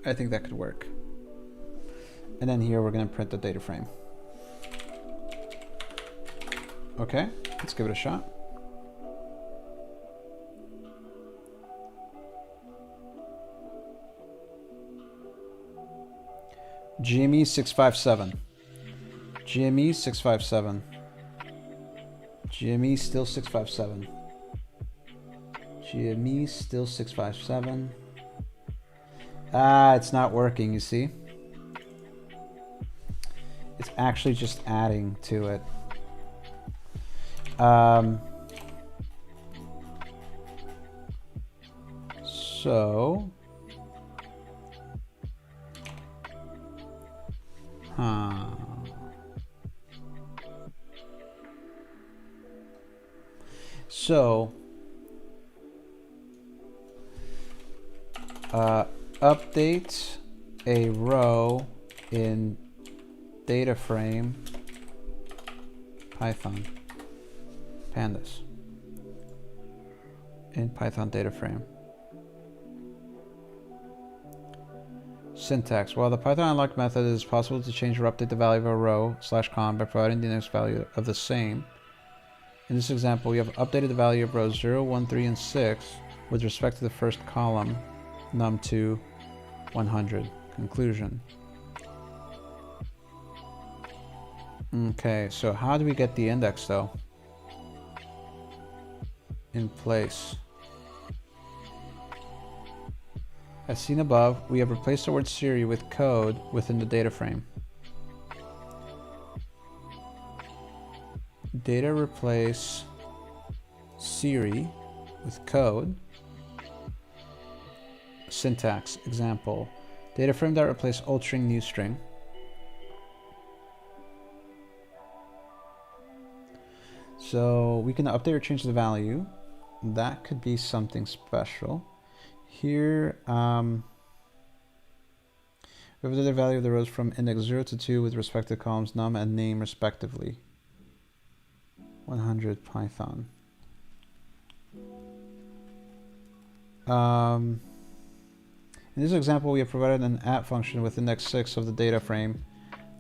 I think that could work. And then here we're going to print the data frame. Okay, let's give it a shot. GME 657. GME 657. GME still 657. GME still 657. Ah, it's not working, you see? It's actually just adding to it. So, So, update a row in data frame Python pandas in Python data frame. Syntax. While the Python unlock method is possible to change or update the value of a row /com by providing the index value of the same. In this example, we have updated the value of rows 0, 1, 3, and 6 with respect to the first column, num2 100. Conclusion. Okay, so how do we get the index though? In place. As seen above, we have replaced the word Siri with code within the data frame. Data replace Siri with code. Syntax. Example. Data frame that replace old string new string. So we can update or change the value. That could be something special. Here, we have the value of the rows from index 0 to 2 with respect to columns num and name respectively. 100 Python. In this example, we have provided an at function with index 6 of the data frame.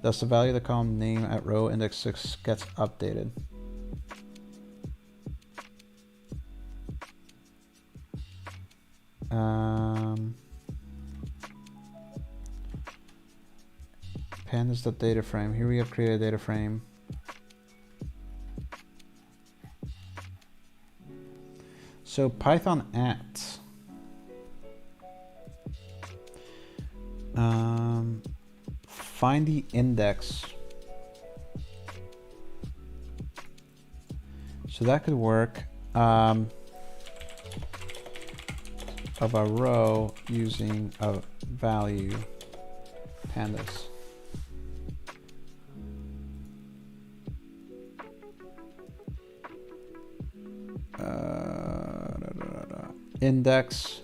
Thus, the value of the column name at row index 6 gets updated. Pandas the data frame. Here we have created a data frame. So Python at. Find the index. So that could work. Of a row using a value pandas. Index.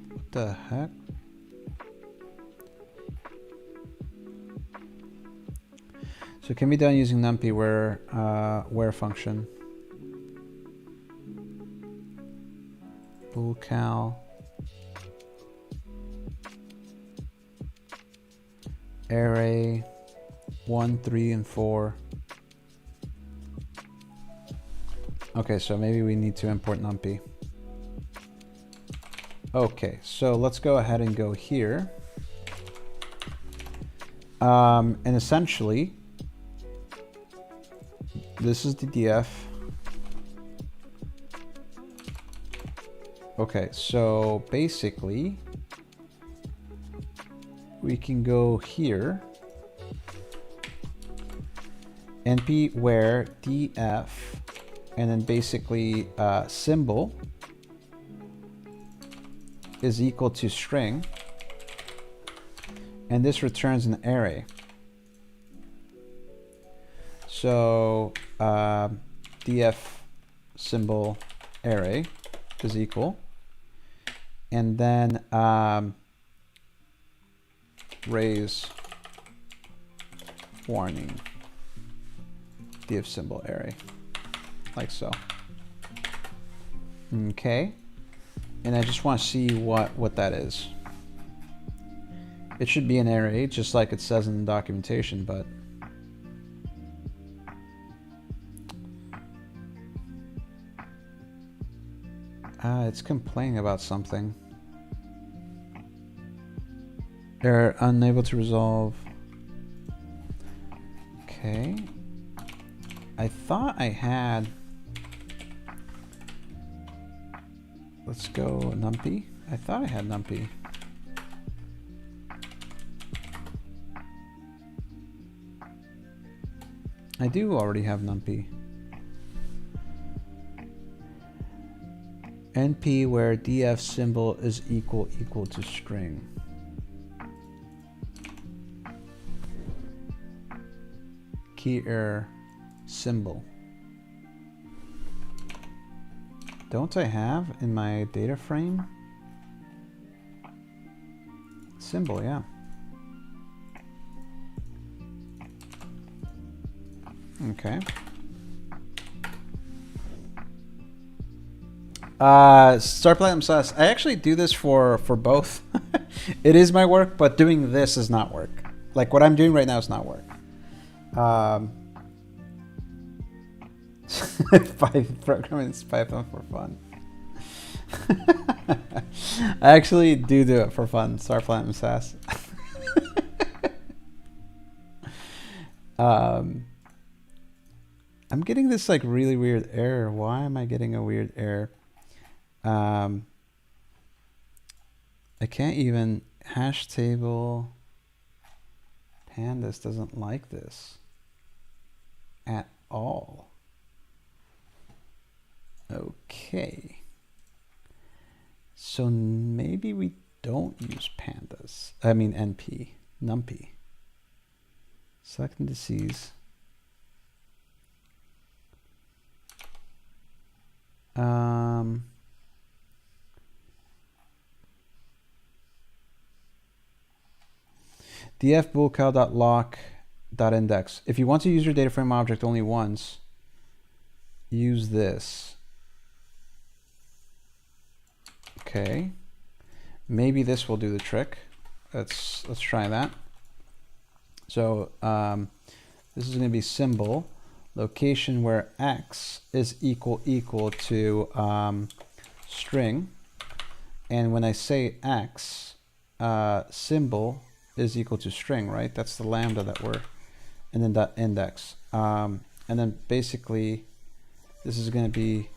What the heck? So it can be done using numpy where function. Boolcal array 1, 3, and 4. Okay, so maybe we need to import numpy. Okay, so let's go ahead and go here. And essentially, this is the df. Okay, so basically, we can go here, np where df, and then basically symbol is equal to string, and this returns an array. So df symbol array is equal. And then raise warning div symbol array, like so. Okay, and I just want to see what that is. It should be an array, just like it says in the documentation, but It's complaining about something. They're unable to resolve. Okay. I thought I had. Let's go numpy. I thought I had numpy. I do already have numpy. NP where df symbol is equal to string. Key error symbol. Don't I have in my data frame? Symbol, yeah. Okay. Star Platinum Sauce. I actually do this for both. It is my work, but doing this is not work. Like what I'm doing right now is not work. Programming is Python for fun. I actually do it for fun. Star Platinum Sass. I'm getting this like really weird error. Why am I getting a weird error? I can't even hash table. Pandas doesn't like this at all. Okay. So maybe we don't use pandas. I mean NP, numpy. Select indices. df boolcow.lock.index. If you want to use your data frame object only once, use this. Okay. Maybe this will do the trick. Let's try that. So this is going to be symbol location where x is equal to string, and when I say x, symbol is equal to string, right? That's the lambda that we're, and then dot index, and then basically this is going to be,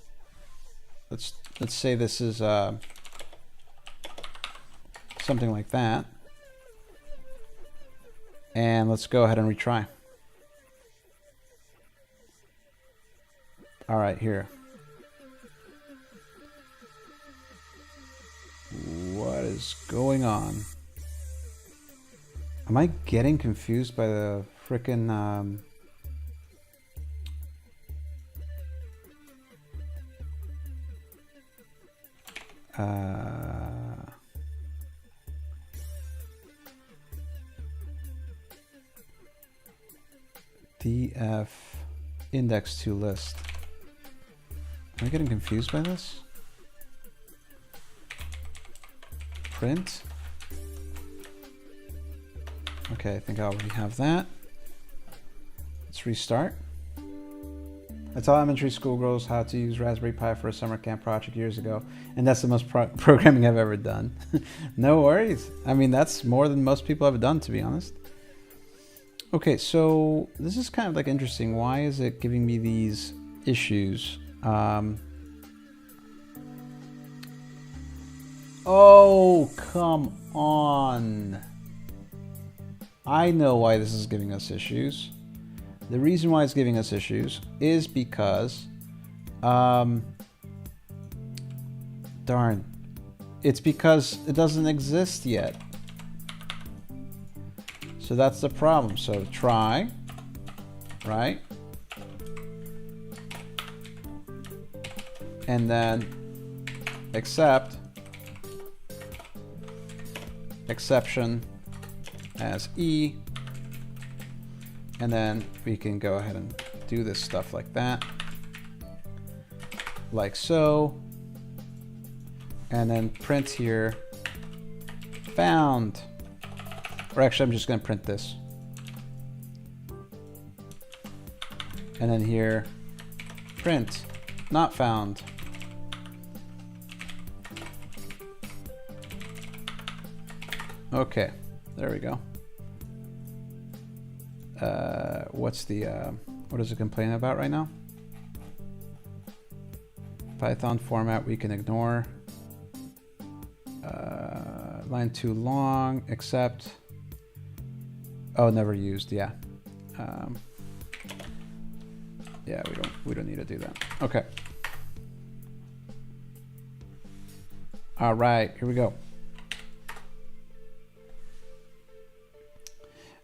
let's say this is something like that, and let's go ahead and retry. All right, here. What is going on? Am I getting confused by the frickin' df index to list? Am I getting confused by this? Print. Okay, I think I already have that. Let's restart. I taught elementary school girls how to use Raspberry Pi for a summer camp project years ago, and that's the most programming I've ever done. No worries. I mean, that's more than most people have done, to be honest. Okay, so this is kind of like interesting. Why is it giving me these issues? Oh, come on. I know why this is giving us issues. The reason why it's giving us issues is because, darn, it's because it doesn't exist yet. So that's the problem. So try, right? And then accept, exception as E, and then we can go ahead and do this stuff like that, like so, and then print here found, or actually I'm just going to print this, and then here print not found, Okay, there we go. What's the, what is it complaining about right now? Python format we can ignore. Line too long, except, oh, never used, yeah. Yeah, we don't need to do that. Okay. All right, here we go.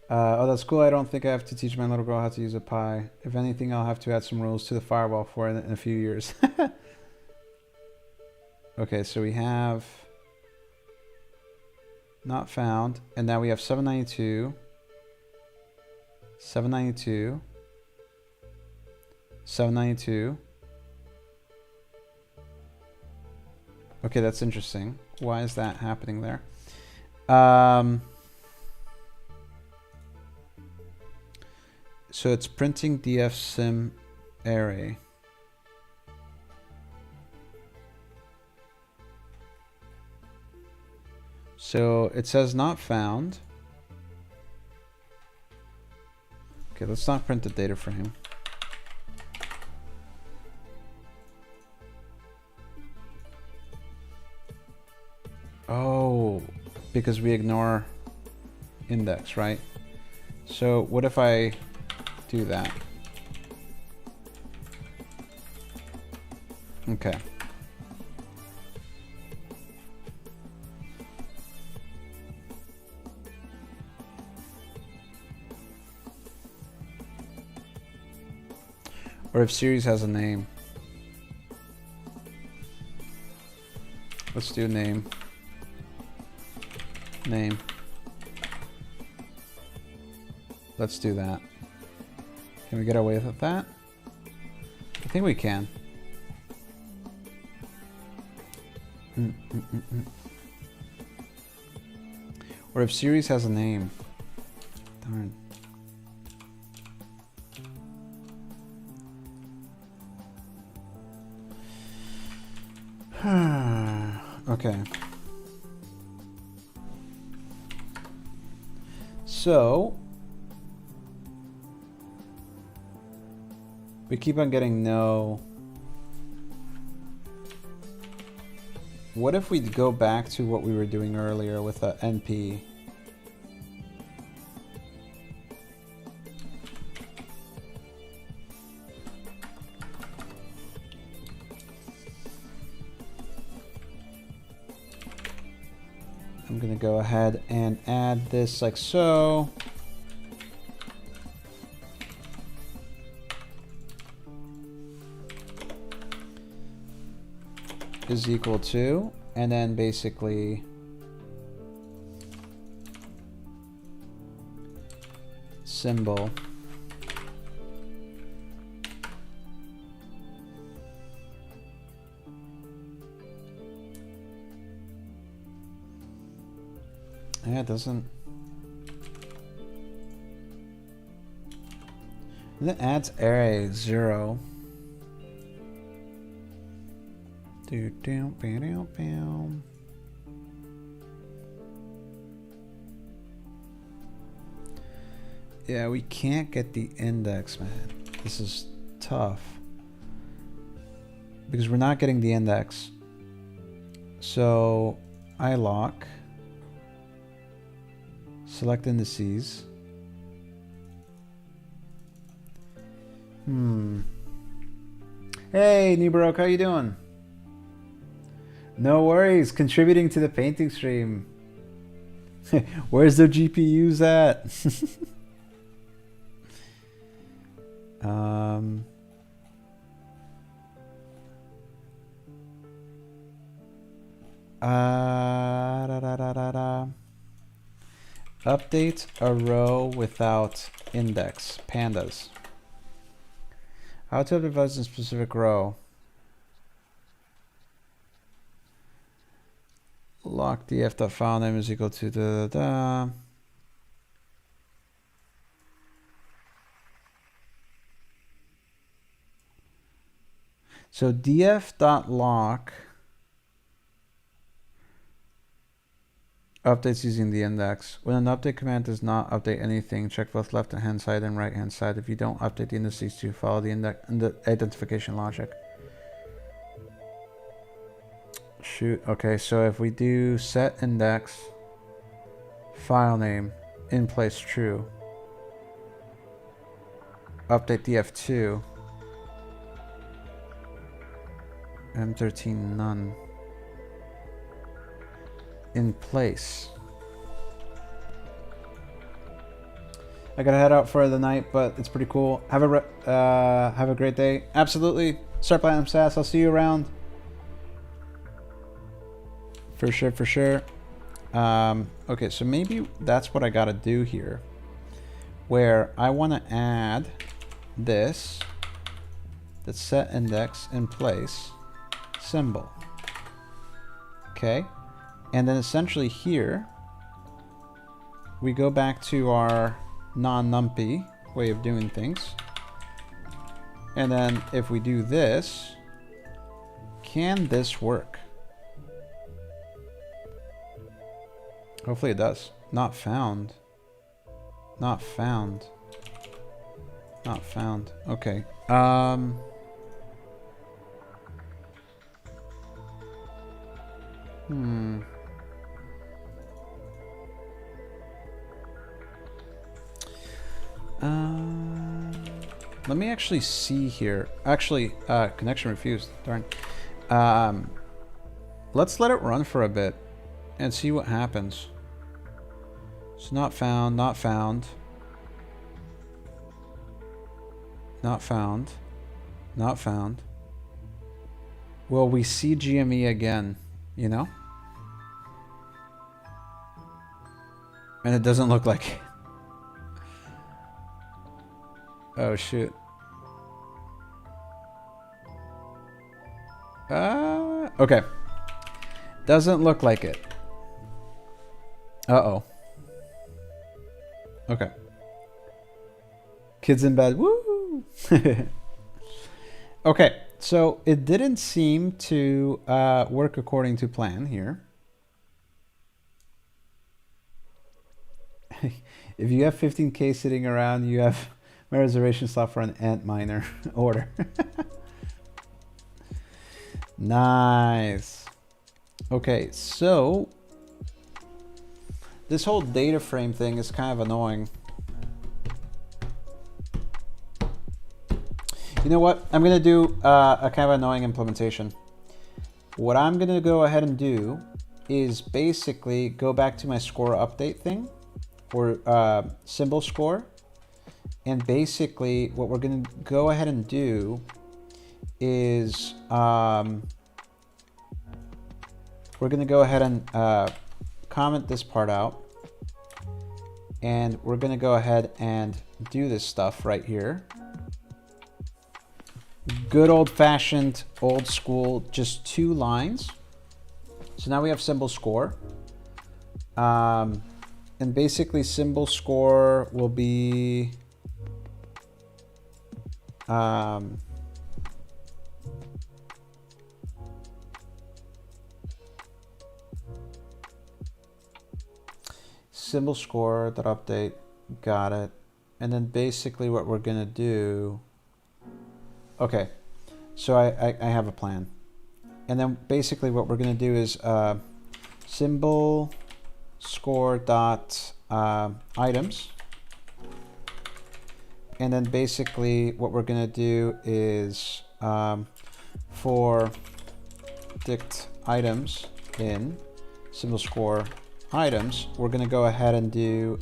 Oh, that's cool. I don't think I have to teach my little girl how to use a Pi. If anything, I'll have to add some rules to the firewall for it in a few years. Okay, so we have not found, and now we have 792, 792, 792. Okay, that's interesting. Why is that happening there? So it's printing dfsim array. So it says not found. Okay, let's not print the data frame. Oh, because we ignore index, right? So what if I do that? Okay. Or if series has a name. Let's do name. Name. Let's do that. Can we get away with that? I think we can. Or if series has a name. Darn. Okay. So we keep on getting no. What if we go back to what we were doing earlier with a NP? I'm going to go ahead and add this like so. Is equal to, and then basically symbol. Yeah, it doesn't. And it adds array 0. Yeah, we can't get the index, man. This is tough. Because we're not getting the index. So I lock. Select indices. Hey, Nibarok, how you doing? No worries, contributing to the painting stream. Where's the GPUs at? Update a row without index. Pandas. How to update values in specific row. Lock df.file name is equal to da. So df.lock Updates using the index. When an update command does not update anything, check both left hand side and right hand side. If you don't update the indices to follow the index and the identification logic. Shoot. Okay, so if we do set index, file name, in place true, update df2, m13 none, in place. I gotta head out for the night, but it's pretty cool. Have a great day. Absolutely. Start Platinum Sass. I'll see you around. For sure, for sure. Okay, so maybe that's what I gotta do here, where I want to add this, the set index in place symbol. Okay, and then essentially here we go back to our non-numpy way of doing things, and then if we do this, can this work? Hopefully it does. Not found. Not found. Not found. Okay. Let me actually see here. Actually, connection refused. Darn. Let's let it run for a bit and see what happens. It's not found, not found. Not found. Not found. Will we see GME again? You know? And it doesn't look like it. Oh, shoot. Okay. Doesn't look like it. Uh-oh. Okay. Kids in bed. Woo! Okay, so it didn't seem to work according to plan here. If you have 15K sitting around, you have my reservation slot for an ant miner order. Nice. Okay, so this whole data frame thing is kind of annoying. You know what? I'm going to do a kind of annoying implementation. What I'm going to go ahead and do is basically go back to my score update thing, or symbol score. And basically what we're going to go ahead and do is we're going to go ahead and comment this part out. And we're going to go ahead and do this stuff right here. Good old-fashioned, old school, just 2 lines. So now we have symbol score. And basically symbol score will be symbol score dot update, got it. And then basically what we're gonna do, okay, so I have a plan. And then basically what we're gonna do is symbol score dot items. And then basically what we're gonna do is for dict items in symbol score items, we're gonna go ahead and do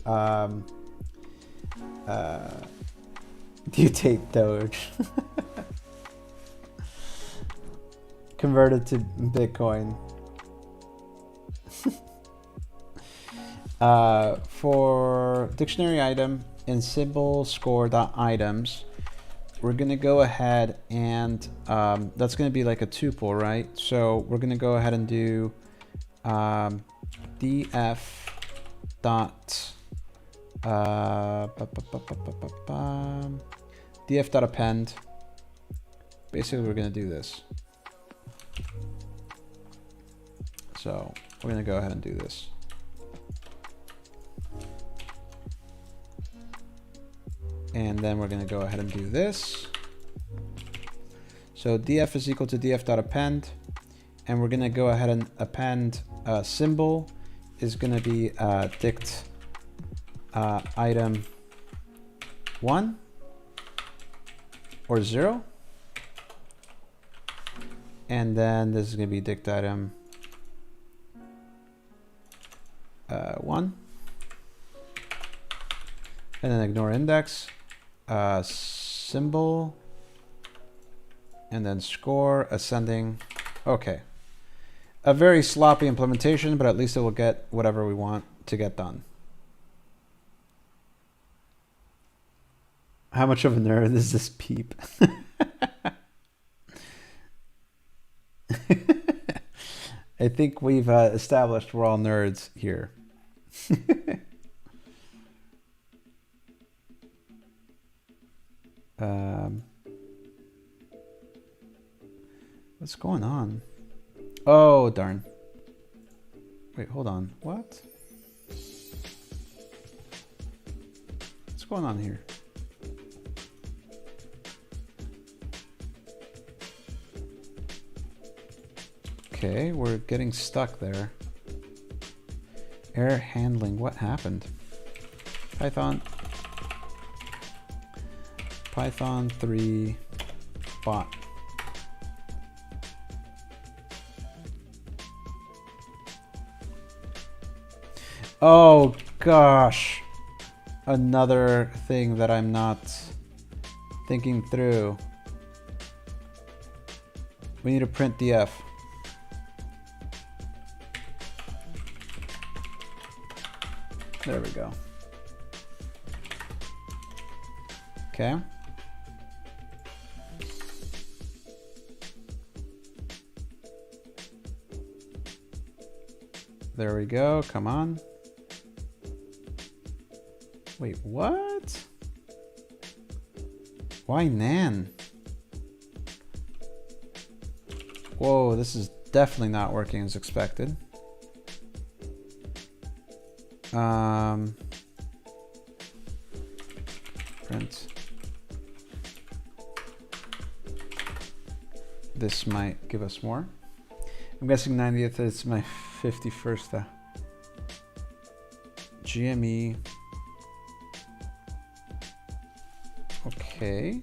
mutate Doge. Converted to Bitcoin. For dictionary item in symbol score dot items, we're gonna go ahead and that's gonna be like a tuple, right? So we're gonna go ahead and do df dot df dot append. Basically we're gonna do this. So we're gonna go ahead and do this. And then we're going to go ahead and do this. So df is equal to df.append. And we're going to go ahead and append symbol is going to be dict item 1 or 0. And then this is going to be dict item 1. And then ignore index, symbol, and then score, ascending. Okay. A very sloppy implementation, but at least it will get whatever we want to get done. How much of a nerd is this Peep? I think we've established we're all nerds here. What's going on? Oh, darn. Wait, hold on. What? What's going on here? Okay, we're getting stuck there. Error handling. What happened? Python 3 bot. Oh gosh. Another thing that I'm not thinking through. We need to print df. There we go. Okay. There we go. Come on. Wait, what? Why nan? Whoa, this is definitely not working as expected. Print. This might give us more. I'm guessing 90th is my 51st. GME. Okay.